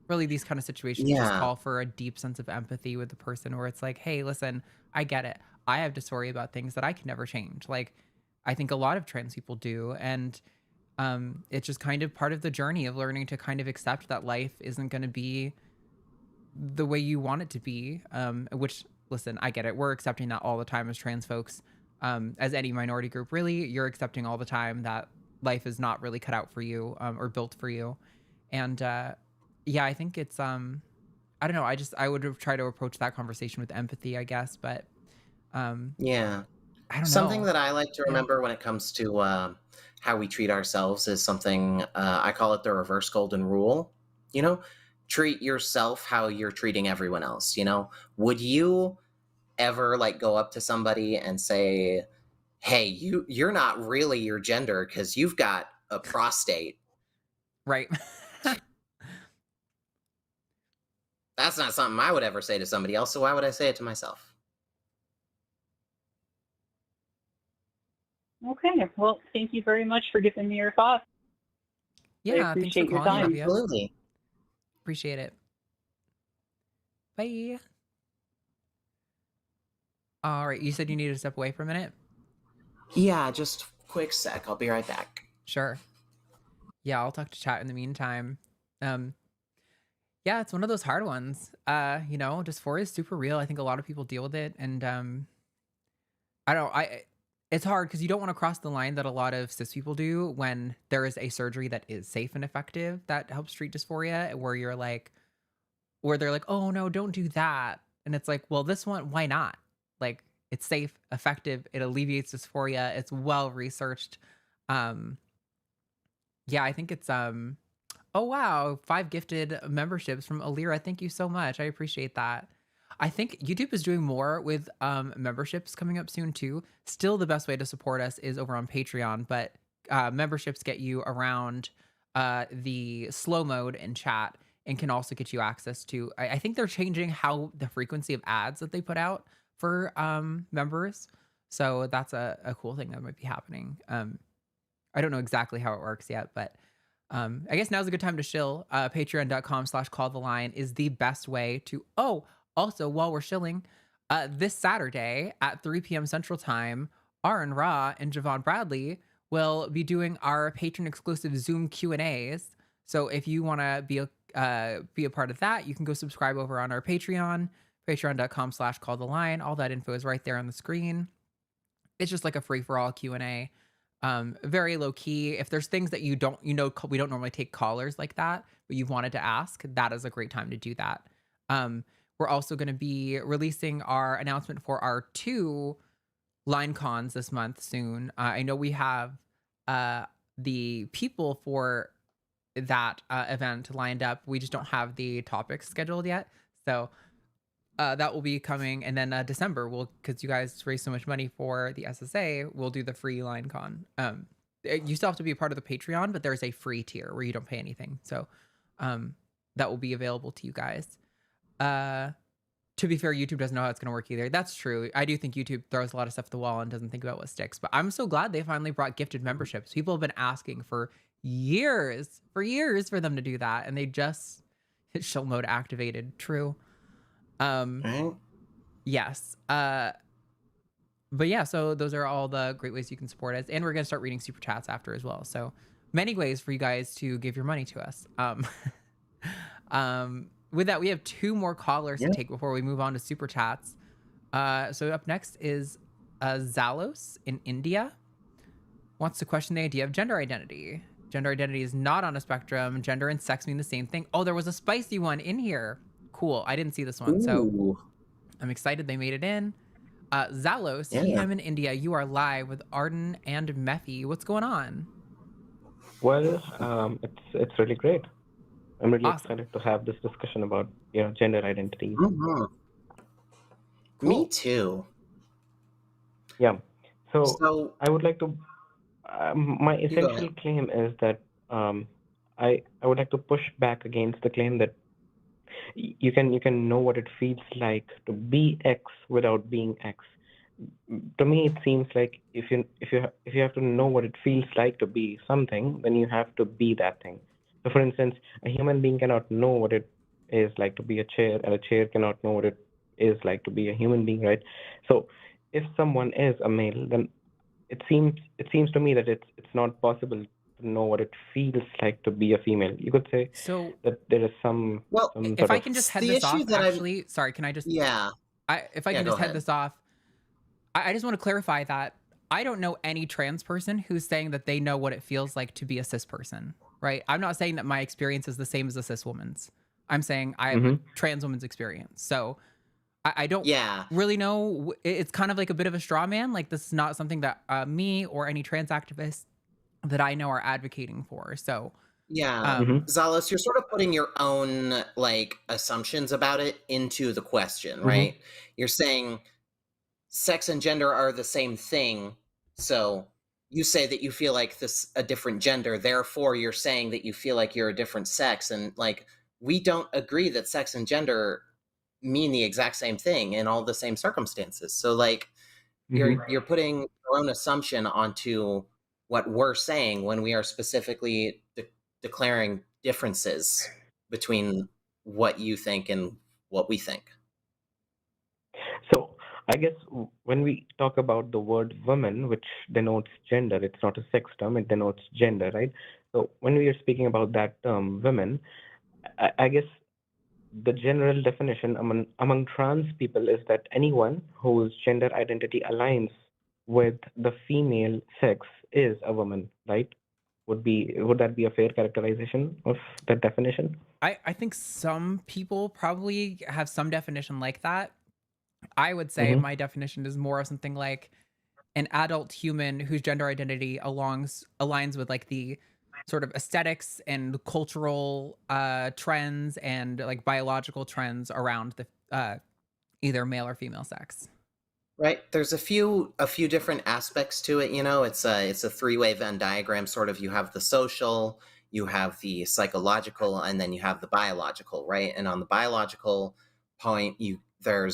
really these kind of situations just call for a deep sense of empathy with the person, where it's like, hey, listen, I get it. I have dysphoria about things that I can never change. Like, I think a lot of trans people do. And it's just kind of part of the journey of learning to kind of accept that life isn't going to be the way you want it to be, which, listen, I get it. We're accepting that all the time as trans folks. As any minority group, really, you're accepting all the time that life is not really cut out for you, or built for you. And yeah, I think it's I don't know. I would try to approach that conversation with empathy, I guess. But yeah, I don't know. Something that I like to remember when it comes to how we treat ourselves is something I call it the reverse golden rule. You know, treat yourself how you're treating everyone else. You know, would you ever like go up to somebody and say, hey, you're not really your gender because you've got a prostate? Right. That's not something I would ever say to somebody else, so why would I say it to myself? Okay, well, thank you very much for giving me your thoughts. Yeah, I appreciate your time. Absolutely. Appreciate it. Bye. All right, you said you needed to step away for a minute? Yeah, just quick sec. I'll be right back. Sure. Yeah, I'll talk to chat in the meantime. Yeah, it's one of those hard ones. You know, dysphoria is super real. I think a lot of people deal with it, and it's hard because you don't want to cross the line that a lot of cis people do when there is a surgery that is safe and effective that helps treat dysphoria, where they're like, oh no, don't do that. And it's like, well, this one, why not? Like, it's safe, effective, it alleviates dysphoria, it's well researched. Yeah, I think it's oh wow, 5 gifted memberships from Alira. Thank you so much. I appreciate that. I think YouTube is doing more with memberships coming up soon too. Still, the best way to support us is over on Patreon, but memberships get you around the slow mode in chat and can also get you access to, I think they're changing how the frequency of ads that they put out for members. So that's a cool thing that might be happening. I don't know exactly how it works yet, but I guess now's a good time to shill. Patreon.com/calltheline is the best way to, also, while we're shilling, this Saturday at 3 p.m. Central Time, Aaron Ra and Javon Bradley will be doing our patron-exclusive Zoom Q&As. So if you want to be a part of that, you can go subscribe over on our Patreon, patreon.com/calltheline. All that info is right there on the screen. It's just like a free-for-all Q&A. Very low-key. If there's things that we don't normally take callers like that, but you wanted to ask, that is a great time to do that. We're also going to be releasing our announcement for our 2 line cons this month soon. I know we have the people for that event lined up. We just don't have the topics scheduled yet. So that will be coming. And then December, because you guys raise so much money for the SSA, we'll do the free line con. You still have to be a part of the Patreon, but there's a free tier where you don't pay anything. So that will be available to you guys. To be fair, YouTube doesn't know how it's going to work either. That's true. I do think YouTube throws a lot of stuff at the wall and doesn't think about what sticks. But I'm so glad they finally brought gifted memberships. People have been asking for years for them to do that, and they just hit shill mode activated. True. Yes. But yeah, so those are all the great ways you can support us, and we're going to start reading super chats after as well. So many ways for you guys to give your money to us. With that, we have 2 more callers to take before we move on to super chats. So up next is Zalos in India. Wants to question the idea of gender identity. Gender identity is not on a spectrum. Gender and sex mean the same thing. Oh, there was a spicy one in here. Cool. I didn't see this one. Ooh. So I'm excited they made it in. Zalos, I'm in India. You are live with Arden and Mephi. What's going on? Well, it's really great. I'm really excited to have this discussion about gender identity. Mm-hmm. Cool. Me too. Yeah. So I would like to. My essential claim is that I would like to push back against the claim that you can know what it feels like to be X without being X. To me, it seems like if you have to know what it feels like to be something, then you have to be that thing. So, for instance, a human being cannot know what it is like to be a chair, and a chair cannot know what it is like to be a human being, right? So, if someone is a male, then it seems to me that it's not possible to know what it feels like to be a female. You could say that there is some. Well, if I can just head this off, actually, sorry, can I just? Yeah. If I can just head this off, I just want to clarify that I don't know any trans person who's saying that they know what it feels like to be a cis person. Right. I'm not saying that my experience is the same as a cis woman's. I'm saying I have a trans woman's experience. So I don't really know. It's kind of like a bit of a straw man. Like, this is not something that me or any trans activists that I know are advocating for. So Zalos, you're sort of putting your own assumptions about it into the question, right? You're saying sex and gender are the same thing. So you say that you feel like a different gender, therefore you're saying that you feel like you're a different sex. And we don't agree that sex and gender mean the exact same thing in all the same circumstances. So you're putting your own assumption onto what we're saying when we are specifically declaring differences between what you think and what we think. So I guess when we talk about the word woman, which denotes gender, it's not a sex term, it denotes gender, right? So when we are speaking about that term, women, I guess the general definition among trans people is that anyone whose gender identity aligns with the female sex is a woman, right? Would that be a fair characterization of that definition? I think some people probably have some definition like that. I would say my definition is more of something like an adult human whose gender identity aligns with the sort of aesthetics and cultural trends and biological trends around the either male or female sex. Right. There's a few different aspects to it. It's a 3-way Venn diagram. Sort of, you have the social, you have the psychological, and then you have the biological, right? And on the biological point, there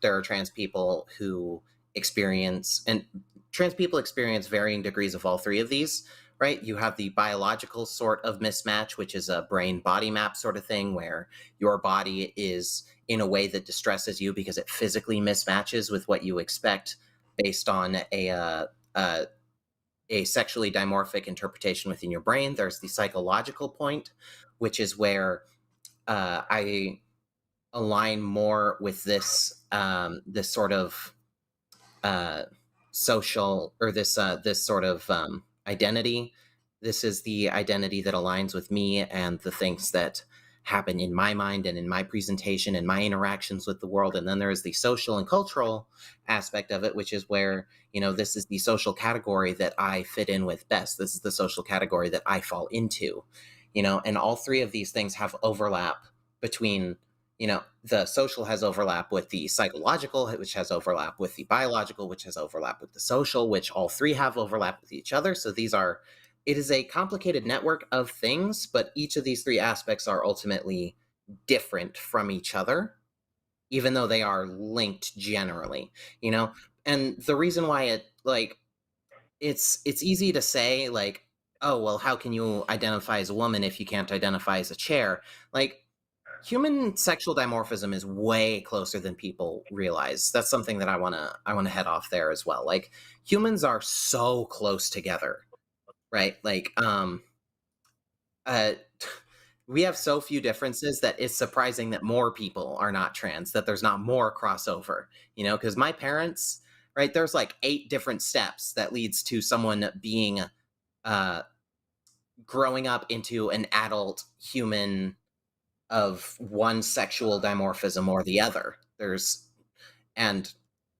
are trans people who experience varying degrees of all 3 of these, right? You have the biological sort of mismatch, which is a brain body map sort of thing, where your body is in a way that distresses you because it physically mismatches with what you expect based on a sexually dimorphic interpretation within your brain. There's the psychological point, which is where I align more with this sort of social, or this sort of identity. This is the identity that aligns with me and the things that happen in my mind and in my presentation and my interactions with the world. And then there is the social and cultural aspect of it, which is where, this is the social category that I fit in with best. This is the social category that I fall into, and all three of these things have overlap between, the social has overlap with the psychological, which has overlap with the biological, which has overlap with the social, which all three have overlap with each other. So it is a complicated network of things, but each of these three aspects are ultimately different from each other, even though they are linked generally, and the reason why it's easy to say like, oh, well, how can you identify as a woman if you can't identify as a chair? Like, human sexual dimorphism is way closer than people realize. That's something that I want to head off there as well. Like, humans are so close together, right? Like, we have so few differences that it's surprising that more people are not trans, that there's not more crossover, because my parents, right, there's like 8 different steps that leads to someone being growing up into an adult human of one sexual dimorphism or the other. And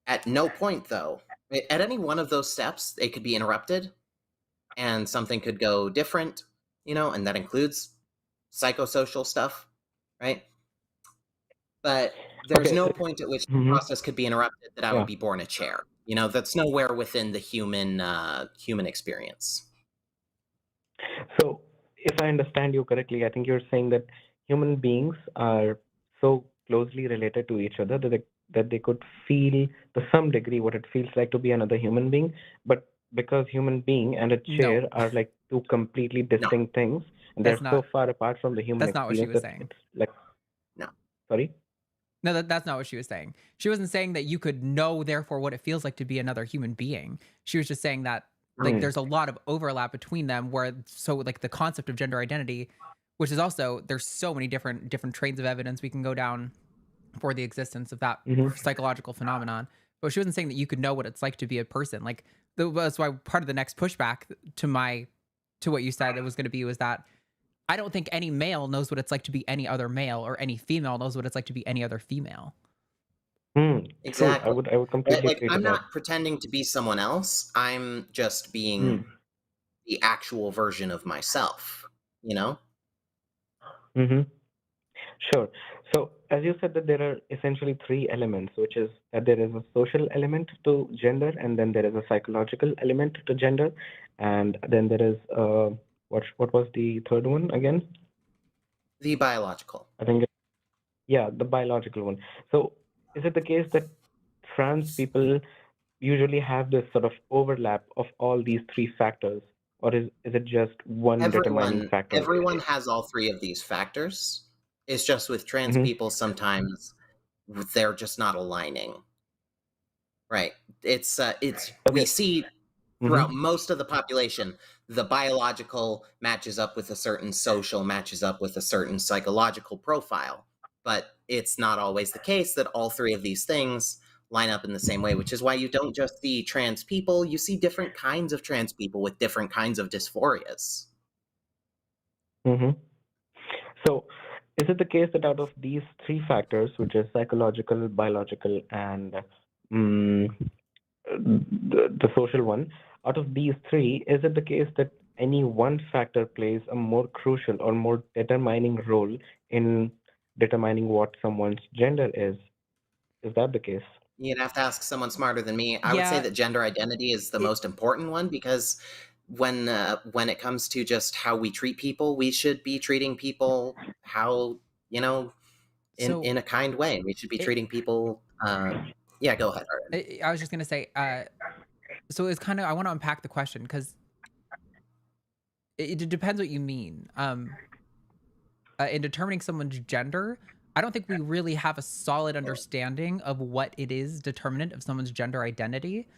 at no point, though, at any one of those steps, they could be interrupted and something could go different, and that includes psychosocial stuff, right? But there's no point at which the process could be interrupted that I would be born a chair. That's nowhere within the human experience. So, if I understand you correctly, I think you're saying that human beings are so closely related to each other that they could feel to some degree what it feels like to be another human being, but because human being and a chair are like two completely distinct things, and they're so far apart from the human That's not what she experience was saying. it's like, no. Sorry? No, that's not what she was saying. She wasn't saying that you could know, therefore, what it feels like to be another human being. She was just saying that there's a lot of overlap between them the concept of gender identity, which is also, there's so many different trains of evidence we can go down for the existence of that psychological phenomenon. But she wasn't saying that you could know what it's like to be a person. Like, that's why part of the next pushback to what you said it was going to be was that I don't think any male knows what it's like to be any other male, or any female knows what it's like to be any other female. Exactly. I would completely agree to I'm that. not pretending to be someone else. I'm just being the actual version of myself, Sure. So, as you said, that there are essentially 3 elements, which is that there is a social element to gender, and then there is a psychological element to gender, and then there is what was the third one again? The biological. I think, the biological one. So, is it the case that trans people usually have this sort of overlap of all these 3 factors, or is it just one determining factor? Everyone has all 3 of these factors. It's just with trans people, sometimes they're just not aligning. Right. We see throughout most of the population, the biological matches up with a certain social, matches up with a certain psychological profile. But it's not always the case that all 3 of these things line up in the same way, which is why you don't just see trans people, you see different kinds of trans people with different kinds of dysphorias. So, is it the case that out of these 3 factors, which is psychological, biological, and the social one, out of these 3, is it the case that any one factor plays a more crucial or more determining role in determining what someone's gender is? Is that the case? You'd have to ask someone smarter than me. I would say that gender identity is the most important one, because when it comes to just how we treat people, we should be treating people how, in a kind way. We should be treating people. Yeah, go ahead, Arden. I was just gonna say, so it's kind of, I want to unpack the question, because it depends what you mean. In determining someone's gender, I don't think we really have a solid understanding of what it is determinant of someone's gender identity.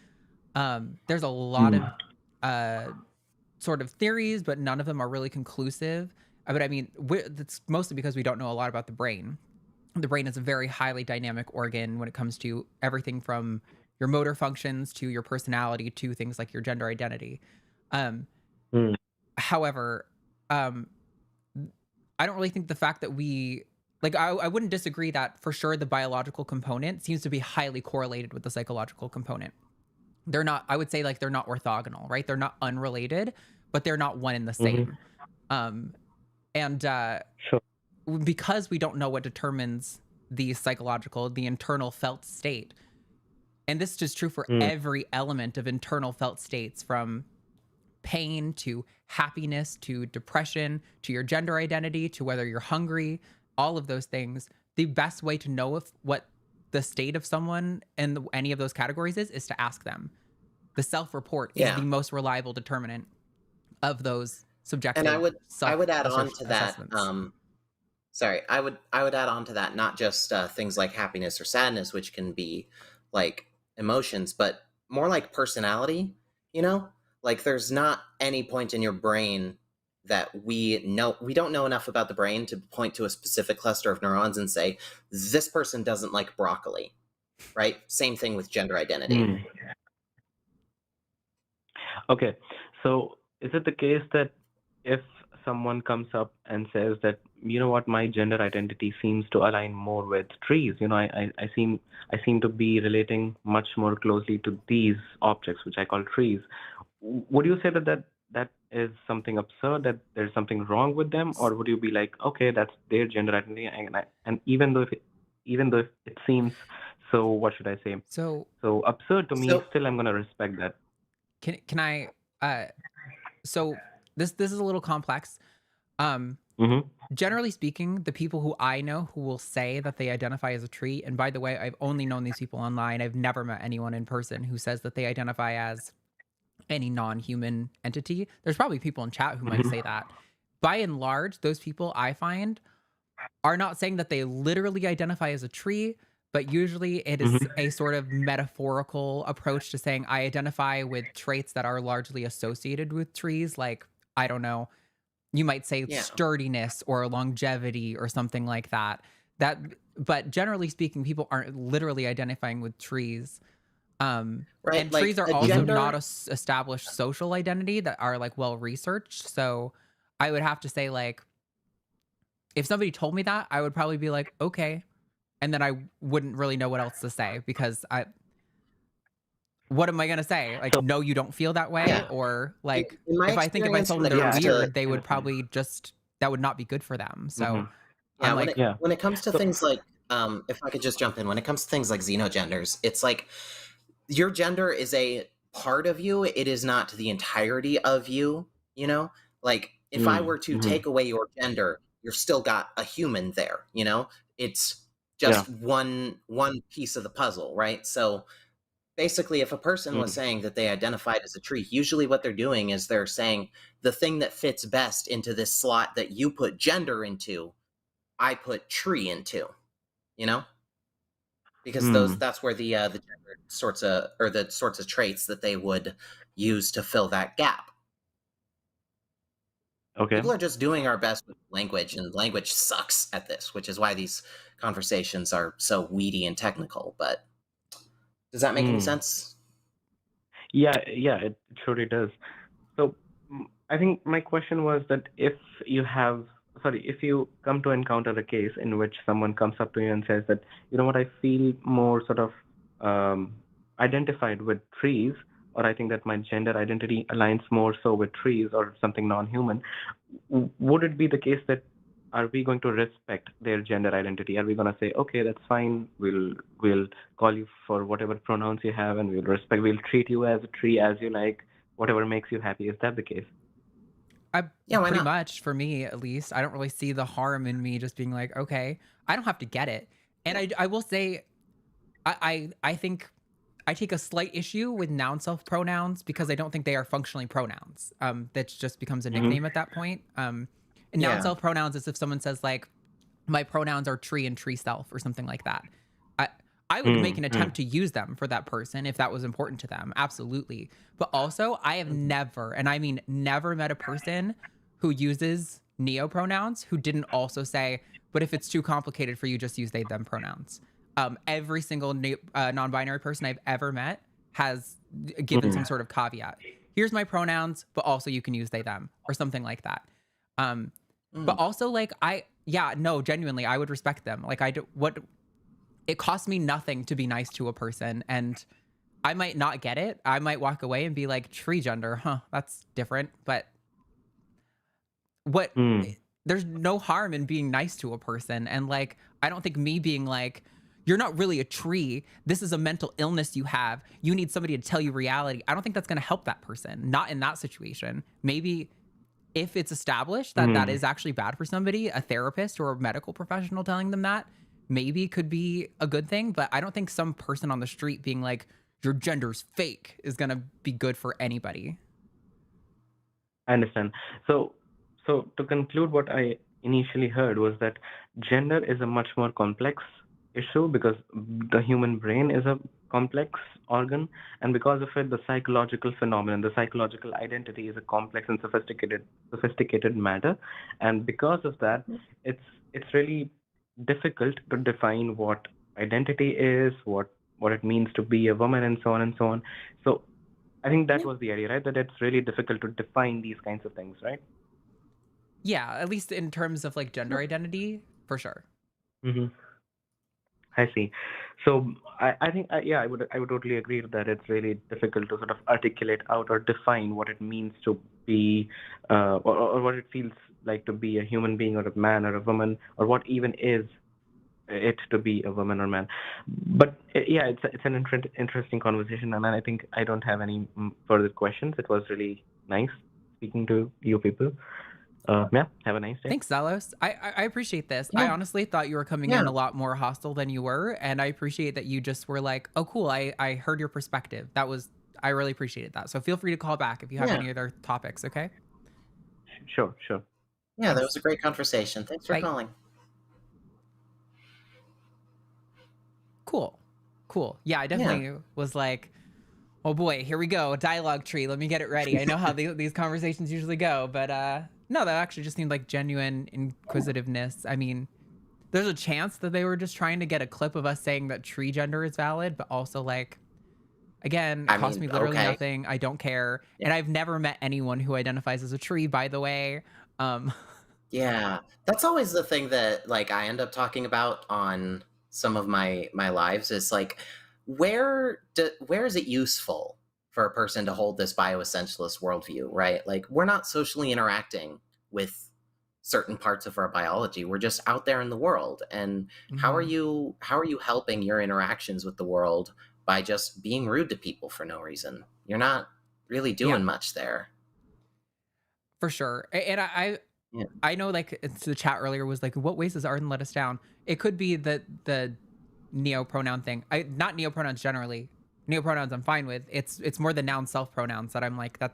There's a lot of sort of theories, but none of them are really conclusive. But I mean, that's mostly because we don't know a lot about the brain. The brain is a very highly dynamic organ when it comes to everything from your motor functions to your personality to things like your gender identity. However, I don't really think the fact that we, like, I wouldn't disagree that for sure the biological component seems to be highly correlated with the psychological component. They're not, I would say, like, they're not orthogonal, right? They're not unrelated, but they're not one and the same. Sure. Because we don't know what determines the psychological, the internal felt state, and this is just true for every element of internal felt states, from pain to happiness to depression to your gender identity to whether you're hungry, all of those things. The best way to know what the state of someone in any of those categories is to ask them. The self-report is the most reliable determinant of those subjective. And I would add on to that. I would add on to that, not just things like happiness or sadness, which can be like emotions, but more like personality. Like, there's not any point in your brain that we don't know enough about the brain to point to a specific cluster of neurons and say, this person doesn't like broccoli, right? Same thing with gender identity. Okay, so is it the case that if someone comes up and says that, you know what, my gender identity seems to align more with trees, I seem to be relating much more closely to these objects, which I call trees, would you say that is something absurd, that there's something wrong with them? Or would you be like, okay, that's their gender identity, and even though it seems so, what should I say, so absurd to me, still I'm going to respect that? Can I so this is a little complex. Generally speaking, the people who I know who will say that they identify as a tree, and by the way, I've only known these people online, I've never met anyone in person who says that they identify as any non-human entity. There's probably people in chat who might say that. By and large, those people I find are not saying that they literally identify as a tree, but usually it is a sort of metaphorical approach to saying, I identify with traits that are largely associated with trees. Like, I don't know, you might say sturdiness or longevity or something like that. But generally speaking, people aren't literally identifying with trees. And like, trees are also not established social identity that are like well researched. So I would have to say, like, if somebody told me that, I would probably be like, okay. And then I wouldn't really know what else to say, because what am I going to say? Like, no, you don't feel that way? Yeah. Or like, if I think if I told them they're weird, they would probably that would not be good for them. So when it comes to things like, if I could just jump in, when it comes to things like xenogenders, it's like, your gender is a part of you. It is not the entirety of you, Like, if I were to take away your gender, you're still got a human there, It's just one piece of the puzzle, right? So basically, if a person was saying that they identified as a tree, usually what they're doing is they're saying the thing that fits best into this slot that you put gender into, I put tree into, because that's where the gender sorts of traits that they would use to fill that gap. Okay. People are just doing our best with language, and language sucks at this, which is why these conversations are so weedy and technical. But does that make any sense? Yeah, it surely does. So I think my question was that if you come to encounter a case in which someone comes up to you and says that, you know what, I feel more sort of identified with trees, or I think that my gender identity aligns more so with trees or something non-human, would it be the case that, are we going to respect their gender identity? Are we going to say, okay, that's fine, we'll call you for whatever pronouns you have, and we'll treat you as a tree as you like, whatever makes you happy? Is that the case? Pretty much, for me at least, I don't really see the harm in me just being like, okay, I don't have to get it. And I will say, I think I take a slight issue with noun self pronouns, because I don't think they are functionally pronouns. That just becomes a nickname at that point. And noun self pronouns is if someone says, like, my pronouns are tree and tree self or something like that. I would make an attempt to use them for that person if that was important to them. Absolutely. But also, I have never, and I mean never, met a person who uses neopronouns who didn't also say, but if it's too complicated for you, just use they, them pronouns. Every single non-binary person I've ever met has given some sort of caveat. Here's my pronouns, but also you can use they, them, or something like that. But also, like, genuinely, I would respect them. Like, it costs me nothing to be nice to a person, and I might not get it. I might walk away and be like, tree gender, that's different. But there's no harm in being nice to a person. And like, I don't think me being like, you're not really a tree. This is a mental illness you have. You need somebody to tell you reality. I don't think that's going to help that person. Not in that situation. Maybe if it's established that that is actually bad for somebody, a therapist or a medical professional telling them that maybe could be a good thing. But I don't think some person on the street being like, your gender's fake is going to be good for anybody. I understand. So to conclude, what I initially heard was that gender is a much more complex issue because the human brain is a complex organ, and because of it, the psychological phenomenon, the psychological identity is a complex and sophisticated matter, and because of that, it's really difficult to define what identity is, what it means to be a woman, and so on and so on. So I think that was the idea, right? That it's really difficult to define these kinds of things, right? Yeah, at least in terms of like gender identity, for sure. I see. So I think I would totally agree that it's really difficult to sort of articulate out or define what it means to be or what it feels like to be a human being or a man or a woman, or what even is it to be a woman or man. But it's an interesting conversation, and I think I don't have any further questions. It was really nice speaking to you people. Have a nice day. Thanks, Zalos. I appreciate this. I honestly thought you were coming in a lot more hostile than you were, and I appreciate that you just were like, oh, cool, I heard your perspective. I really appreciated that. So feel free to call back if you have any other topics, okay? Sure. Yeah, that was a great conversation. Thanks for calling. Cool. Yeah, I definitely was like, oh boy, here we go, dialogue tree. Let me get it ready. I know how these conversations usually go, but no, that actually just seemed like genuine inquisitiveness. I mean, there's a chance that they were just trying to get a clip of us saying that tree gender is valid, but also like, again, it cost me literally nothing. I don't care. And I've never met anyone who identifies as a tree, by the way. Yeah, that's always the thing that like I end up talking about on some of my lives is like, where is it useful for a person to hold this bioessentialist worldview, right? Like, we're not socially interacting with certain parts of our biology. We're just out there in the world. And how are you helping your interactions with the world by just being rude to people for no reason? You're not really doing much there. For sure. And I know, like, the chat earlier was like, what ways does Arden let us down? It could be the neo-pronoun thing. Not neo-pronouns generally. Neo-pronouns I'm fine with. It's more the noun self pronouns that I'm like, that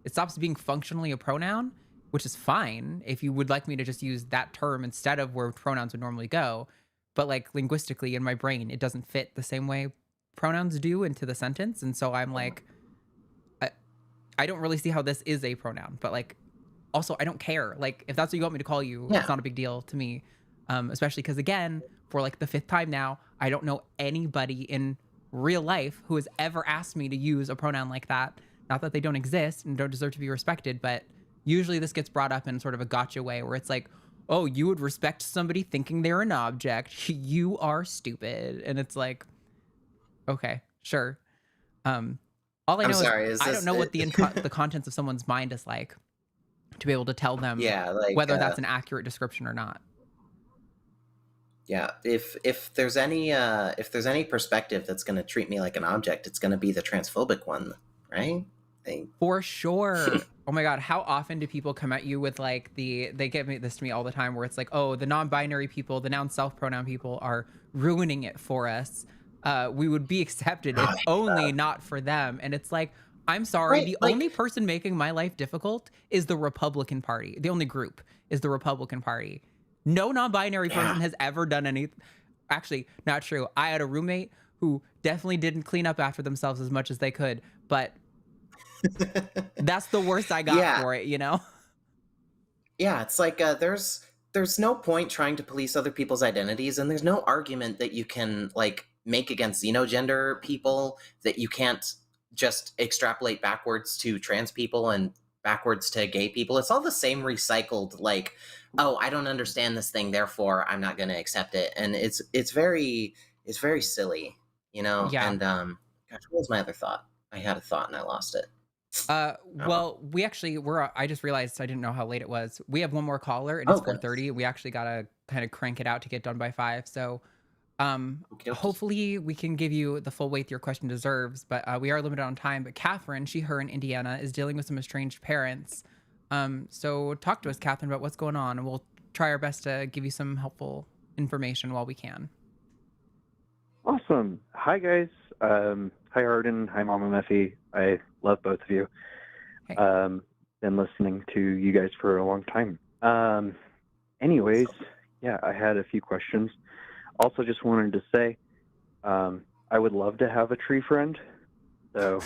it stops being functionally a pronoun, which is fine if you would like me to just use that term instead of where pronouns would normally go. But like linguistically in my brain, it doesn't fit the same way pronouns do into the sentence. And so I'm like, I don't really see how this is a pronoun, but like, also, I don't care. Like, if that's what you want me to call you, it's not a big deal to me. Especially because, again, for like the 5th time now, I don't know anybody in real life who has ever asked me to use a pronoun like that. Not that they don't exist and don't deserve to be respected, but usually this gets brought up in sort of a gotcha way where it's like, oh, you would respect somebody thinking they're an object. You are stupid. And it's like, okay, sure. All I know is I don't know what the contents of someone's mind is like to be able to tell them whether that's an accurate description or not. Yeah, if there's any perspective that's going to treat me like an object, it's going to be the transphobic one, right? For sure. Oh my God, how often do people come at you with like they give this to me all the time where it's like, oh, the non-binary people, the noun self-pronoun people are ruining it for us. We would be accepted if only not for them. And it's like, I'm sorry, the only person making my life difficult is the Republican Party. The only group is the Republican Party. No non-binary person has ever done anything. Actually, not true. I had a roommate who definitely didn't clean up after themselves as much as they could, but that's the worst I got for it, you know? Yeah, it's like there's no point trying to police other people's identities, and there's no argument that you can like make against xenogender people that you can't just extrapolate backwards to trans people and backwards to gay people. It's all the same recycled like oh, I don't understand this thing, therefore I'm not going to accept it. And it's very silly, Yeah. And gosh, what was my other thought? I had a thought and I lost it. Well, we actually I just realized I didn't know how late it was. We have one more caller and it's 4:30. We actually gotta kind of crank it out to get done by 5. So hopefully we can give you the full weight your question deserves, but we are limited on time. But Catherine, her in Indiana, is dealing with some estranged parents. So talk to us, Catherine, about what's going on, and we'll try our best to give you some helpful information while we can. Awesome. Hi, guys. Hi, Arden. Hi, Mama Mephi. I love both of you. Hey. Been listening to you guys for a long time. Anyways, yeah, I had a few questions. Also, just wanted to say, I would love to have a tree friend. So,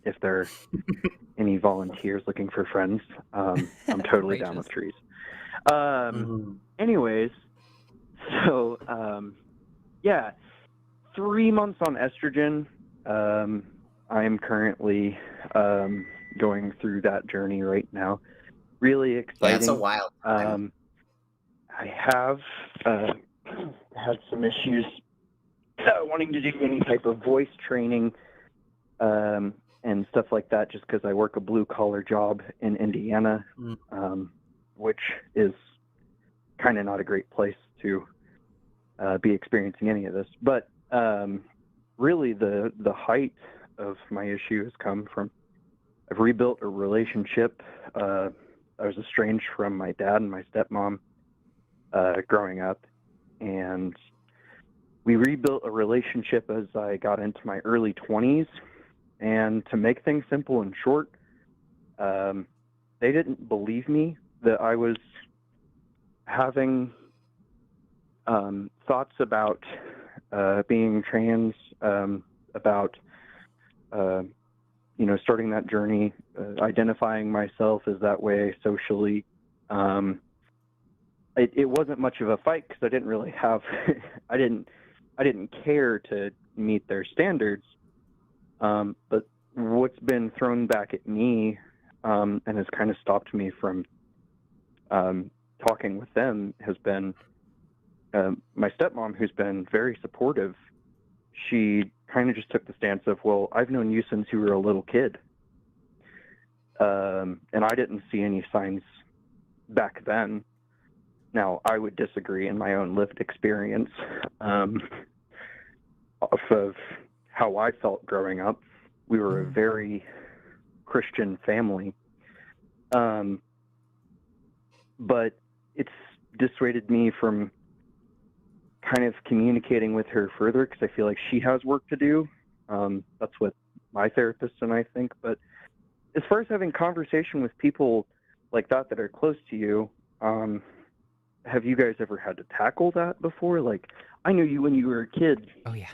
if there are any volunteers looking for friends, I'm totally down with trees. Anyways, so, yeah, 3 months on estrogen. I am currently going through that journey right now. Really exciting. Yeah, it's a wild time. I have had some issues wanting to do any type of voice training and stuff like that, just because I work a blue-collar job in Indiana, which is kind of not a great place to be experiencing any of this. But really, the height of my issue has come from I've rebuilt a relationship. I was estranged from my dad and my stepmom growing up, and we rebuilt a relationship as I got into my early 20s. And to make things simple and short, they didn't believe me that I was having thoughts about being trans, about starting that journey, identifying myself as that way socially. It wasn't much of a fight because I didn't really have, I didn't care to meet their standards. But what's been thrown back at me and has kind of stopped me from talking with them has been my stepmom, who's been very supportive. She kind of just took the stance of, well, I've known you since you were a little kid. And I didn't see any signs back then. Now, I would disagree in my own lived experience off of how I felt growing up. We were a very Christian family. But it's dissuaded me from kind of communicating with her further because I feel like she has work to do. That's what my therapist and I think. But as far as having conversation with people like that that are close to you, have you guys ever had to tackle that before? Like, I knew you when you were a kid. Oh, yeah.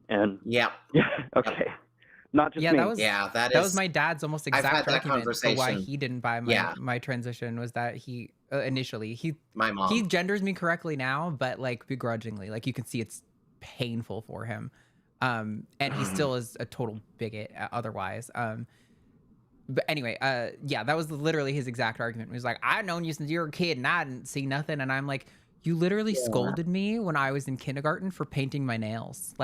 And yeah. Okay. Not just me. That was my dad's almost exact argument for why he didn't buy my transition, was that he initially my mom, he genders me correctly now, but like begrudgingly. Like, you can see it's painful for him. And he still is a total bigot otherwise. But anyway, that was literally his exact argument. He was like, I've known you since you were a kid and I didn't see nothing. And I'm like, you literally scolded me when I was in kindergarten for painting my nails.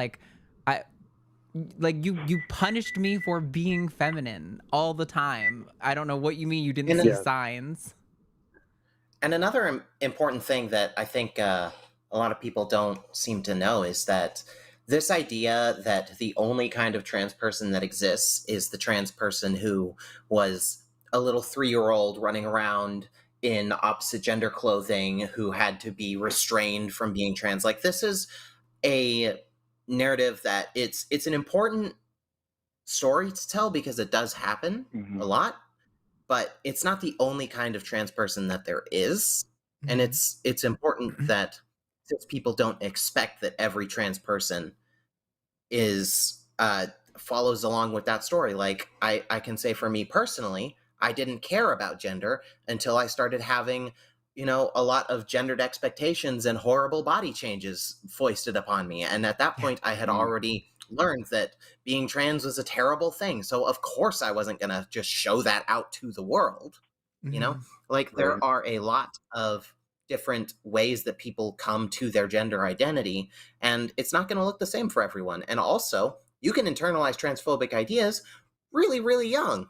You punished me for being feminine all the time. I don't know what you mean you didn't see signs. And another important thing that I think a lot of people don't seem to know is that this idea that the only kind of trans person that exists is the trans person who was a little 3-year-old running around in opposite gender clothing who had to be restrained from being trans. Like, this is a narrative that it's an important story to tell because it does happen a lot, but it's not the only kind of trans person that there is. And it's important that people don't expect that every trans person is follows along with that story. Like, I can say for me personally, I didn't care about gender until I started having a lot of gendered expectations and horrible body changes foisted upon me. And at that point, I had already learned that being trans was a terrible thing. So of course I wasn't going to just show that out to the world. you know? Like, there are a lot of different ways that people come to their gender identity, and it's not going to look the same for everyone. And also, you can internalize transphobic ideas really, really young,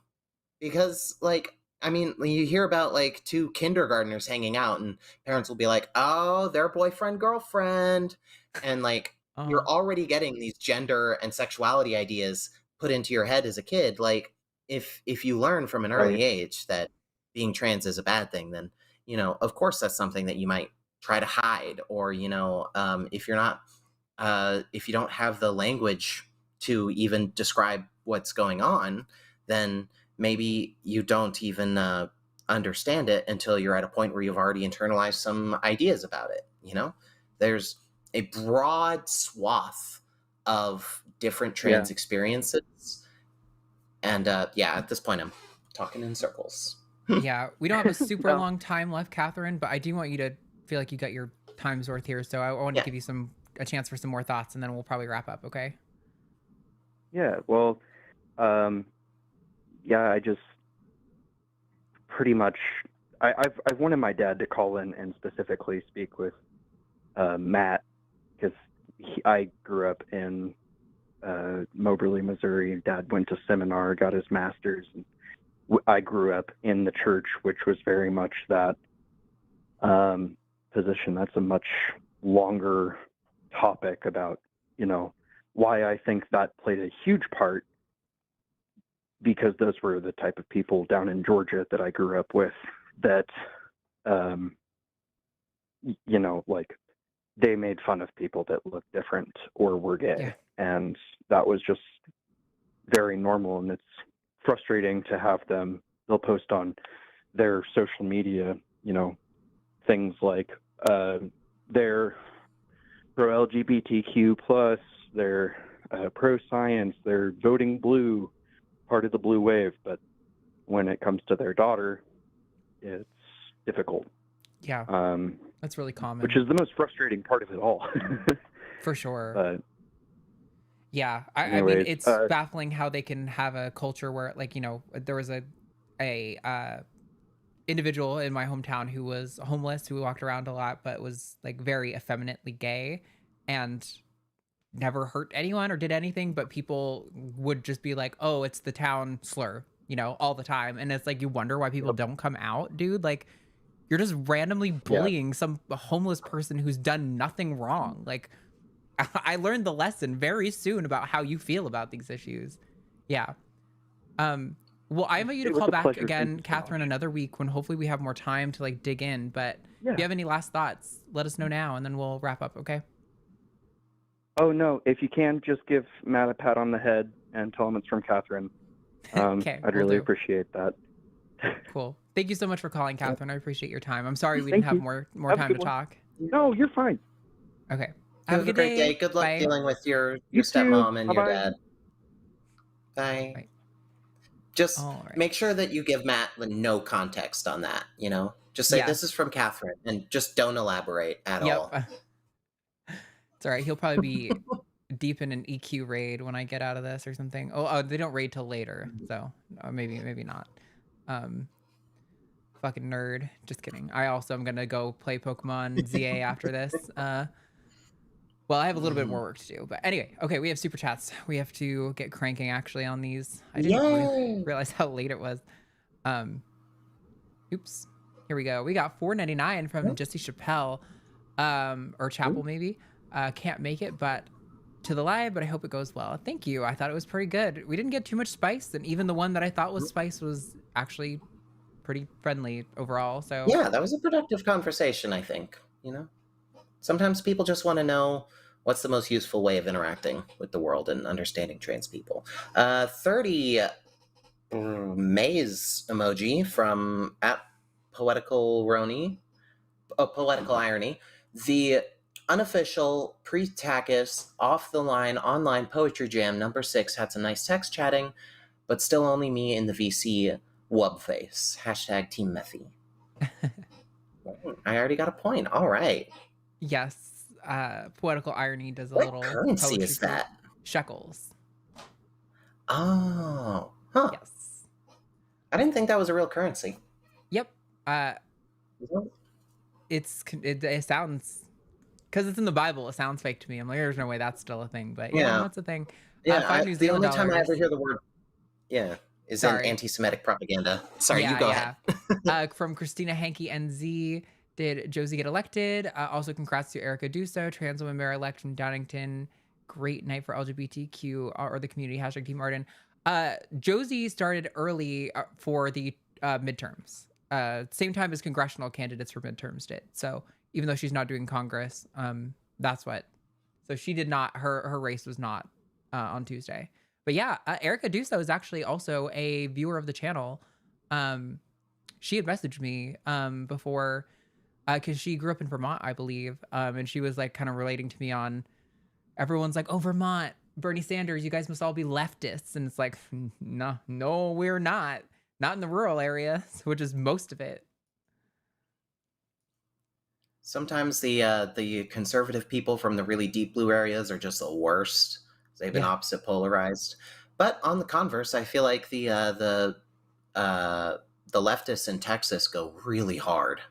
because, like, I mean, you hear about, like, two kindergartners hanging out, and parents will be like, oh, they're boyfriend, girlfriend. And, like, you're already getting these gender and sexuality ideas put into your head as a kid. Like, if you learn from an early age that being trans is a bad thing, then, you know, of course that's something that you might try to hide. Or, you know, if you're not, if you don't have the language to even describe what's going on, then maybe you don't even understand it until you're at a point where you've already internalized some ideas about it. You know, there's a broad swath of different trans experiences. And at this point, I'm talking in circles. Yeah, we don't have a super long time left, Catherine, but I do want you to feel like you got your time's worth here. So I want to give you a chance for some more thoughts, and then we'll probably wrap up, okay? Yeah, well, I just pretty much, I've wanted my dad to call in and specifically speak with Matt, because I grew up in Moberly, Missouri. Dad went to seminar, got his master's, and I grew up in the church, which was very much that position. That's a much longer topic about, you know, why I think that played a huge part, because those were the type of people down in Georgia that I grew up with that, you know, like, they made fun of people that looked different or were gay. Yeah. And that was just very normal. And it's frustrating to have them, they'll post on their social media, you know, things like they're pro LGBTQ plus, they're pro science, they're voting blue, part of the blue wave. But when it comes to their daughter, it's difficult. Yeah. That's really common. Which is the most frustrating part of it all. For sure. But yeah, I mean, it's baffling how they can have a culture where, like, you know, there was a individual in my hometown who was homeless, who walked around a lot, but was, like, very effeminately gay and never hurt anyone or did anything, but people would just be like, oh, it's the town slur, you know, all the time. And it's like, you wonder why people don't come out, dude. Like, you're just randomly bullying some homeless person who's done nothing wrong. Like, I learned the lesson very soon about how you feel about these issues. Yeah. Well, I invite you to call back again, Catherine, another week when hopefully we have more time to, like, dig in. But if you have any last thoughts, let us know now, and then we'll wrap up, okay? Oh, no. If you can, just give Matt a pat on the head and tell him it's from Catherine. Okay, I'd really appreciate that. Cool. Thank you so much for calling, Catherine. I appreciate your time. I'm sorry we didn't have more time to talk. No, you're fine. Okay. Have a good day. Good luck dealing with your stepmom and your dad. Bye. Bye. Just make sure that you give Matt no context on that, you know? Just say, this is from Catherine, and just don't elaborate at all. It's all right. He'll probably be deep in an EQ raid when I get out of this or something. Oh, they don't raid till later, so maybe not. Fucking nerd. Just kidding. I also am gonna go play Pokemon ZA after this. Well, I have a little bit more work to do, but anyway. Okay, we have super chats. We have to get cranking actually on these. I didn't realize how late it was. Oops. Here we go. We got $4.99 from Jesse Chappelle, or Chapel maybe. Can't make it, but to the live, but I hope it goes well. Thank you. I thought it was pretty good. We didn't get too much spice, and even the one that I thought was spice was actually pretty friendly overall. So yeah, that was a productive conversation, I think. You know, sometimes people just want to know what's the most useful way of interacting with the world and understanding trans people. 30 maze emoji from @poetical irony. The unofficial pre-TACIS off-the-line online poetry jam number 6 had some nice text chatting, but still only me in the VC wub face. # Team Mephi. I already got a point. All right. Yes. Poetical irony does a what little currency is that? Shekels. Oh. Huh. Yes. I didn't think that was a real currency. Yep. It sounds, because it's in the Bible, it sounds fake to me. I'm like, there's no way that's still a thing. But yeah, no, it's a thing. Yeah, $5 New the Zealand only time I ever dollars. hear the word is in anti-Semitic propaganda. Sorry, you go ahead. From Christina Hankey NZ, did Josie get elected? Also, congrats to Erica Duso, trans woman mayor-elect from Downington. Great night for LGBTQ or the community. # Team Arden. Josie started early for the midterms. Same time as congressional candidates for midterms did. So even though she's not doing Congress, that's what. So she did not. Her race was not on Tuesday. But yeah, Erica Duso is actually also a viewer of the channel. She had messaged me before, because she grew up in Vermont, I believe, and she was like kind of relating to me on. Everyone's like, "Oh, Vermont, Bernie Sanders, you guys must all be leftists," and it's like, no, we're not. Not in the rural areas, which is most of it. Sometimes the conservative people from the really deep blue areas are just the worst. They've been opposite polarized. But on the converse, I feel like the leftists in Texas go really hard.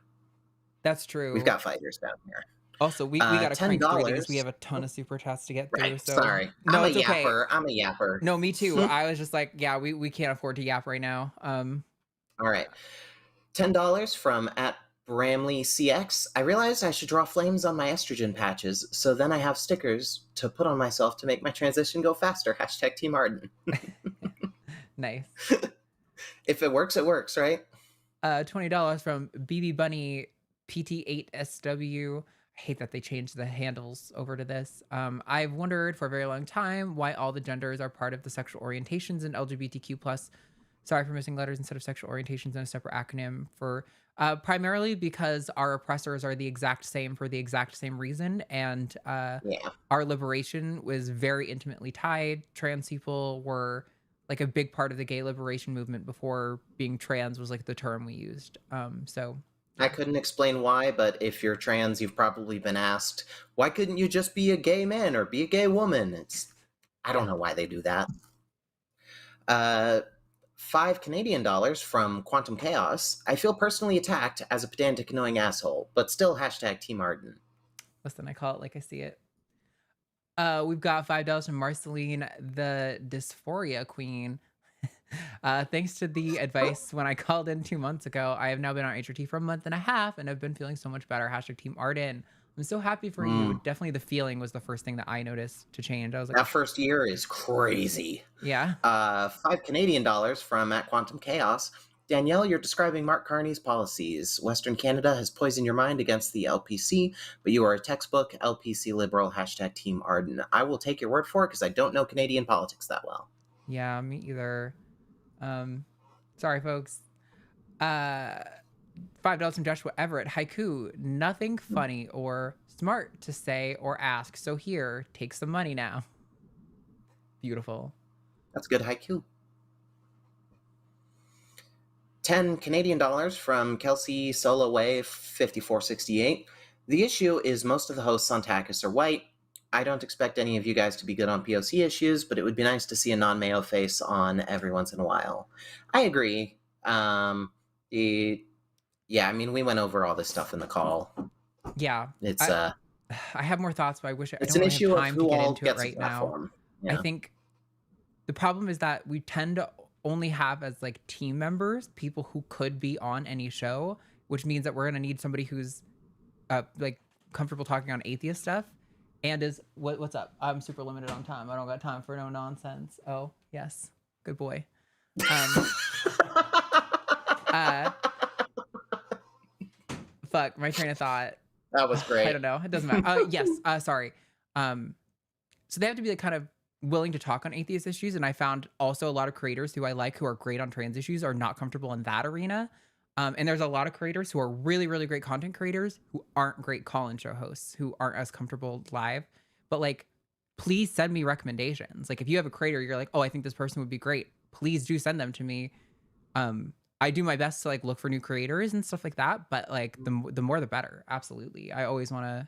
That's true. We've got fighters down here. Also, we got to crank through because we have a ton of super chats to get through. Right, so sorry. No, I'm it's a okay. yapper. I'm a yapper. No, me too. I was just like, yeah, we can't afford to yap right now. All right. $10 from @BramleyCX. I realized I should draw flames on my estrogen patches, so then I have stickers to put on myself to make my transition go faster. # Team Arden. Nice. If it works, it works, right? $20 from BB Bunny PT8SW. I hate that they changed the handles over to this. I've wondered for a very long time why all the genders are part of the sexual orientations in LGBTQ+. Sorry for missing letters instead of sexual orientations in a separate acronym for primarily because our oppressors are the exact same for the exact same reason. And our liberation was very intimately tied. Trans people were like a big part of the gay liberation movement before being trans was like the term we used. So I couldn't explain why, but if you're trans, you've probably been asked, why couldn't you just be a gay man or be a gay woman? I don't know why they do that. $5 Canadian from Quantum Chaos. I feel personally attacked as a pedantic, annoying asshole, but still # Team Arden. Listen, I call it like I see it. We've got $5 from Marceline, the Dysphoria Queen. Thanks to the advice when I called in 2 months ago, I have now been on HRT for a month and a half and have been feeling so much better. # Team Arden. I'm so happy for you. Definitely the feeling was the first thing that I noticed to change. I was like, that first year is crazy. Yeah. $5 Canadian from @Quantum Chaos. Danielle, you're describing Mark Carney's policies. Western Canada has poisoned your mind against the LPC, but you are a textbook LPC liberal. # Team Arden. I will take your word for it because I don't know Canadian politics that well. Yeah, me either. Sorry, folks. $5 from Joshua Everett. Haiku, nothing funny or smart to say or ask. So here, take some money now. Beautiful. That's good haiku. $10 Canadian from Kelsey Soloway 5468. The issue is most of the hosts on TACIS are white. I don't expect any of you guys to be good on POC issues, but it would be nice to see a non-Mayo face on every once in a while. I agree. Yeah, I mean, we went over all this stuff in the call. Yeah. It's I have more thoughts, but I wish it's I don't an really issue have of time who to get all into it gets a right now. platform. Yeah. I think the problem is that we tend to only have as like team members people who could be on any show, which means that we're gonna need somebody who's like comfortable talking on atheist stuff and is what's up? I'm super limited on time. I don't got time for no nonsense. Oh yes, good boy. Fuck my train of thought. That was great. I don't know. It doesn't matter. Yes. Sorry. So they have to be like kind of willing to talk on atheist issues. And I found also a lot of creators who I like who are great on trans issues are not comfortable in that arena. And there's a lot of creators who are really, really great content creators who aren't great call-in show hosts, who aren't as comfortable live. But like, please send me recommendations. Like if you have a creator, you're like, oh, I think this person would be great. Please do send them to me. I do my best to like look for new creators and stuff like that. But like the more the better. Absolutely. I always want to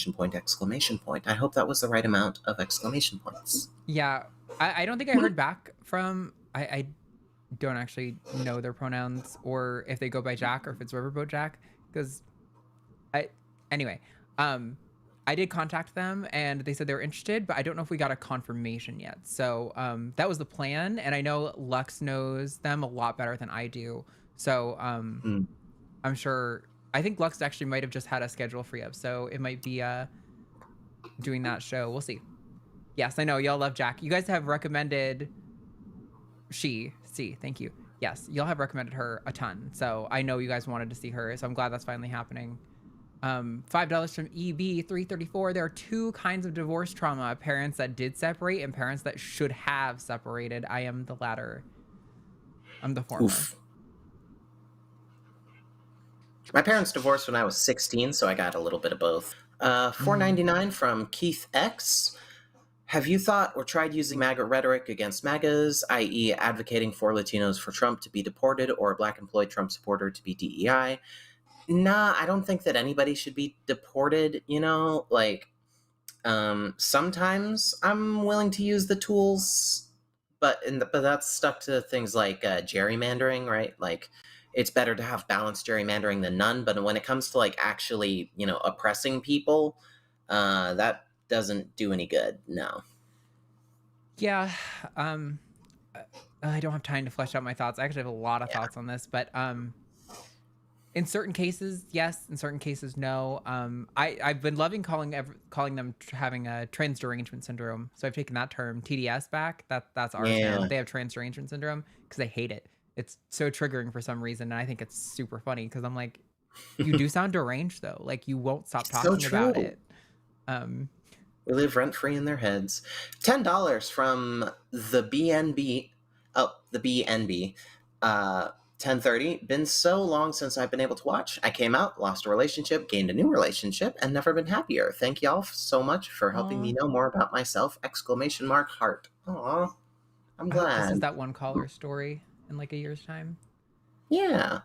exclamation point, exclamation point. I hope that was the right amount of exclamation points. Yeah, I don't think I heard back from, I don't actually know their pronouns or if they go by Jack or if it's Riverboat Jack, because anyway, I did contact them and they said they were interested, but I don't know if we got a confirmation yet. So that was the plan, and I know Lux knows them a lot better than I do. So I'm sure, I think Lux actually might have just had a schedule free up, so it might be doing that show. We'll see. Yes, I know y'all love Jack. You guys have recommended thank you. Yes, y'all have recommended her a ton, so I know you guys wanted to see her, so I'm glad that's finally happening. $5 from EB334. There are two kinds of divorce trauma: parents that did separate and parents that should have separated. I am the latter. I'm the former. Oof. My parents divorced when I was 16, so I got a little bit of both. $4.99 from Keith X. Have you thought or tried using MAGA rhetoric against MAGAs, i.e. advocating for Latinos for Trump to be deported or a black employed Trump supporter to be DEI? Nah, I don't think that anybody should be deported, you know? Like, sometimes I'm willing to use the tools, but that's stuck to things like gerrymandering, right? Like, it's better to have balanced gerrymandering than none, but when it comes to, like, actually, you know, oppressing people, that doesn't do any good, no. Yeah, I don't have time to flesh out my thoughts. I actually have a lot of thoughts on this, but in certain cases, yes. In certain cases, no. I've been loving calling them having a trans derangement syndrome. So I've taken that term, TDS, back. That's ours now. They have trans derangement syndrome because they hate it. It's so triggering for some reason, and I think it's super funny because I'm like, you do sound deranged though. Like you won't stop talking about it. We live rent-free in their heads. $10 from the BNB. Oh, the BNB. 1030. Been so long since I've been able to watch. I came out, lost a relationship, gained a new relationship, and never been happier. Thank y'all so much for helping me know more about myself. Exclamation mark heart. Aw, I'm glad. This is that one caller story in like a year's time. Yeah.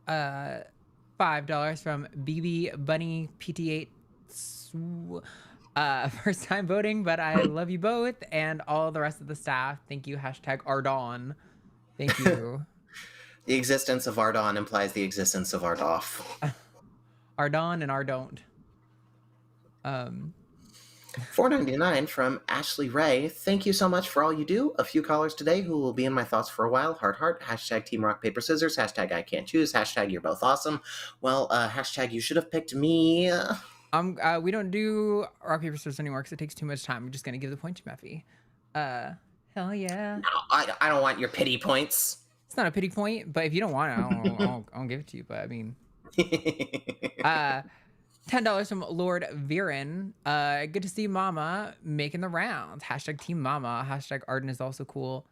$5 from BB Bunny PT8. First time voting, but I love you both and all the rest of the staff. Thank you. Hashtag Arden. Thank you. The existence of Arden implies the existence of Ardoff. Arden and Ardon't. $4.99 from Ashley Ray. Thank you so much for all you do. A few callers today who will be in my thoughts for a while. Heart. Hashtag Team Rock Paper Scissors. Hashtag I can't choose. Hashtag you're both awesome. Well, hashtag you should have picked me. We don't do rock paper scissors anymore because it takes too much time. I'm just gonna give the point to Mephi. Hell yeah. No, I don't want your pity points. It's not a pity point, but if you don't want it, I'll give it to you. But I mean, $10 from Lord Viren. Good to see Mama making the rounds. Hashtag Team Mama. Hashtag Arden is also cool.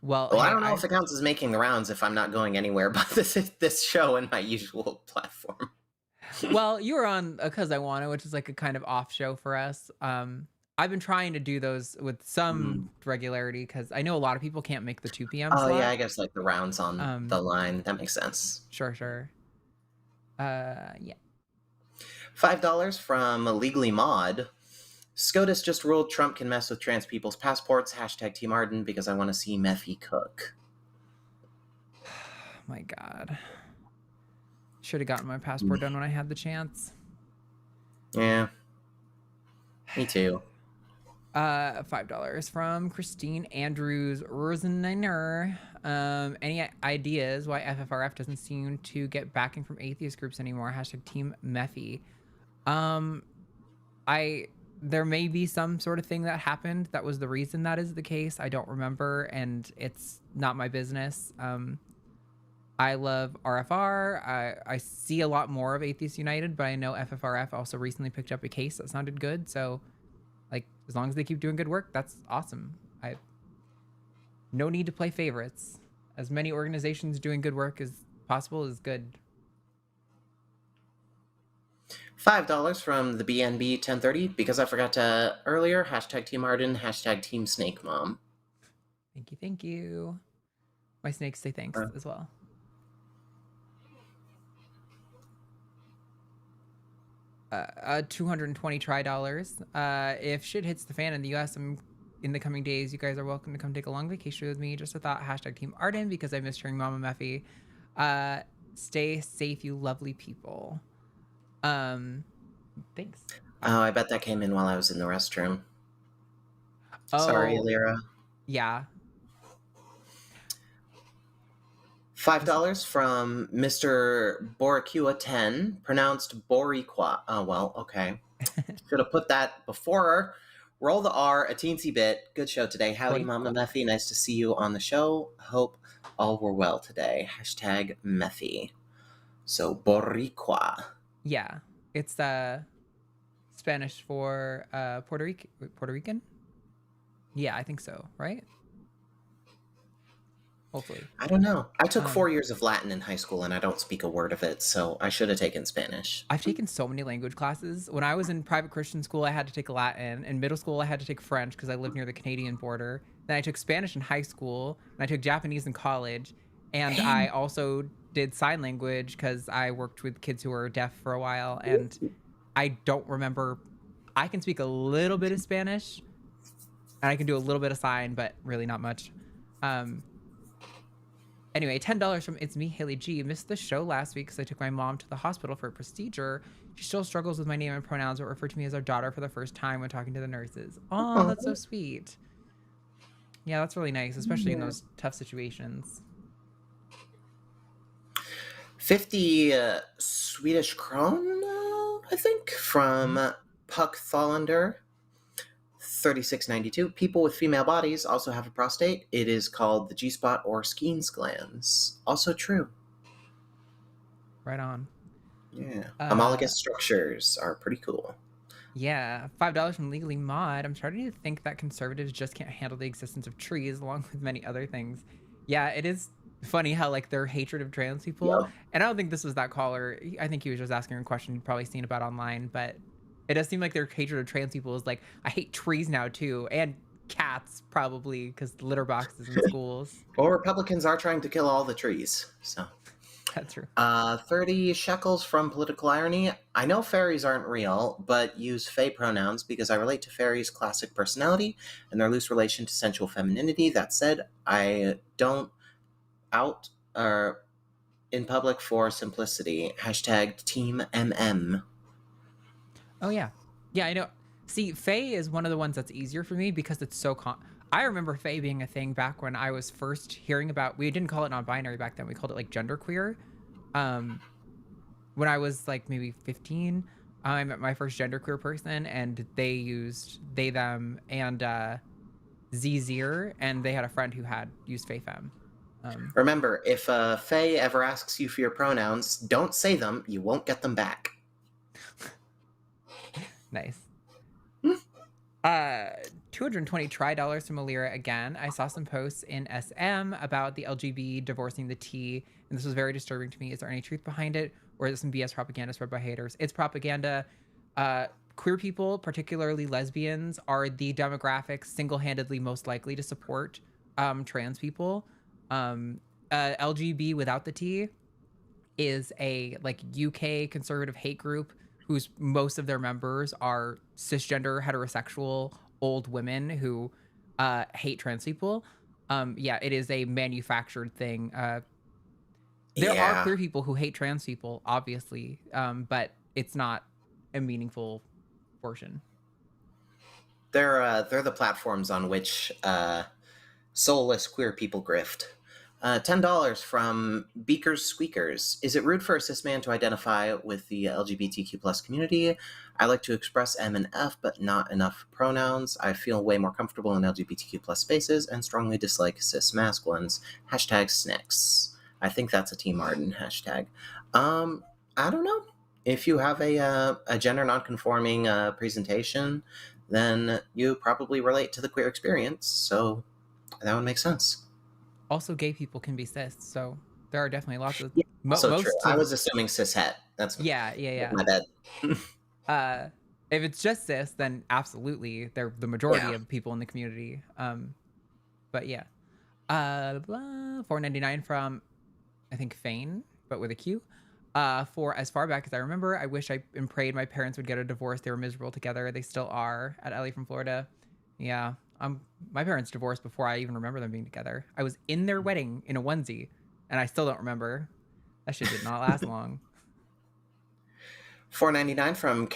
Well, I don't know if it counts as making the rounds if I'm not going anywhere but this show and my usual platform. Well, you were on Cus I Wanna, which is like a kind of off show for us. I've been trying to do those with some regularity because I know a lot of people can't make the 2 p.m. slot. Yeah, I guess like the rounds on the line. That makes sense. Sure. Yeah. $5 from Legally Mod. SCOTUS just ruled Trump can mess with trans people's passports. Hashtag Team Arden because I want to see Mephi cook. My God. Should have gotten my passport done when I had the chance. Yeah. Me too. $5 from Christine Andrews Roseniner. Any ideas why FFRF doesn't seem to get backing from atheist groups anymore? Hashtag Team Mephi. There may be some sort of thing that happened that was the reason that is the case. I don't remember, and it's not my business. I love RFR. I see a lot more of Atheists United, but I know FFRF also recently picked up a case that sounded good. So, like, as long as they keep doing good work, that's awesome. No need to play favorites. As many organizations doing good work as possible is good. $5 from the BNB 1030 because I forgot to earlier. Hashtag Team Arden. Hashtag Team Snake Mom. Thank you. My snakes say thanks as well. $220 try-dollars. If shit hits the fan in the U.S. in the coming days, you guys are welcome to come take a long vacation with me. Just a thought. Hashtag Team Arden because I miss hearing Mama Mephi. Stay safe, you lovely people. Thanks. Oh, I bet that came in while I was in the restroom. Oh, sorry, Lyra. Yeah. $5 from Mr. Boricua 10, pronounced Boriqua. Oh, well, okay. Should have put that before. Roll the R, a teensy bit. Good show today. Howdy, Mama Mephi. Nice to see you on the show. Hope all were well today. Hashtag Mephi. So, Boricua. Yeah. It's Spanish for Puerto Rican? Yeah, I think so, right? Hopefully. I don't know. I took 4 years of Latin in high school and I don't speak a word of it, so I should have taken Spanish. I've taken so many language classes. When I was in private Christian school, I had to take Latin. In middle school, I had to take French because I lived near the Canadian border. Then I took Spanish in high school, and I took Japanese in college. And I also did sign language because I worked with kids who were deaf for a while. And I don't remember. I can speak a little bit of Spanish, and I can do a little bit of sign, but really not much. Anyway, $10 from It's Me, Haley G. Missed the show last week because I took my mom to the hospital for a procedure. She still struggles with my name and pronouns, but referred to me as our daughter for the first time when talking to the nurses. Oh, that's so sweet. Yeah, that's really nice, especially in those tough situations. 50 Swedish krona, I think, from Puck Tholander. 3692. People with female bodies also have a prostate. It is called the G-spot or Skene's glands. Also true. Right on. Yeah. Homologous structures are pretty cool. Yeah. $5 from Legally Mod. I'm starting to think that conservatives just can't handle the existence of trees along with many other things. Yeah, it is funny how like their hatred of trans people. Yeah. And I don't think this was that caller. I think he was just asking a question you've probably seen about online, but it does seem like their hatred of trans people is like, I hate trees now too, and cats probably because litter boxes in schools. Well, Republicans are trying to kill all the trees, so. That's true. 30 shekels from Political Irony. I know fairies aren't real, but use fae pronouns because I relate to fairies' classic personality and their loose relation to sensual femininity. That said, I don't out in public for simplicity. Hashtag Team MM. Oh, yeah. Yeah, I know. See, fae is one of the ones that's easier for me because it's so I remember fae being a thing back when I was first hearing about, we didn't call it non-binary back then, we called it like genderqueer. When I was like maybe 15, I met my first genderqueer person and they used they, them, and Zir, and they had a friend who had used fae femme. Remember, if fae ever asks you for your pronouns, don't say them, you won't get them back. Nice. 220 $dollars from Alira again. I saw some posts in SM about the LGB divorcing the T, and this was very disturbing to me. Is there any truth behind it, or is it some BS propaganda spread by haters? It's propaganda. Queer people, particularly lesbians, are the demographics single-handedly most likely to support trans people. LGB without the T is a like UK conservative hate group whose most of their members are cisgender, heterosexual, old women who hate trans people. Yeah, it is a manufactured thing. There are queer people who hate trans people, obviously, but it's not a meaningful portion. They're the platforms on which soulless queer people grift. $10 from Beakers Squeakers. Is it rude for a cis man to identify with the LGBTQ plus community? I like to express M and F, but not enough pronouns. I feel way more comfortable in LGBTQ plus spaces and strongly dislike cis masculines. Hashtag SNICS. I think that's a Team Arden hashtag. I don't know. If you have a gender nonconforming presentation, then you probably relate to the queer experience, so that would make sense. Also, gay people can be cis, so there are definitely lots of. True. I was assuming cis het. That's yeah. My bad. If it's just cis, then absolutely, they're the majority of people in the community. But yeah, $4.99 from, I think, Fane, but with a Q. For as far back as I remember, I wish I and prayed my parents would get a divorce. They were miserable together. They still are. At Ellie from Florida. Yeah. My parents divorced before I even remember them being together. I was in their wedding in a onesie, and I still don't remember. That shit did not last long. $4.99 from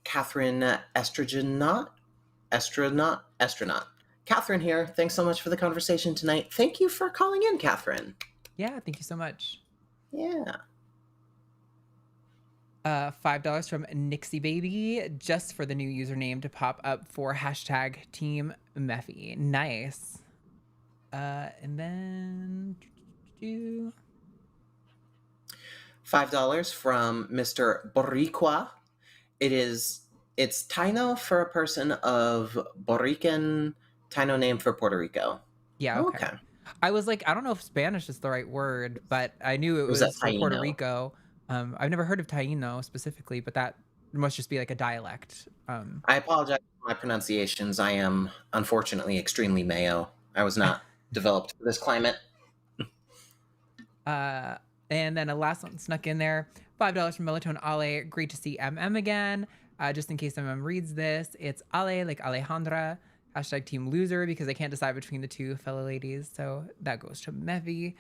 Catherine Astronaut. Catherine here. Thanks so much for the conversation tonight. Thank you for calling in, Catherine. Yeah, thank you so much. Yeah. $5 from Nixie Baby, just for the new username to pop up for hashtag Team Mephi. Nice. And then $5 from Mr. Boricua. It's Taino for a person of Borican, Taino name for Puerto Rico. Yeah, okay. I was like, I don't know if Spanish is the right word, but I knew it was for Puerto Rico. I've never heard of Taino specifically, but that must just be like a dialect. I apologize for my pronunciations. I am unfortunately extremely Mayo. I was not developed for this climate. And then a last one snuck in there. $5 from Melatonin Ale. Great to see MM again. Just in case MM reads this, it's Ale, like Alejandra. Hashtag Team Loser, because I can't decide between the two fellow ladies. So that goes to Mephi.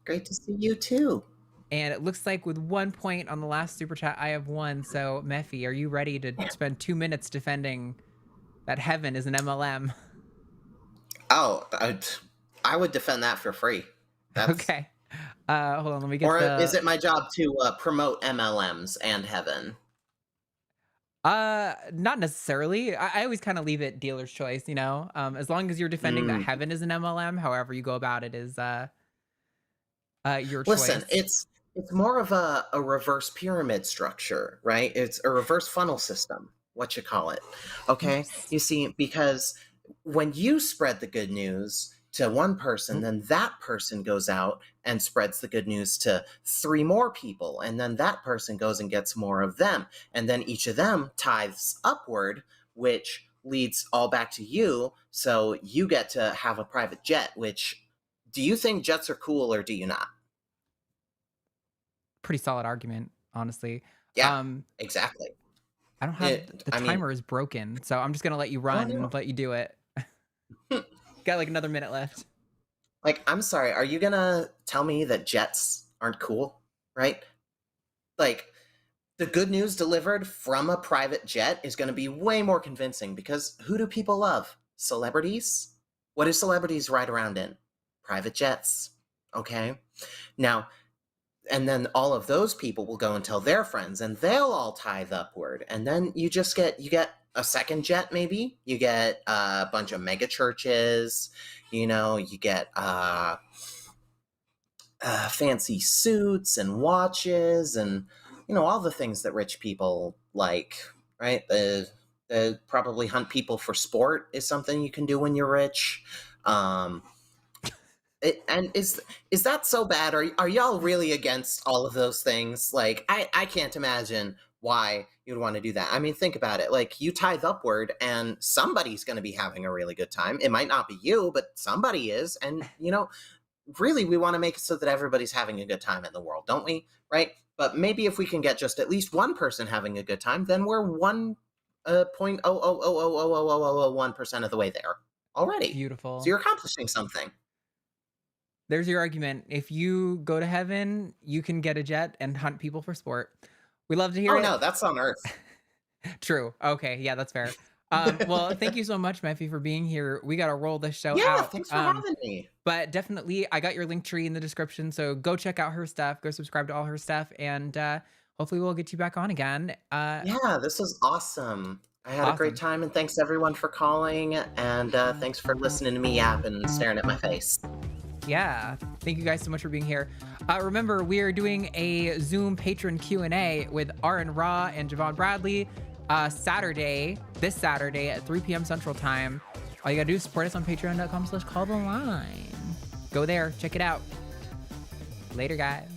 Great to see you too. And it looks like with 1 point on the last super chat, I have won. So Mephi, are you ready to spend 2 minutes defending that heaven is an MLM? Oh, I would defend that for free. Okay. Hold on, let me get. Or is it my job to promote MLMs and heaven? Not necessarily. I always kind of leave it dealer's choice, you know. As long as you're defending that heaven is an MLM, however you go about it is your choice. Listen, it's more of a reverse pyramid structure, right? It's a reverse funnel system, what you call it. Okay? You see, because when you spread the good news to one person, then that person goes out and spreads the good news to 3 more people, and then that person goes and gets more of them, and then each of them tithes upward, which leads all back to you, so you get to have a private jet. Which, do you think jets are cool or do you not? pretty solid argument, honestly. Yeah, exactly. I don't have the timer is broken, so I'm just gonna let you run and let you do it. Got like another minute left. Like, I'm sorry, are you gonna tell me that jets aren't cool, right? Like, the good news delivered from a private jet is gonna be way more convincing because who do people love? Celebrities? What do celebrities ride around in? Private jets, okay? Now, and then all of those people will go and tell their friends, and they'll all tithe upward. And then you get a second jet, maybe. You get a bunch of mega churches. You get fancy suits and watches, and all the things that rich people like, right? The probably hunt people for sport is something you can do when you're rich. And is that so bad? Are y'all really against all of those things? Like, I can't imagine why you'd want to do that. I mean, think about it. Like, you tithe upward and somebody's going to be having a really good time. It might not be you, but somebody is. And, really, we want to make it so that everybody's having a good time in the world, don't we? Right? But maybe if we can get just at least one person having a good time, then we're 1.0000001% of the way there already. Beautiful. So you're accomplishing something. There's your argument. If you go to heaven, you can get a jet and hunt people for sport. We love to hear it. Oh, no, that's on Earth. True. Okay. Yeah, that's fair. Well, thank you so much, Mephi, for being here. We got to roll this show out. Yeah, thanks for having me. But definitely, I got your link tree in the description, so go check out her stuff. Go subscribe to all her stuff, and hopefully we'll get you back on again. Yeah, this was awesome. I had a great time, and thanks everyone for calling, and thanks for listening to me yap and staring at my face. Yeah, thank you guys so much for being here. Remember, we are doing a Zoom patron Q&A with Arden Hart and Javon Bradley this Saturday at 3 p.m. Central Time. All you gotta do is support us on patreon.com/calltheline. Go there, check it out. Later, guys.